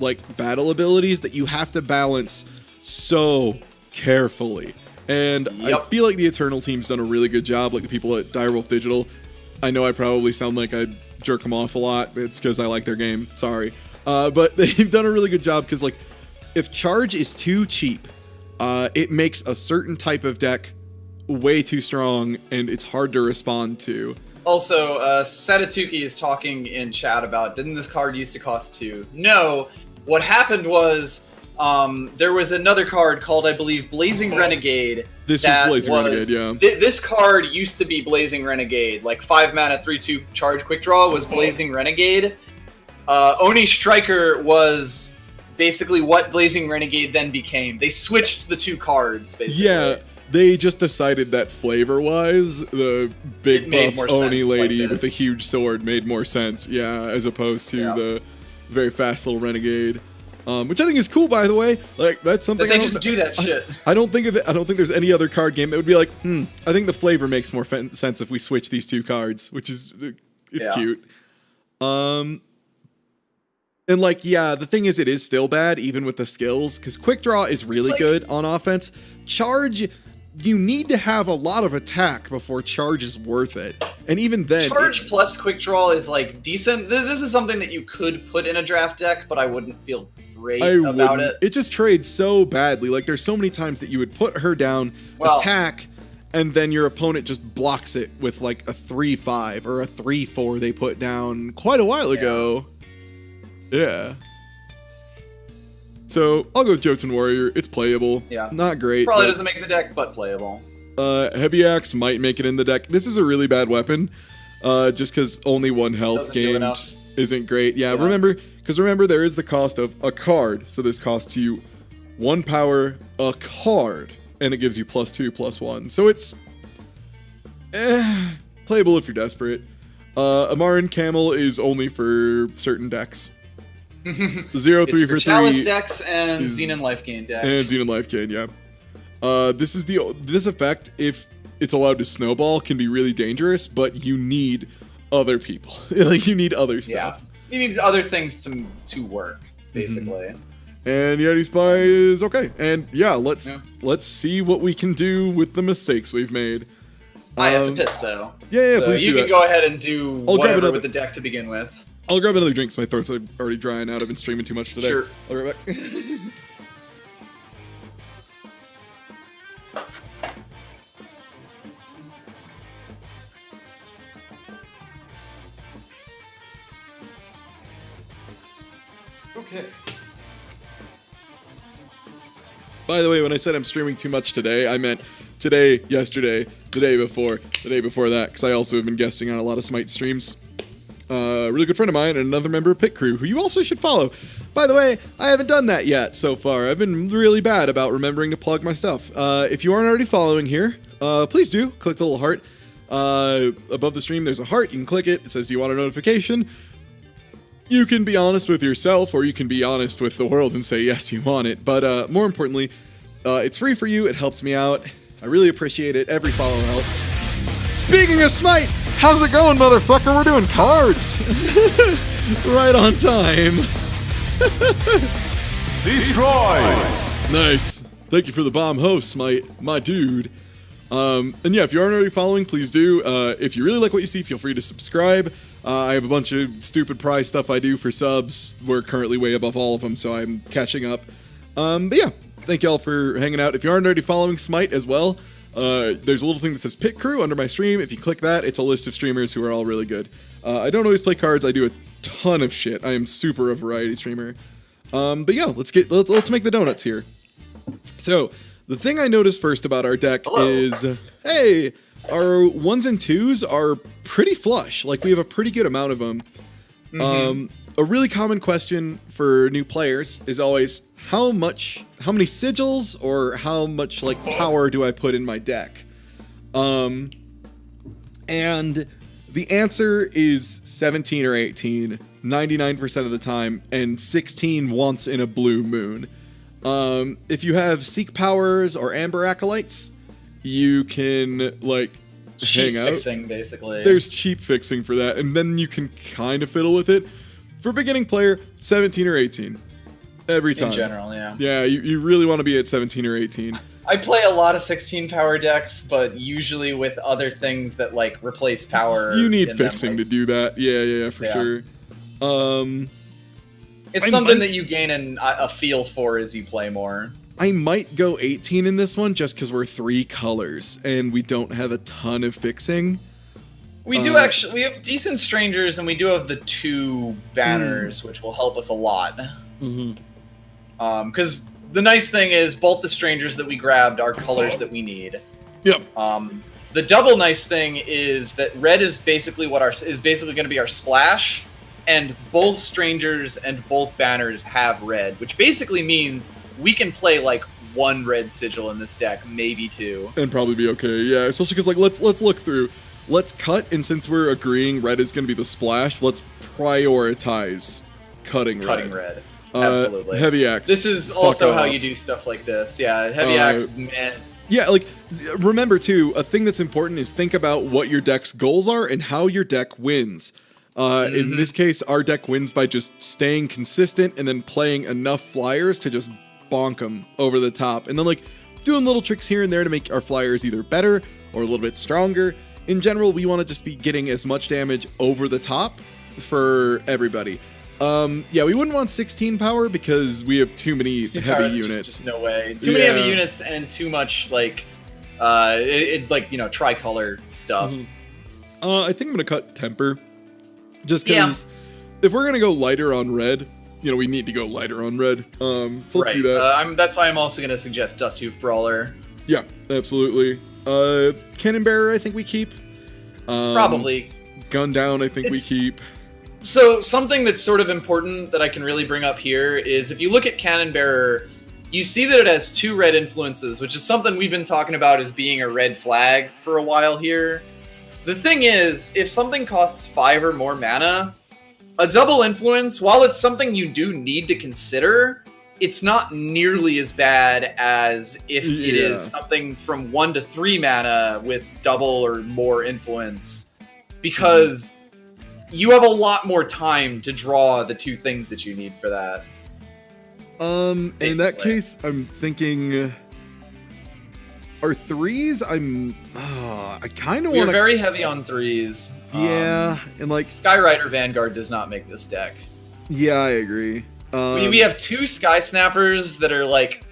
like, battle abilities that you have to balance so carefully. And I feel like the Eternal team's done a really good job, like the people at Direwolf Digital. I know I probably sound like I jerk them off a lot. It's because I like their game. Sorry. But they've done a really good job because, like, if charge is too cheap, it makes a certain type of deck way too strong, and it's hard to respond to. Also, Satatuki is talking in chat about, didn't this card used to cost 2? No. What happened was, there was another card called, I believe, Blazing Renegade. This was Blazing Renegade, yeah. This card used to be Blazing Renegade. Like, 5 mana, 3/2 charge quick draw was Blazing Renegade. Oni Striker was basically what Blazing Renegade then became. They switched the 2 cards, basically. Yeah, they just decided that flavor-wise, the big buff Oni lady with the huge sword made more sense, as opposed to the very fast little Renegade. Which I think is cool, by the way. Like, that's something they just do that shit. I don't think of it. I don't think there's any other card game that would be like, I think the flavor makes more sense if we switch these 2 cards, which is cute. And like, the thing is, it is still bad even with the skills because quick draw is really good on offense. Charge, you need to have a lot of attack before charge is worth it, and even then, charge plus quick draw is like decent. This is something that you could put in a draft deck, but I wouldn't feel great about it. It just trades so badly. Like, there's so many times that you would put her down, attack, and then your opponent just blocks it with like a 3/5 or a 3/4 they put down quite a while ago. Yeah. So I'll go with Jotun Warrior. It's playable. Yeah. Not great. Probably doesn't make the deck, but playable. Heavy Axe might make it in the deck. This is a really bad weapon. Just because only 1 health gained isn't great. Yeah. Remember there is the cost of a card. So this costs you 1 power, a card, and it gives you +2/+1. So it's playable if you're desperate. Amaran Camel is only for certain decks. 0-3 it's for 3. Chalice decks and Xenon Life Gain decks. And Xenon Life Gain, yeah. This effect, if it's allowed to snowball, can be really dangerous, but you need other people. Like, you need other stuff. Yeah. You need other things to work, basically. Mm-hmm. And Yeti Spy is okay. And yeah, let's see what we can do with the mistakes we've made. I have to piss, though. Yeah, so please do you can go ahead and do whatever with the deck to begin with. I'll grab another drink, so my throat's already drying out. I've been streaming too much today. Sure. I'll be right back. Okay. By the way, when I said I'm streaming too much today, I meant today, yesterday, the day before that, because I also have been guesting on a lot of Smite streams. A really good friend of mine and another member of Pit Crew, who you also should follow. By the way, I haven't done that yet so far. I've been really bad about remembering to plug my stuff. If you aren't already following here, please do. Click the little heart. Above the stream, there's a heart. You can click it. It says, do you want a notification? You can be honest with yourself, or you can be honest with the world and say, yes, you want it. But more importantly, it's free for you. It helps me out. I really appreciate it. Every follow helps. Speaking of Smite, how's it going, motherfucker? We're doing cards. Right on time. Destroy. Nice. Thank you for the bomb host, Smite, my dude. And yeah, if you aren't already following, please do. If you really like what you see, feel free to subscribe. I have a bunch of stupid prize stuff I do for subs. We're currently way above all of them, so I'm catching up. But yeah, thank y'all for hanging out. If you aren't already following Smite as well, there's a little thing that says Pit Crew under my stream. If you click that, it's a list of streamers who are all really good. I don't always play cards. I do a ton of shit. I am super a variety streamer. But yeah, let's make the donuts here. So the thing I noticed first about our deck is, hey, our 1s and 2s are pretty flush. Like, we have a pretty good amount of them. Mm-hmm. A really common question for new players is always, how many sigils or how much like power do I put in my deck? And the answer is 17 or 18, 99% of the time, and 16 once in a blue moon. If you have Seek Powers or Amber Acolytes, you can like hang out. Cheap fixing, basically. There's cheap fixing for that, and then you can kind of fiddle with it. For beginning player, 17 or 18. Every time. In general, yeah. Yeah, you really want to be at 17 or 18. I play a lot of 16 power decks, but usually with other things that like replace power. You need fixing to do that. Yeah, for sure. It's something that you gain a feel for as you play more. I might go 18 in this one just because we're 3 colors and we don't have a ton of fixing. We do actually. We have decent strangers, and we do have the 2 banners, which will help us a lot. Mm-hmm. Because the nice thing is both the strangers that we grabbed are colors that we need. Yep. The double nice thing is that red is basically going to be our splash, and both strangers and both banners have red, which basically means we can play like 1 red sigil in this deck, maybe 2, and probably be okay. Yeah, especially because like let's look through. Let's cut, and since we're agreeing red is going to be the splash, let's prioritize cutting red. Absolutely. Heavy Axe. This is also how you do stuff like this. Yeah, Heavy Axe, man. Yeah, like, remember, too, a thing that's important is think about what your deck's goals are and how your deck wins. In this case, our deck wins by just staying consistent and then playing enough flyers to just bonk them over the top. And then, like, doing little tricks here and there to make our flyers either better or a little bit stronger. In general, we want to just be getting as much damage over the top for everybody. Yeah, we wouldn't want 16 power because we have too many heavy units. Just no way. Too many heavy units and too much, like, tricolor stuff. Mm-hmm. I think I'm going to cut Temper. Just because if we're going to go lighter on red, we need to go lighter on red. So let's do that. That's why I'm also going to suggest Dusthoof Brawler. Yeah, absolutely. Cannon Bearer, I think we keep. Probably. Gun Down, I think we keep. So something that's sort of important that I can really bring up here is if you look at Cannon Bearer, you see that it has 2 red influences, which is something we've been talking about as being a red flag for a while here. The thing is, if something costs 5 or more mana, a double influence, while it's something you do need to consider, it's not nearly as bad as if it is something from 1 to 3 mana with double or more influence, because you have a lot more time to draw the 2 things that you need for that. Basically. In that case, I'm thinking, are 3s? I kind of want to. You're very heavy on 3s. Yeah, and like Skyrider Vanguard does not make this deck. Yeah, I agree. We have 2 Sky Snappers that are like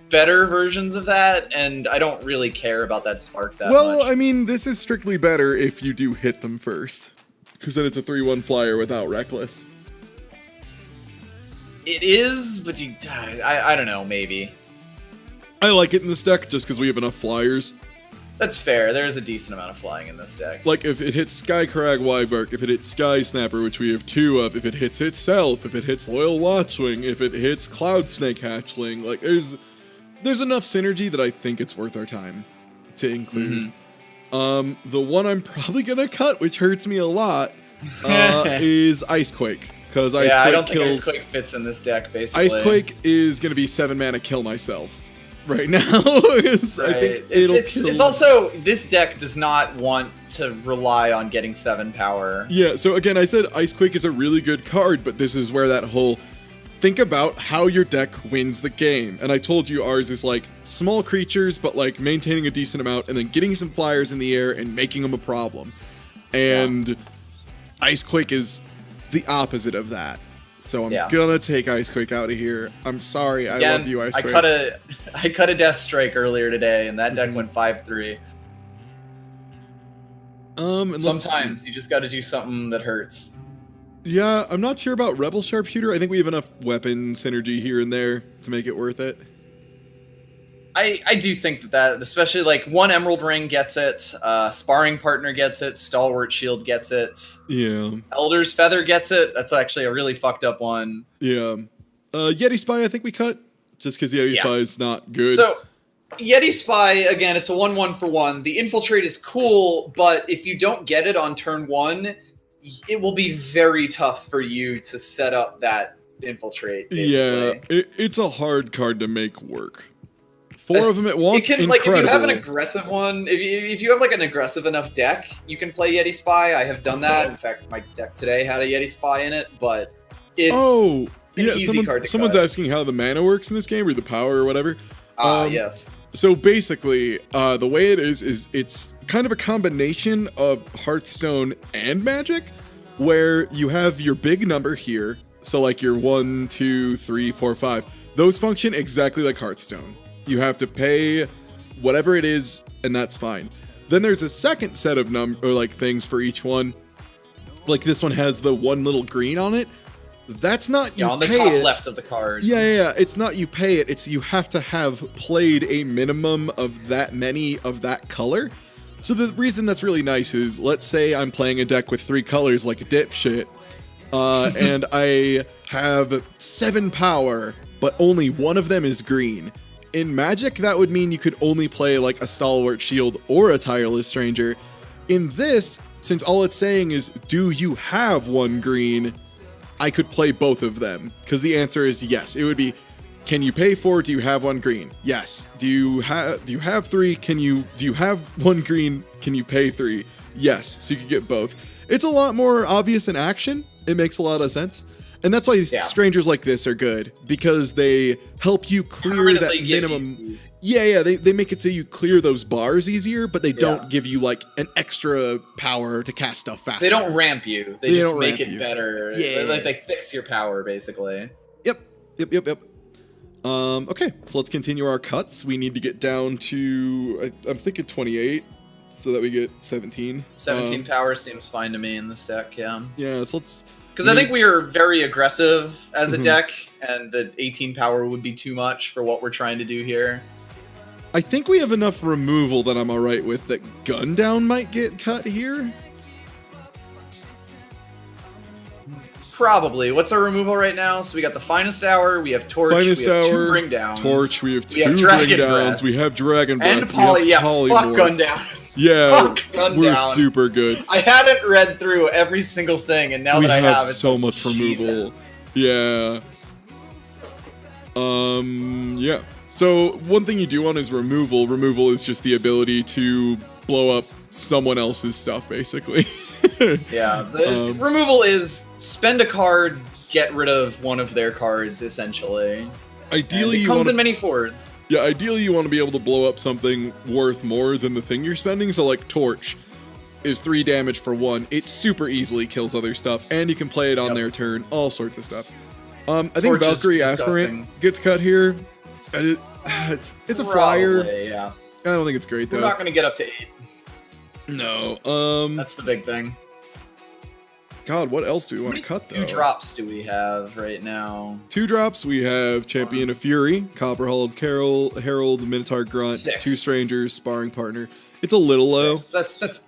better versions of that, and I don't really care about that spark that much. Well, I mean, this is strictly better if you do hit them first, because then it's a 3/1 flyer without Reckless. It is, but I don't know, maybe. I like it in this deck just because we have enough flyers. That's fair. There is a decent amount of flying in this deck. Like, if it hits Skycrag Wyvark, if it hits Sky Snapper, which we have 2 of, if it hits itself, if it hits Loyal Watchwing, if it hits Cloud Snake Hatchling, like, there's enough synergy that I think it's worth our time to include. The one I'm probably gonna cut, which hurts me a lot, is Icequake. Because Icequake I don't think Icequake fits in this deck, basically. Icequake is gonna be 7 mana kill myself right now. I think it's also, this deck does not want to rely on getting 7 power. Yeah, so again, I said Icequake is a really good card, but this is where that whole think about how your deck wins the game. And I told you ours is like small creatures, but like maintaining a decent amount and then getting some flyers in the air and making them a problem. And Icequake is the opposite of that. So I'm gonna take Icequake out of here. I'm sorry, I love you, Icequake. I cut a Death Strike earlier today, and that deck went 5/3. Sometimes you just got to do something that hurts. Yeah, I'm not sure about Rebel Sharpshooter. I think we have enough weapon synergy here and there to make it worth it. I do think that, especially like 1 Emerald Ring gets it, Sparring Partner gets it, Stalwart Shield gets it. Yeah. Elder's Feather gets it. That's actually a really fucked up one. Yeah. Yeti Spy, I think we cut, just because Yeti Spy is not good. So, Yeti Spy, again, it's a 1/1 for 1. The Infiltrate is cool, but if you don't get it on turn 1, it will be very tough for you to set up that Infiltrate, basically. Yeah, it's a hard card to make work. 4 of them at once, incredible. Like, if you have an aggressive one, if you have like an aggressive enough deck, you can play Yeti Spy. I have done that. In fact, my deck today had a Yeti Spy in it, but it's easy card to someone's cut. asking how the mana works in this game, or the power, or whatever. Yes. So basically, the way it is it's kind of a combination of Hearthstone and Magic, where you have your big number here. So like your 1, 2, 3, 4, 5. Those function exactly like Hearthstone. You have to pay whatever it is, and that's fine. Then there's a second set of things for each one. Like this one has the 1 little green on it. That's not you on the pay top it. left of the card. Yeah. It's not you pay it. It's you have to have played a minimum of that many of that color. So the reason that's really nice is, let's say I'm playing a deck with 3 colors like a dipshit, and I have 7 power, but only 1 of them is green. In Magic, that would mean you could only play like a Stalwart Shield or a Tireless Stranger. In this, since all it's saying is, do you have 1 green, I could play both of them. Because the answer is yes. It would be, can you pay 4? Do you have 1 green? Yes. Do you have 3? Do you have 1 green? Can you pay 3? Yes. So you could get both. It's a lot more obvious in action. It makes a lot of sense. And that's why strangers like this are good, because they help you clear that minimum. They make it so you clear those bars easier, but they don't give you like an extra power to cast stuff faster. They don't ramp you. They just make it better. Yeah. They fix your power, basically. Yep. Okay, so let's continue our cuts. We need to get down to, I'm thinking 28, so that we get 17. 17 power seems fine to me in this deck, Yeah, so let's... Because I think we are very aggressive as a deck, and the 18 power would be too much for what we're trying to do here. I think we have enough removal that I'm alright with that Gundown might get cut here. Probably. What's our removal right now? So we got the Finest Hour, we have Torch, we have 2 Bring Downs. Torch, we have 2 Bring Downs, we have Dragon Breath, and Fuck Gundown. Yeah, Gun we're down. super good. I hadn't read through every single thing, and now that I have, it's so like, much removal. Jesus. Yeah. Yeah. So one thing you do want is removal. Removal is just the ability to blow up someone else's stuff, basically. Yeah. The removal is spend a card, get rid of one of their cards, essentially. Ideally, it comes in many forms. Yeah, ideally you want to be able to blow up something worth more than the thing you're spending. So like Torch is 3 damage for 1. It super easily kills other stuff, and you can play it on their turn. All sorts of stuff. I think Valkyrie Aspirant gets cut here. And it's a flyer. Yeah. I don't think it's great though. We're not going to get up to 8. No. That's the big thing. God, what else do we want to cut, though? 2 drops do we have right now? 2 drops, we have Champion of Fury, Copperhold, Herald, Minotaur Grunt, 6. 2 Strangers, Sparring Partner. It's a little low. 6.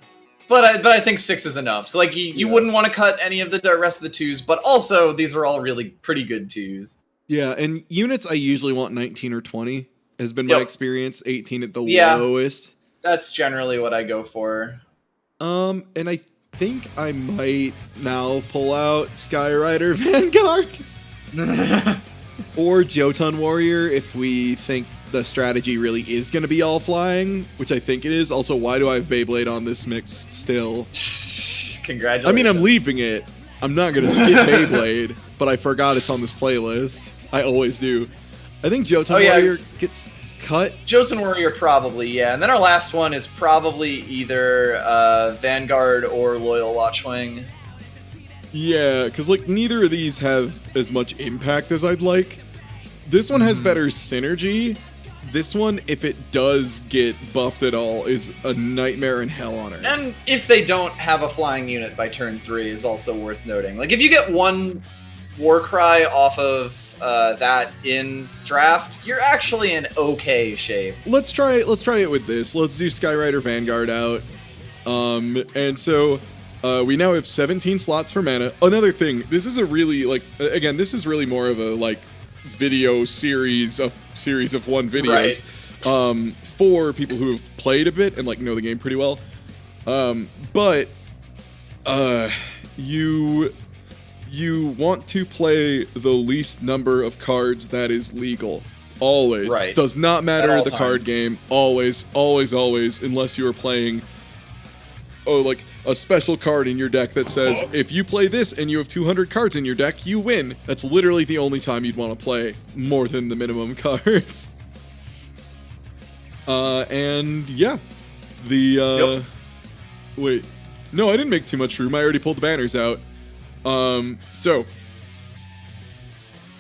But I think 6 is enough. So like you wouldn't want to cut any of the rest of the 2s, but also these are all really pretty good 2s. Yeah, and units I usually want 19 or 20 has been my experience. 18 at the lowest. That's generally what I go for. And I think I might now pull out Skyrider Vanguard or Jotun Warrior if we think the strategy really is going to be all flying, which I think it is. Also, why do I have Beyblade on this mix still? Congratulations. I mean, I'm leaving it. I'm not going to skip Beyblade, but I forgot it's on this playlist. I always do. I think Jotun Warrior gets cut. Jotun Warrior probably, yeah. And then our last one is probably either Vanguard or Loyal Watchwing. Yeah, because like neither of these have as much impact as I'd like. This one has better synergy. This one, if it does get buffed at all, is a nightmare in hell on earth. And if they don't have a flying unit by turn 3 is also worth noting. Like if you get 1 Warcry off of that in draft, you're actually in okay shape. Let's try it with this. Let's do Skyrider Vanguard out. And so we now have 17 slots for mana. Another thing, this is a really again, this is really more of a video series of 1 videos for people who have played a bit and know the game pretty well. But you want to play the least number of cards that is legal. Always. Right. Does not matter the times. card game. Always, always, always, unless you are playing a special card in your deck that says, if you play this and you have 200 cards in your deck, you win. That's literally the only time you'd want to play more than the minimum cards. And yeah. Wait. No, I didn't make too much room. I already pulled the banners out. So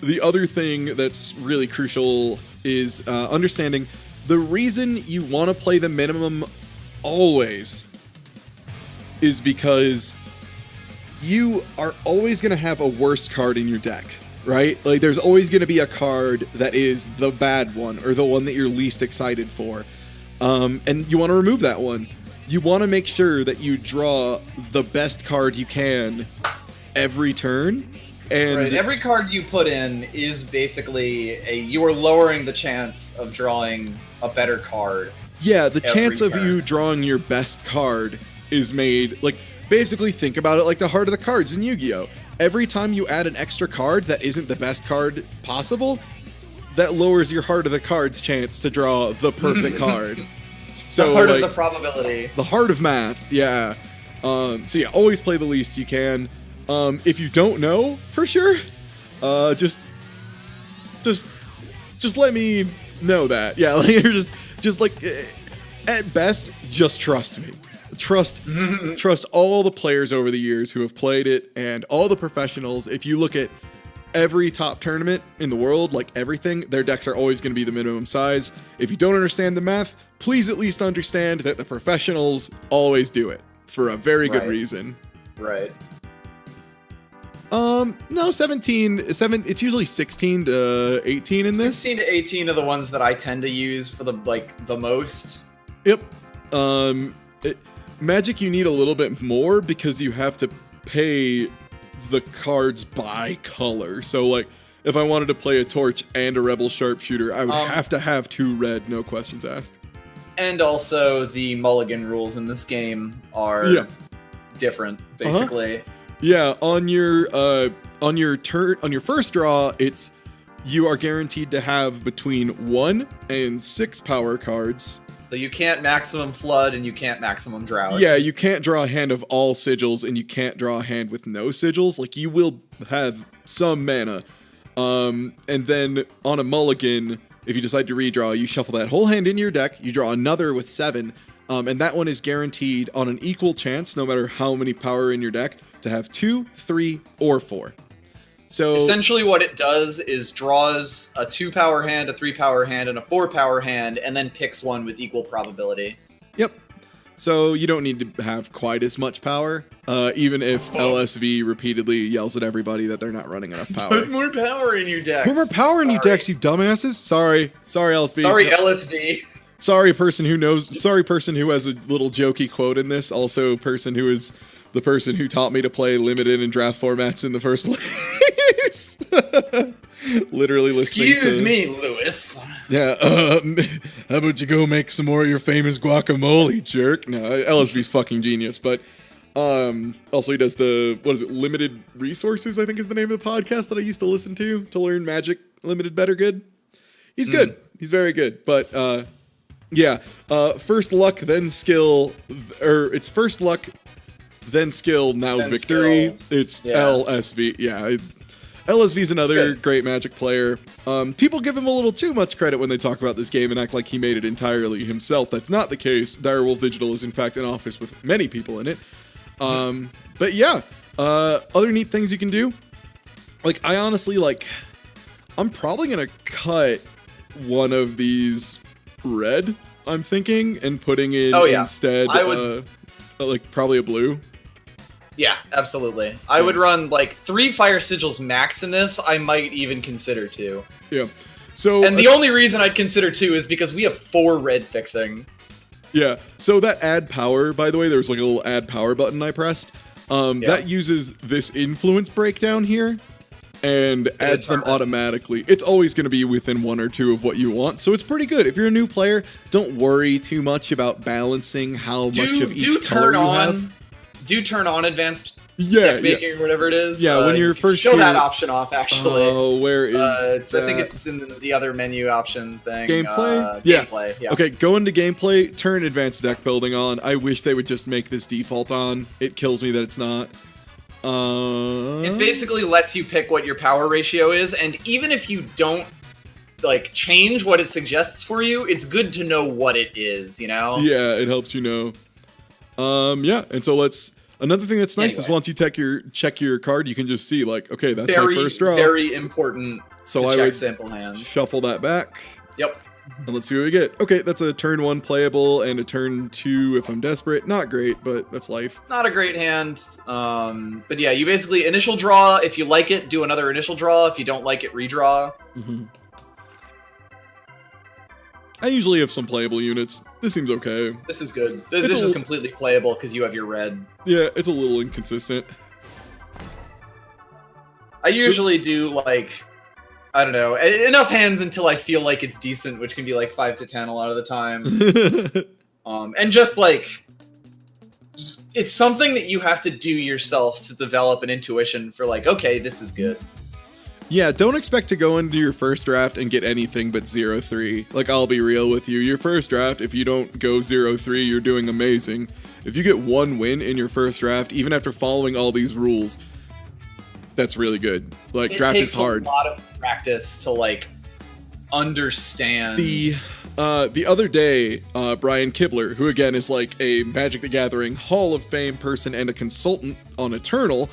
the other thing that's really crucial is understanding the reason you want to play the minimum always is because you are always going to have a worst card in your deck, right? Like there's always going to be a card that is the bad one or the one that you're least excited for. And you want to remove that one. You want to make sure that you draw the best card you can every turn. And every card you put in is basically you are lowering the chance of drawing a better card. Yeah, the chance of you drawing your best card is made, basically think about it like the heart of the cards in Yu-Gi-Oh! Every time you add an extra card that isn't the best card possible, that lowers your heart of the cards chance to draw the perfect card. So the heart of the probability. The heart of math, yeah. So yeah, always play the least you can. If you don't know for sure, just let me know that. Yeah, you're just at best, just trust me. Trust all the players over the years who have played it and all the professionals. If you look at every top tournament in the world, everything, their decks are always going to be the minimum size. If you don't understand the math, please at least understand that the professionals always do it for a very good reason. Right. No, 17, it's usually 16 to 18 in this. 16 to 18 are the ones that I tend to use for the most. Yep. Magic, you need a little bit more because you have to pay the cards by color. So, if I wanted to play a Torch and a Rebel Sharpshooter, I would have to have 2 red, no questions asked. And also the mulligan rules in this game are different, basically. Yeah, on your first draw, you are guaranteed to have between 1 and 6 power cards. So you can't maximum flood and you can't maximum drought. Yeah, you can't draw a hand of all sigils and you can't draw a hand with no sigils. Like, you will have some mana. And then on a mulligan, if you decide to redraw, you shuffle that whole hand into your deck, you draw another with 7, and that one is guaranteed on an equal chance, no matter how many power in your deck, to have 2, 3, or 4. So essentially what it does is draws a 2-power hand, a 3-power hand, and a 4-power hand, and then picks one with equal probability. Yep. So you don't need to have quite as much power, even if LSV repeatedly yells at everybody that they're not running enough power. Put more power in your decks. Put more power in your decks, you dumbasses. Sorry, LSV. Sorry, LSV. Sorry, person who knows. Sorry, person who has a little jokey quote in this. Also, person who is the person who taught me to play limited and draft formats in the first place. Literally listening to... Excuse me, Lewis. Yeah, how about you go make some more of your famous guacamole, jerk? No, LSV's fucking genius, but also he does the, what is it, Limited Resources, I think is the name of the podcast that I used to listen to learn Magic Limited Better Good. He's good. He's very good, but yeah, first luck, then skill, or it's first luck, then skill, now then victory. Skill. It's LSV, yeah. LSV's another great Magic player. People give him a little too much credit when they talk about this game and act like he made it entirely himself. That's not the case. Direwolf Digital is in fact in office with many people in it. But yeah, other neat things you can do. Like, I honestly, like, I'm probably gonna cut one of these red, I'm thinking, and putting in instead, like, probably a blue. Yeah, absolutely. I would run like 3 fire sigils max in this. I might even consider 2. Yeah. So, and the only reason I'd consider 2 is because we have 4 red fixing. Yeah. So that add power, by the way, there's like a little add power button I pressed. That uses this influence breakdown here and adds them automatically. It's always going to be within 1 or 2 of what you want, so it's pretty good. If you're a new player, don't worry too much about balancing how much of each color you have. Do turn on advanced deck making or whatever it is. Yeah, when you're first show that option off, actually. Oh, where is I think it's in the other menu option thing. Gameplay? Gameplay, yeah. Okay, go into gameplay, turn advanced deck building on. I wish they would just make this default on. It kills me that it's not. It basically lets you pick what your power ratio is, and even if you don't like change what it suggests for you, it's good to know what it is, you know? Yeah, it helps you know. Yeah, and so another thing that's nice is once you check your card, you can just see, like, okay, that's my first draw. Very important so to I check would sample hands. Shuffle that back. Yep. And let's see what we get. Okay, that's a turn 1 playable and a turn 2 if I'm desperate. Not great, but that's life. Not a great hand. But yeah, you basically initial draw. If you like it, do another initial draw. If you don't like it, redraw. Mm-hmm. I usually have some playable units. This seems okay. This is good. This is completely playable because you have your red. Yeah, it's a little inconsistent. I usually do, like, I don't know, enough hands until I feel like it's decent, which can be like 5 to 10 a lot of the time. And just, like, it's something that you have to do yourself to develop an intuition for, like, okay, this is good. Yeah, don't expect to go into your first draft and get anything but 0-3. Like, I'll be real with you. Your first draft, if you don't go 0-3, you're doing amazing. If you get 1 win in your first draft, even after following all these rules, that's really good. Like, draft is hard. It takes a lot of practice to, like, understand. The other day, Brian Kibler, who again is like a Magic the Gathering Hall of Fame person and a consultant on Eternal,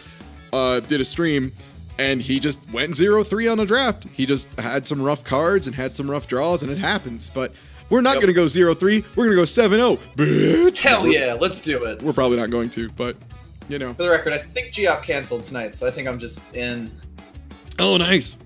did a stream. And he just went 0-3 on a draft. He just had some rough cards and had some rough draws, and it happens. But we're not going to go 0-3. We're going to go 7-0, bitch. Hell yeah, let's do it. We're probably not going to, but, you know. For the record, I think Geop canceled tonight, so I think I'm just in. Oh, nice.